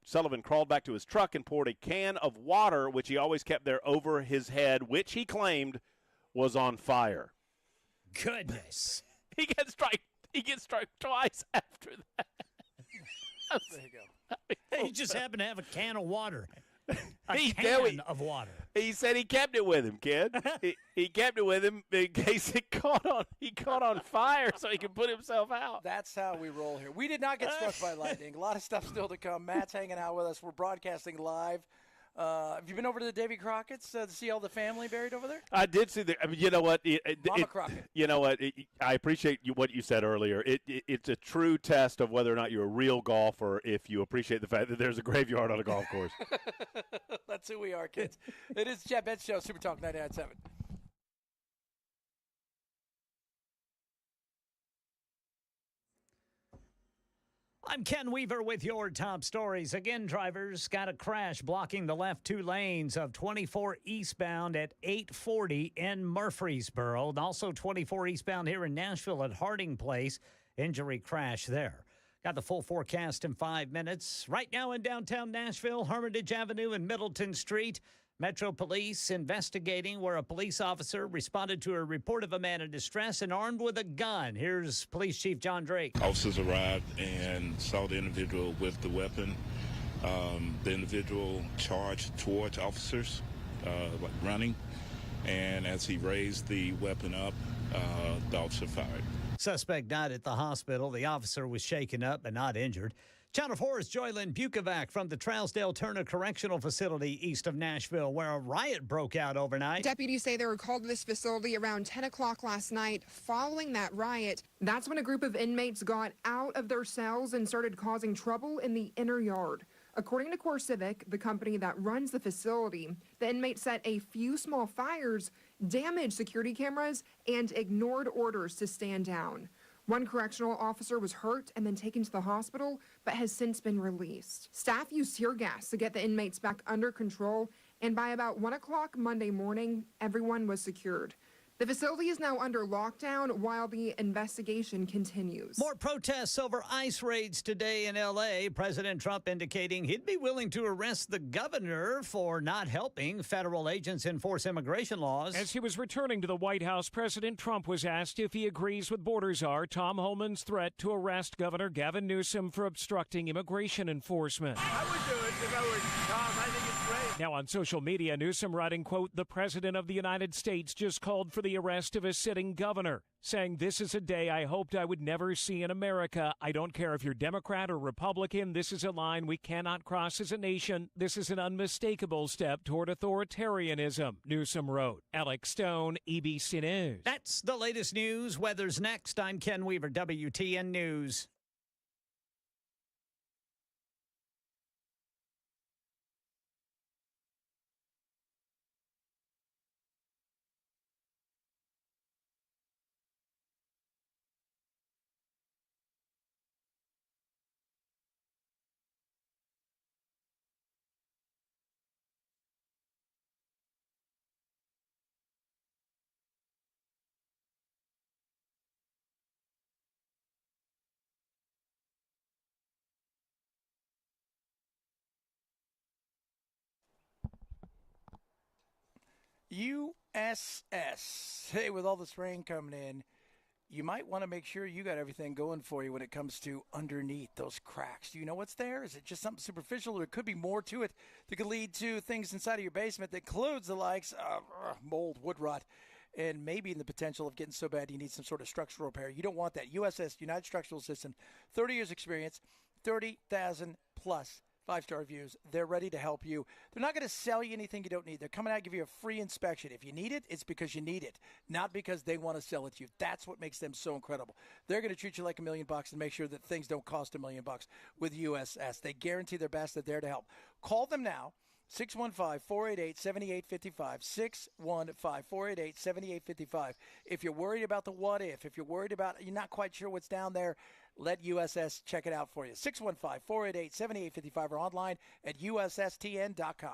Sullivan crawled back to his truck and poured a can of water, which he always kept there, over his head, which he claimed was on fire. Goodness. He gets struck twice after that. There you go. He just happened to have a can of water. Of water. He said he kept it with him, kid. he kept it with him in case it caught on fire so he could put himself out. That's how we roll here. We did not get struck by lightning. A lot of stuff still to come. Matt's hanging out with us. We're broadcasting live. Have you been over to the Davy Crockett's to see all the family buried over there? I did see you know what? Mama Crockett. You know what? I appreciate what you said earlier. It's a true test of whether or not you're a real golfer if you appreciate the fact that there's a graveyard on a golf course. That's who we are, kids. It is Chad Bench Show, Super Talk 99.7. I'm Ken Weaver with your top stories. Again, drivers got a crash blocking the left 2 lanes of 24 eastbound at 840 in Murfreesboro, and also 24 eastbound here in Nashville at Harding Place. Injury crash there. Got the full forecast in 5 minutes. Right now in downtown Nashville, Hermitage Avenue and Middleton Street. Metro Police investigating where a police officer responded to a report of a man in distress and armed with a gun. Here's Police Chief John Drake. Officers arrived and saw the individual with the weapon. The individual charged towards officers, running. And as he raised the weapon up, the officer fired. Suspect died at the hospital. The officer was shaken up but not injured. Channel 4's Joylyn Bukovac from the Trousdale Turner Correctional Facility east of Nashville, where a riot broke out overnight. Deputies say they were called to this facility around 10 o'clock last night. Following that riot, that's when a group of inmates got out of their cells and started causing trouble in the inner yard. According to CoreCivic, the company that runs the facility, the inmates set a few small fires, damaged security cameras, and ignored orders to stand down. One correctional officer was hurt and then taken to the hospital, but has since been released. Staff used tear gas to get the inmates back under control, and by about 1 o'clock Monday morning, everyone was secured. The facility is now under lockdown while the investigation continues. More protests over ICE raids today in L.A. President Trump indicating he'd be willing to arrest the governor for not helping federal agents enforce immigration laws. As he was returning to the White House, President Trump was asked if he agrees with border czar Tom Homan's threat to arrest Governor Gavin Newsom for obstructing immigration enforcement. I would do it if I were Tom. I think it's great. Now on social media, Newsom writing, quote, "The President of the United States just called for the arrest of a sitting governor, saying this is a day I hoped I would never see in America. I don't care if you're Democrat or Republican. This is a line we cannot cross as a nation. This is an unmistakable step toward authoritarianism," Newsom wrote. Alex Stone, ABC News. That's the latest news. Weather's next. I'm Ken Weaver, WTN News. USS. Hey, with all this rain coming in, you might want to make sure you got everything going for you when it comes to underneath those cracks. Do you know what's there? Is it just something superficial, or it could be more to it that could lead to things inside of your basement that includes the likes of mold, wood rot, and maybe the potential of getting so bad you need some sort of structural repair? You don't want that. USS, United Structural System, 30 years experience, 30,000 plus 5-star reviews. They're ready to help you. They're not going to sell you anything you don't need. They're coming out to give you a free inspection. If you need it, it's because you need it, not because they want to sell it to you. That's what makes them so incredible. They're going to treat you like $1 million and make sure that things don't cost $1 million with USS. They guarantee their best. They're there to help. Call them now. 615-488-7855, 615-488-7855. If you're worried about the what if you're worried about, you're not quite sure what's down there, let USS check it out for you. 615-488-7855 or online at USSTN.com.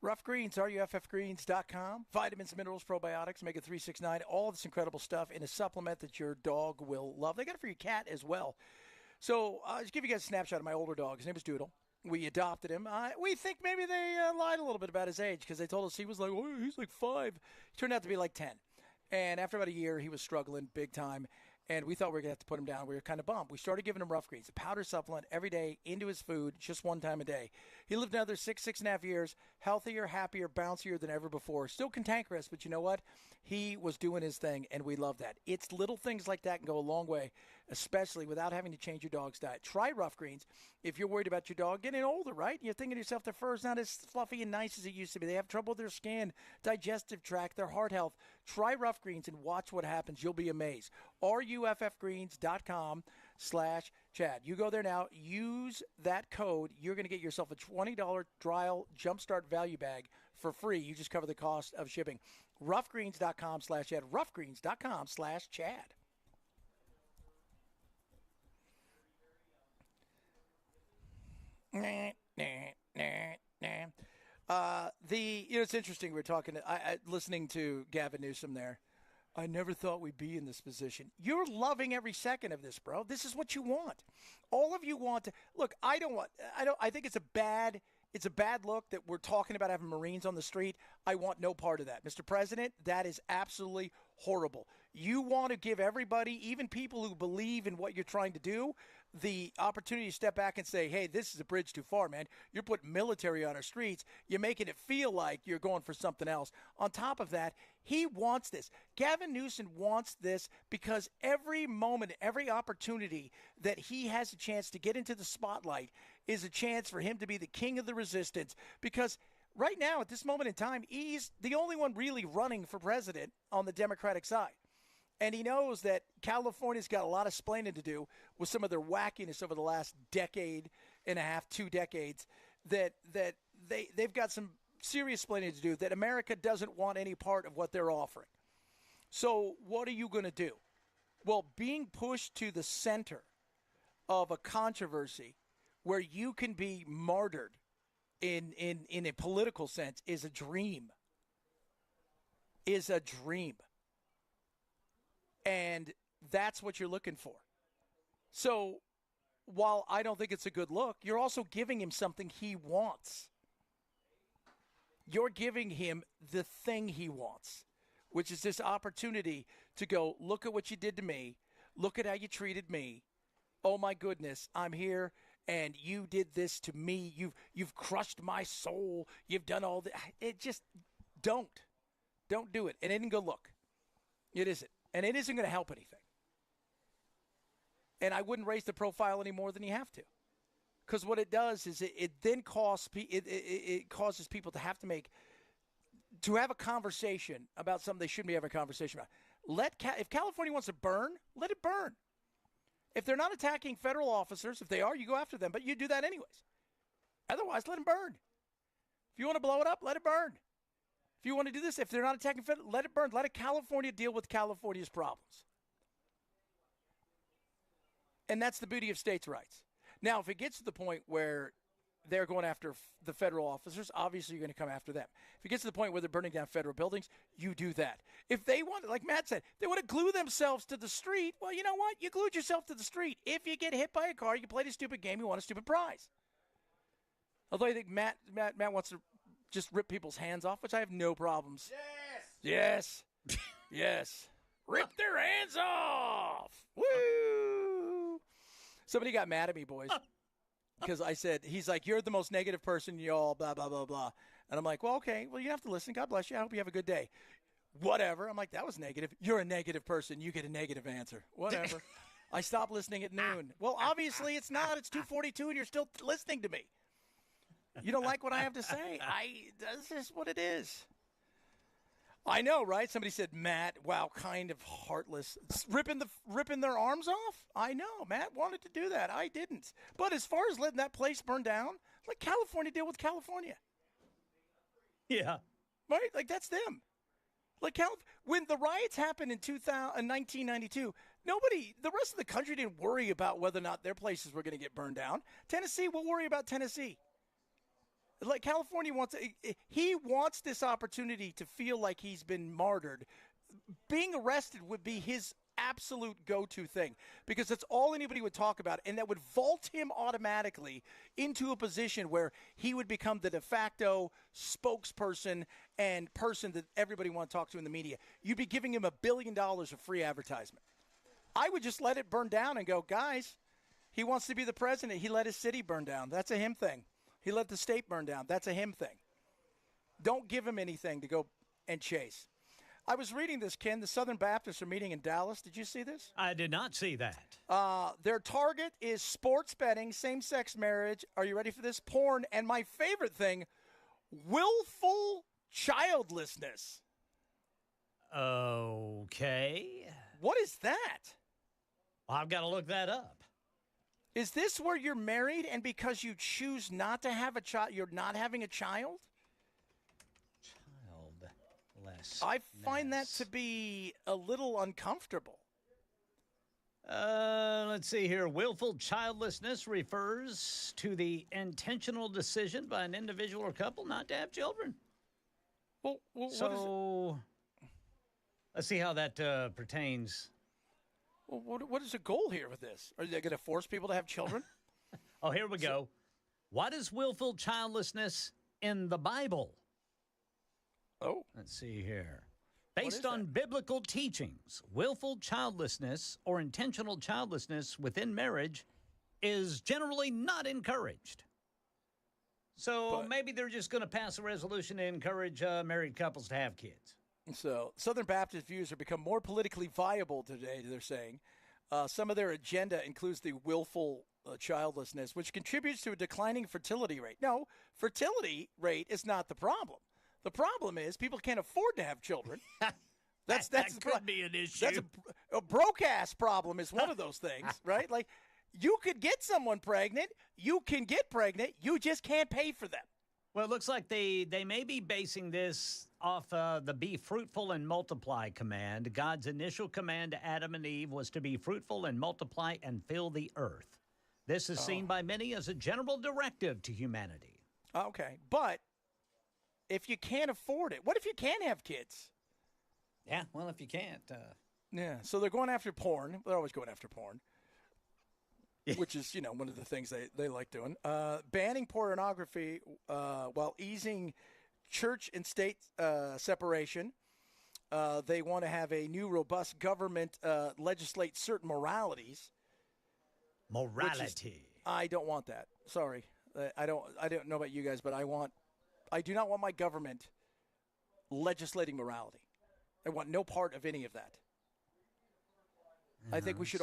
Rough Greens, ruffgreens.com. Vitamins, minerals, probiotics, omega 369, all this incredible stuff in a supplement that your dog will love. They got it for your cat as well. So I'll just give you guys a snapshot of my older dog. His name was Doodle. We adopted him. We think maybe they lied a little bit about his age because they told us he was like, oh, he's like 5. He turned out to be like 10. And after about a year, he was struggling big time. And we thought we were going to have to put him down. We were kind of bummed. We started giving him Rough Greens, a powder supplement every day into his food, just one time a day. He lived another 6.5 years, healthier, happier, bouncier than ever before. Still cantankerous, but you know what? He was doing his thing, and we love that. It's little things like that can go a long way, especially without having to change your dog's diet. Try Rough Greens if you're worried about your dog getting older, right? You're thinking to yourself, their fur's not as fluffy and nice as it used to be. They have trouble with their skin, digestive tract, their heart health. Try Rough Greens and watch what happens. You'll be amazed. ruffgreens.com/Chad. You go there now. Use that code. You're going to get yourself a $20 trial Jumpstart value bag for free. You just cover the cost of shipping. Ruffgreens.com/Chad. Ruffgreens.com/Chad. It's interesting. We're talking, listening to Gavin Newsom there. I never thought we'd be in this position. You're loving every second of this, bro. This is what you want. All of you want to look. I think it's a bad look that we're talking about having Marines on the street. I want no part of that. Mr. President, that is absolutely horrible. You want to give everybody, even people who believe in what you're trying to do, the opportunity to step back and say, hey, this is a bridge too far, man. You're putting military on our streets. You're making it feel like you're going for something else. On top of that, he wants this. Gavin Newsom wants this because every moment, every opportunity that he has a chance to get into the spotlight is a chance for him to be the king of the resistance. Because right now, at this moment in time, he's the only one really running for president on the Democratic side. And he knows that California's got a lot of splaining to do with some of their wackiness over the last decade and a half, 2 decades, that they've got some serious splaining to do, that America doesn't want any part of what they're offering. So what are you going to do? Well, being pushed to the center of a controversy where you can be martyred in a political sense is a dream. Is a dream. And that's what you're looking for. So while I don't think it's a good look, you're also giving him something he wants. You're giving him the thing he wants, which is this opportunity to go, look at what you did to me. Look at how you treated me. Oh, my goodness, I'm here, and you did this to me. You've crushed my soul. You've done all that. It just don't do it. And it isn't good look. It isn't. And it isn't going to help anything. And I wouldn't raise the profile any more than you have to. Because what it does is it then causes people to have a conversation about something they shouldn't be having a conversation about. If California wants to burn, let it burn. If they're not attacking federal officers, if they are, you go after them. But you do that anyways. Otherwise, let them burn. If you want to blow it up, let it burn. If you want to do this, if they're not attacking federal, let it burn. Let California deal with California's problems. And that's the beauty of states' rights. Now, if it gets to the point where they're going after the federal officers, obviously you're going to come after them. If it gets to the point where they're burning down federal buildings, you do that. If they want, like Matt said, they want to glue themselves to the street, well, you know what? You glued yourself to the street. If you get hit by a car, you played a stupid game, you want a stupid prize. Although I think Matt wants to just rip people's hands off, which I have no problems. Yes. Yes. Rip their hands off. Woo! Somebody got mad at me, boys, because I said, he's like, you're the most negative person, y'all, blah, blah, blah, blah. And I'm like, well, okay, well, you have to listen. God bless you. I hope you have a good day. Whatever. I'm like, that was negative. You're a negative person. You get a negative answer. Whatever. I stopped listening at noon. Well, obviously it's not. It's 2:42 and you're still listening to me. You don't like what I have to say. That's just what it is. I know, right? Somebody said, Matt, wow, kind of heartless. Ripping their arms off? I know. Matt wanted to do that. I didn't. But as far as letting that place burn down, let California deal with California. Yeah. Right? Like, that's them. Like, when the riots happened in 1992, the rest of the country didn't worry about whether or not their places were going to get burned down. Tennessee, we'll worry about Tennessee. Like California he wants this opportunity to feel like he's been martyred. Being arrested would be his absolute go-to thing because that's all anybody would talk about, and that would vault him automatically into a position where he would become the de facto spokesperson and person that everybody want to talk to in the media. You'd be giving him $1 billion of free advertisement. I would just let it burn down and go, guys, he wants to be the president. He let his city burn down. That's a him thing. He let the state burn down. That's a him thing. Don't give him anything to go and chase. I was reading this, Ken. The Southern Baptists are meeting in Dallas. Did you see this? I did not see that. Their target is sports betting, same-sex marriage. Are you ready for this? Porn. And my favorite thing, willful childlessness. Okay. What is that? I've got to look that up. Is this where you're married and because you choose not to have a child, you're not having a child? I find that to be a little uncomfortable. Let's see here. Willful childlessness refers to the intentional decision by an individual or couple not to have children. Well so let's see how that pertains. Well, what is the goal here with this? Are they going to force people to have children? Oh, here we go. What is willful childlessness in the Bible? Oh. Let's see here. Based on biblical teachings, willful childlessness or intentional childlessness within marriage is generally not encouraged. So maybe they're just going to pass a resolution to encourage married couples to have kids. So Southern Baptist views have become more politically viable today, they're saying. Some of their agenda includes the willful childlessness, which contributes to a declining fertility rate. No, fertility rate is not the problem. The problem is people can't afford to have children. That could be an issue. That's a broke-ass problem is one of those things, right? Like, you could get someone pregnant. You can get pregnant. You just can't pay for them. Well, it looks like they may be basing this off the be fruitful and multiply command. God's initial command to Adam and Eve was to be fruitful and multiply and fill the earth. This is seen by many as a general directive to humanity. Okay, but if you can't afford it, what if you can't have kids? Yeah, well, if you can't. Yeah, so they're going after porn. They're always going after porn, which is, one of the things they like doing. Banning pornography while easing church and state separation. They want to have a new robust government legislate certain moralities. Morality. I don't want that. Sorry. I don't know about you guys, but I do not want my government legislating morality. I want no part of any of that. I think we should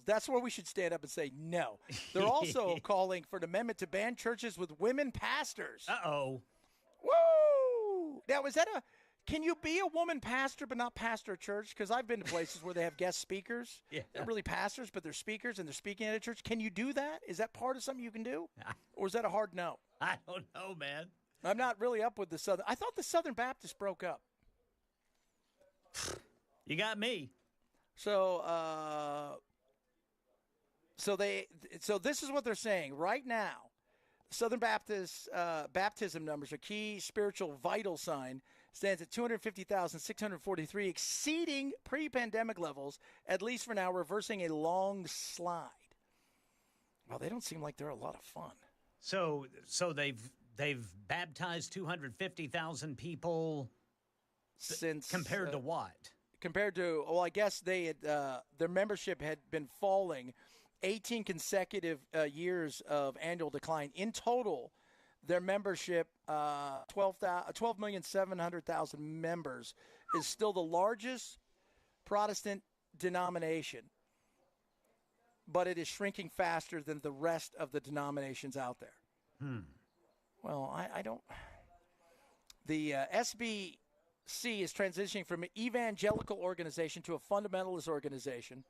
that's where we should stand up and say no. They're also calling for an amendment to ban churches with women pastors. Uh-oh. Woo! Now, can you be a woman pastor but not pastor a church? Because I've been to places where they have guest speakers. Yeah. They're really pastors, but they're speakers and they're speaking at a church. Can you do that? Is that part of something you can do? Or is that a hard no? I don't know, man. I'm not really up with the Southern. I thought the Southern Baptists broke up. You got me. So this is what they're saying right now. Southern Baptist baptism numbers, a key spiritual vital sign, stands at 250,643, exceeding pre-pandemic levels, at least for now, reversing a long slide. Well, they don't seem like they're a lot of fun. So they've baptized 250,000 people since compared to what? Compared to, I guess they had their membership had been falling 18 consecutive years of annual decline. In total, their membership, 12,700,000 members, is still the largest Protestant denomination, but it is shrinking faster than the rest of the denominations out there. Well, I don't. The SBC is transitioning from an evangelical organization to a fundamentalist organization,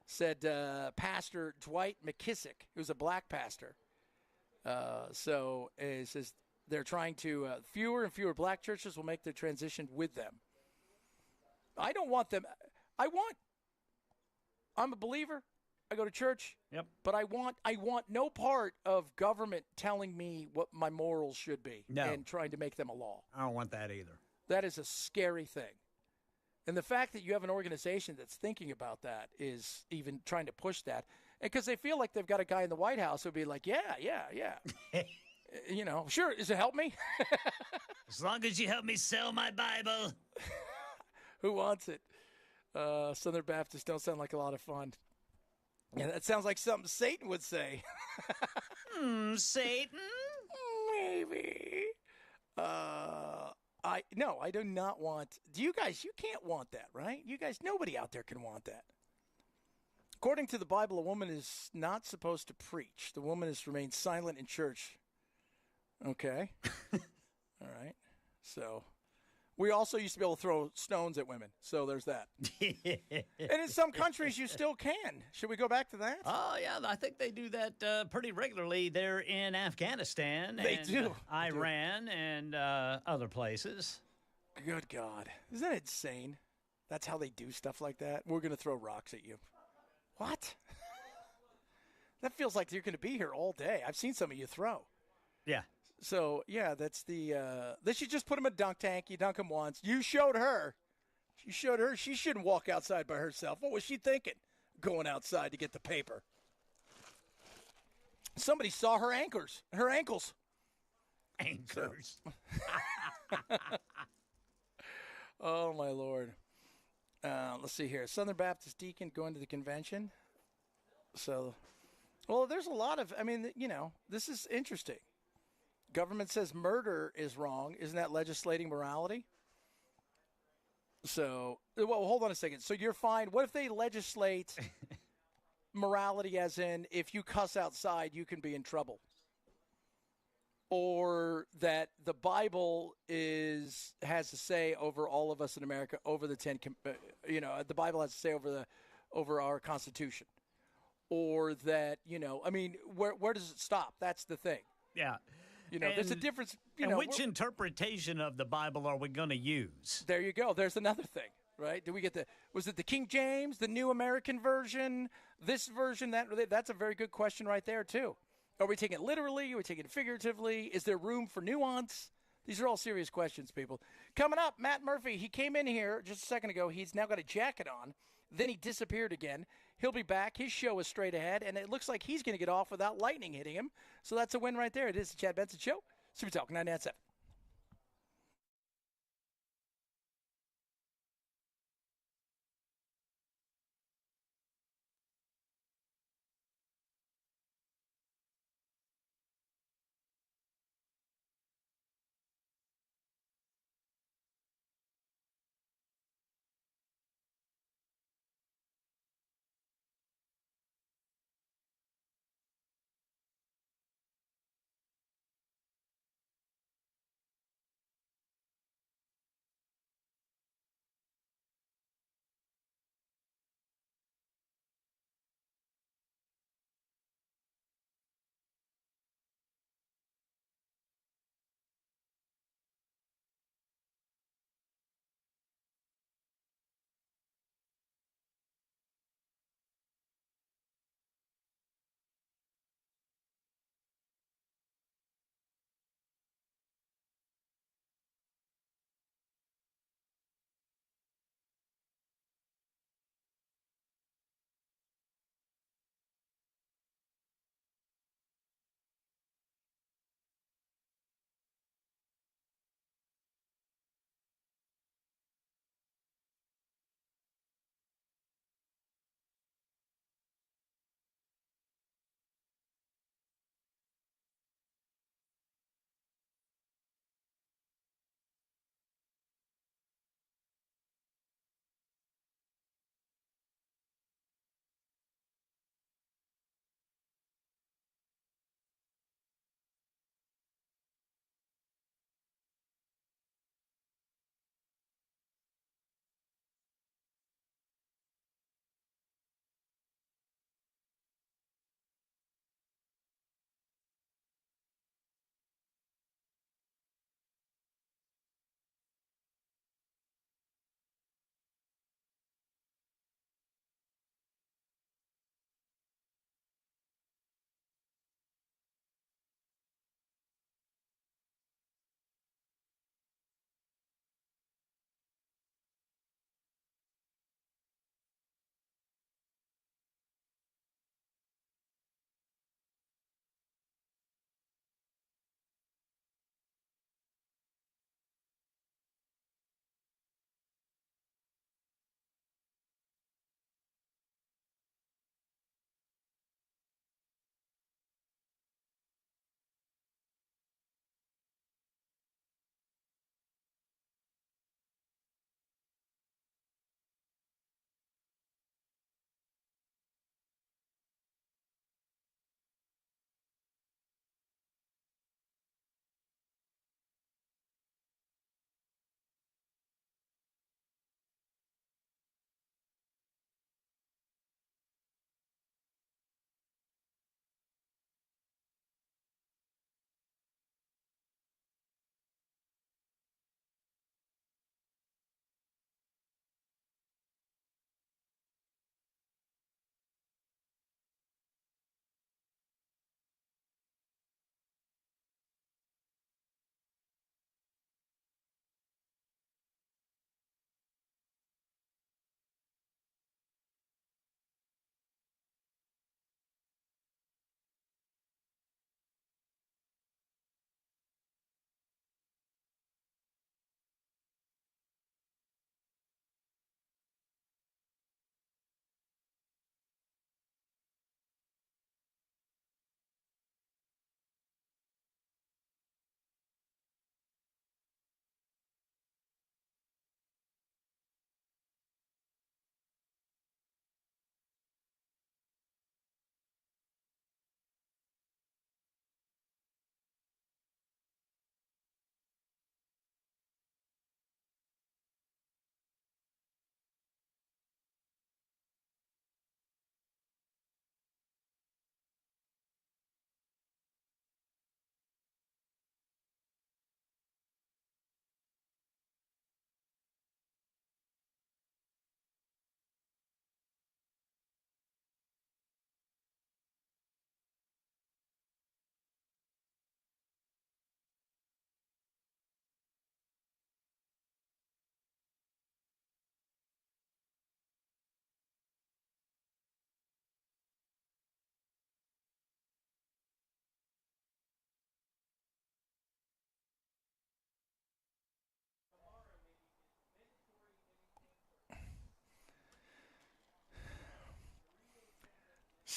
said Pastor Dwight McKissick, who's a black pastor. So it says they're trying to, fewer and fewer black churches will make the transition with them. I don't want them. I'm a believer. I go to church. Yep. But I want no part of government telling me what my morals should be and trying to make them a law. I don't want that either. That is a scary thing. And the fact that you have an organization that's thinking about that is even trying to push that. And because they feel like they've got a guy in the White House who'll be like, yeah. Sure, does it help me? As long as you help me sell my Bible. Who wants it? Southern Baptists don't sound like a lot of fun. Yeah, that sounds like something Satan would say. Satan? Maybe. I do not want. Do you guys? You can't want that, right? You guys, nobody out there can want that. According to the Bible, a woman is not supposed to preach. The woman is to remain silent in church. Okay. All right. So, we also used to be able to throw stones at women. So there's that. And in some countries, you still can. Should we go back to that? Oh, yeah. I think they do that pretty regularly there in Afghanistan. They do. Iran and other places. Good God. Isn't that insane? That's how they do stuff like that? We're going to throw rocks at you. What? That feels like you're going to be here all day. I've seen some of you throw. Yeah. So, yeah, that's the they should just put him in a dunk tank. You dunk him once. You showed her. She shouldn't walk outside by herself. What was she thinking? Going outside to get the paper. Somebody saw her ankles. Anchors. Oh, my Lord. Let's see here. Southern Baptist deacon going to the convention. So, well, there's a lot of, this is interesting. Government says murder is wrong. Isn't that legislating morality? So, well, hold on a second. So you're fine. What if they legislate morality as in if you cuss outside, you can be in trouble? Or that the Bible has a say over all of us in America, over the the Bible has a say over our Constitution. Or that, where does it stop? That's the thing. Yeah. There's a difference. Which interpretation of the Bible are we going to use? There you go. There's another thing, right? Was it the King James, the New American Version, this version, that? That's a very good question right there, too. Are we taking it literally? Are we taking it figuratively? Is there room for nuance? These are all serious questions, people. Coming up, Matt Murphy. He came in here just a second ago. He's now got a jacket on. Then he disappeared again. He'll be back. His show is straight ahead, and it looks like he's going to get off without lightning hitting him. So that's a win right there. It is the Chad Benson Show. Super Talk 997.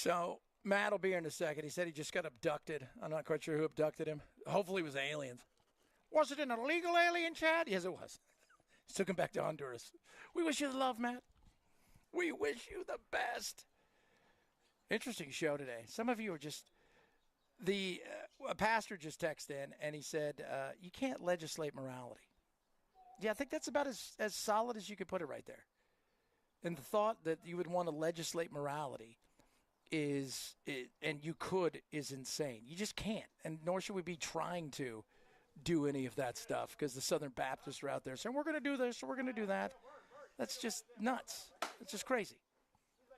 So Matt will be here in a second. He said he just got abducted. I'm not quite sure who abducted him. Hopefully it was aliens. Was it an illegal alien, Chad? Yes, it was. Took him back to Honduras. We wish you the love, Matt. We wish you the best. Interesting show today. Some of you are just a pastor just texted in and he said you can't legislate morality. Yeah, I think that's about as solid as you could put it right there. And the thought that you would want to legislate morality is insane. You just can't, and nor should we be trying to do any of that stuff because the Southern Baptists are out there saying we're going to do this or we're going to do that. That's just nuts. It's just crazy.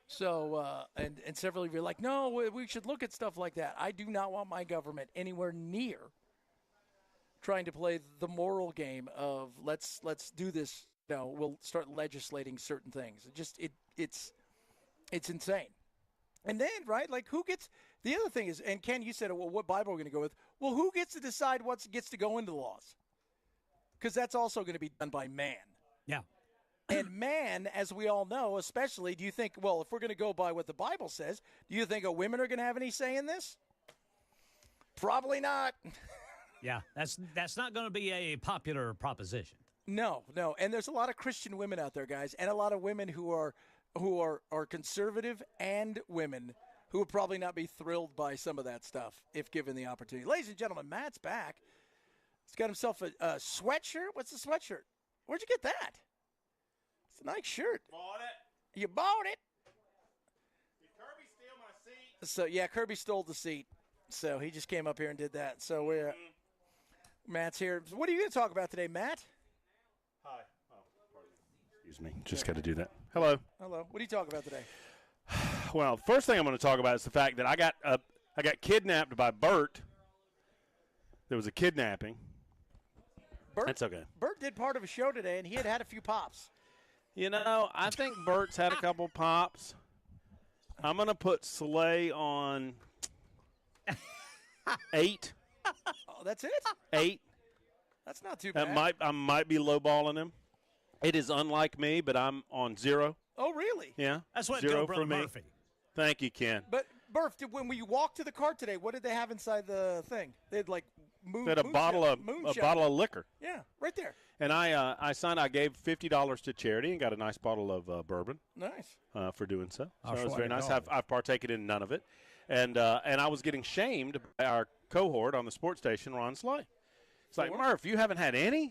So, and several of you are like, no, we should look at stuff like that. I do not want my government anywhere near trying to play the moral game of let's do this. No, we'll start legislating certain things. It's insane. And then, right, like who gets – the other thing is, and Ken, you said, well, what Bible are we going to go with? Well, who gets to decide what gets to go into the laws? Because that's also going to be done by man. Yeah. And man, as we all know, especially, do you think, well, if we're going to go by what the Bible says, do you think women are going to have any say in this? Probably not. Yeah, that's not going to be a popular proposition. No. And there's a lot of Christian women out there, guys, and a lot of women who are conservative and women who would probably not be thrilled by some of that stuff if given the opportunity. Ladies and gentlemen, Matt's back. He's got himself a sweatshirt. What's the sweatshirt? Where'd you get that? It's a nice shirt. Bought it. You bought it? Did Kirby steal my seat? So, yeah, Kirby stole the seat. So he just came up here and did that. So Matt's here. What are you going to talk about today, Matt? Hi. Oh, pardon me. Excuse me. Just got to do that. Hello. Hello. What are you talking about today? Well, first thing I'm going to talk about is the fact that I got kidnapped by Bert. There was a kidnapping. That's okay. Bert did part of a show today, and he had a few pops. You know, I think Bert's had a couple pops. I'm going to put Slay on 8. Oh, that's it? 8. That's not too bad. I might be lowballing him. It is unlike me, but I'm on 0. Oh, really? Yeah. That's what 0 Brother for me. Murphy. Thank you, Ken. But, Burf, when we walked to the car today, what did they have inside the thing? They had, like, They had a bottle of liquor. Yeah, right there. And I gave $50 to charity and got a nice bottle of bourbon. Nice. For doing so. So it was very nice. I've partaken in none of it. And I was getting shamed by our cohort on the sports station, Ron Slay. It's like, Murph, you haven't had any?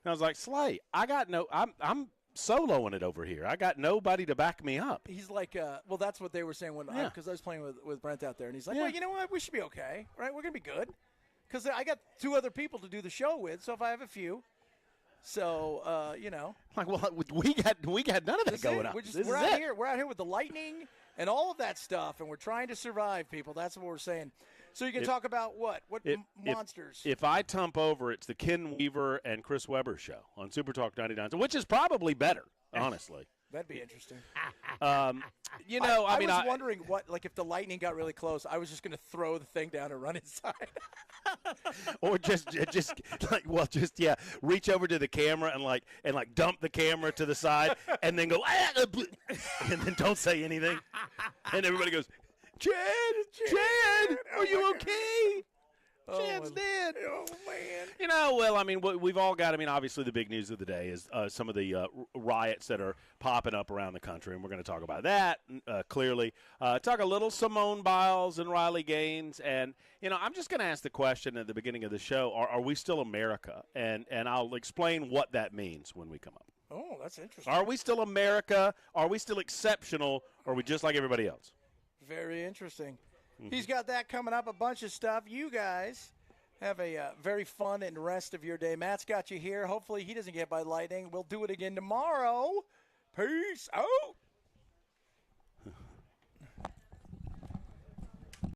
And I was like, Slay, I'm soloing it over here. I got nobody to back me up. He's like, well, that's what they were saying because I was playing with Brent out there. And he's like, well, you know what? We should be okay, right? We're going to be good. Because I got 2 other people to do the show with, so if I have a few. So, you know. Like, well, we got none of that going on. We're out here with the lightning and all of that stuff, and we're trying to survive, people. That's what we're saying. So you can talk about what? Monsters? If I tump over, it's the Ken Weaver and Chris Webber show on Super Talk 99, which is probably better, honestly. That'd be interesting. You know, I was wondering if the lightning got really close, I was just going to throw the thing down and run inside. Or just reach over to the camera and dump the camera to the side and then go and then don't say anything. And everybody goes, Chad, are you okay? Chad's dead. Oh, man. You know, well, I mean, we've all got, obviously the big news of the day is some of the riots that are popping up around the country, and we're going to talk about that clearly. Talk a little Simone Biles and Riley Gaines. And, you know, I'm just going to ask the question at the beginning of the show, are we still America? And I'll explain what that means when we come up. Oh, that's interesting. Are we still America? Are we still exceptional? Or are we just like everybody else? Very interesting. He's got that coming up, a bunch of stuff. You guys have a very fun and rest of your day. Matt's got you here. Hopefully he doesn't get by lightning. We'll do it again tomorrow. Peace out.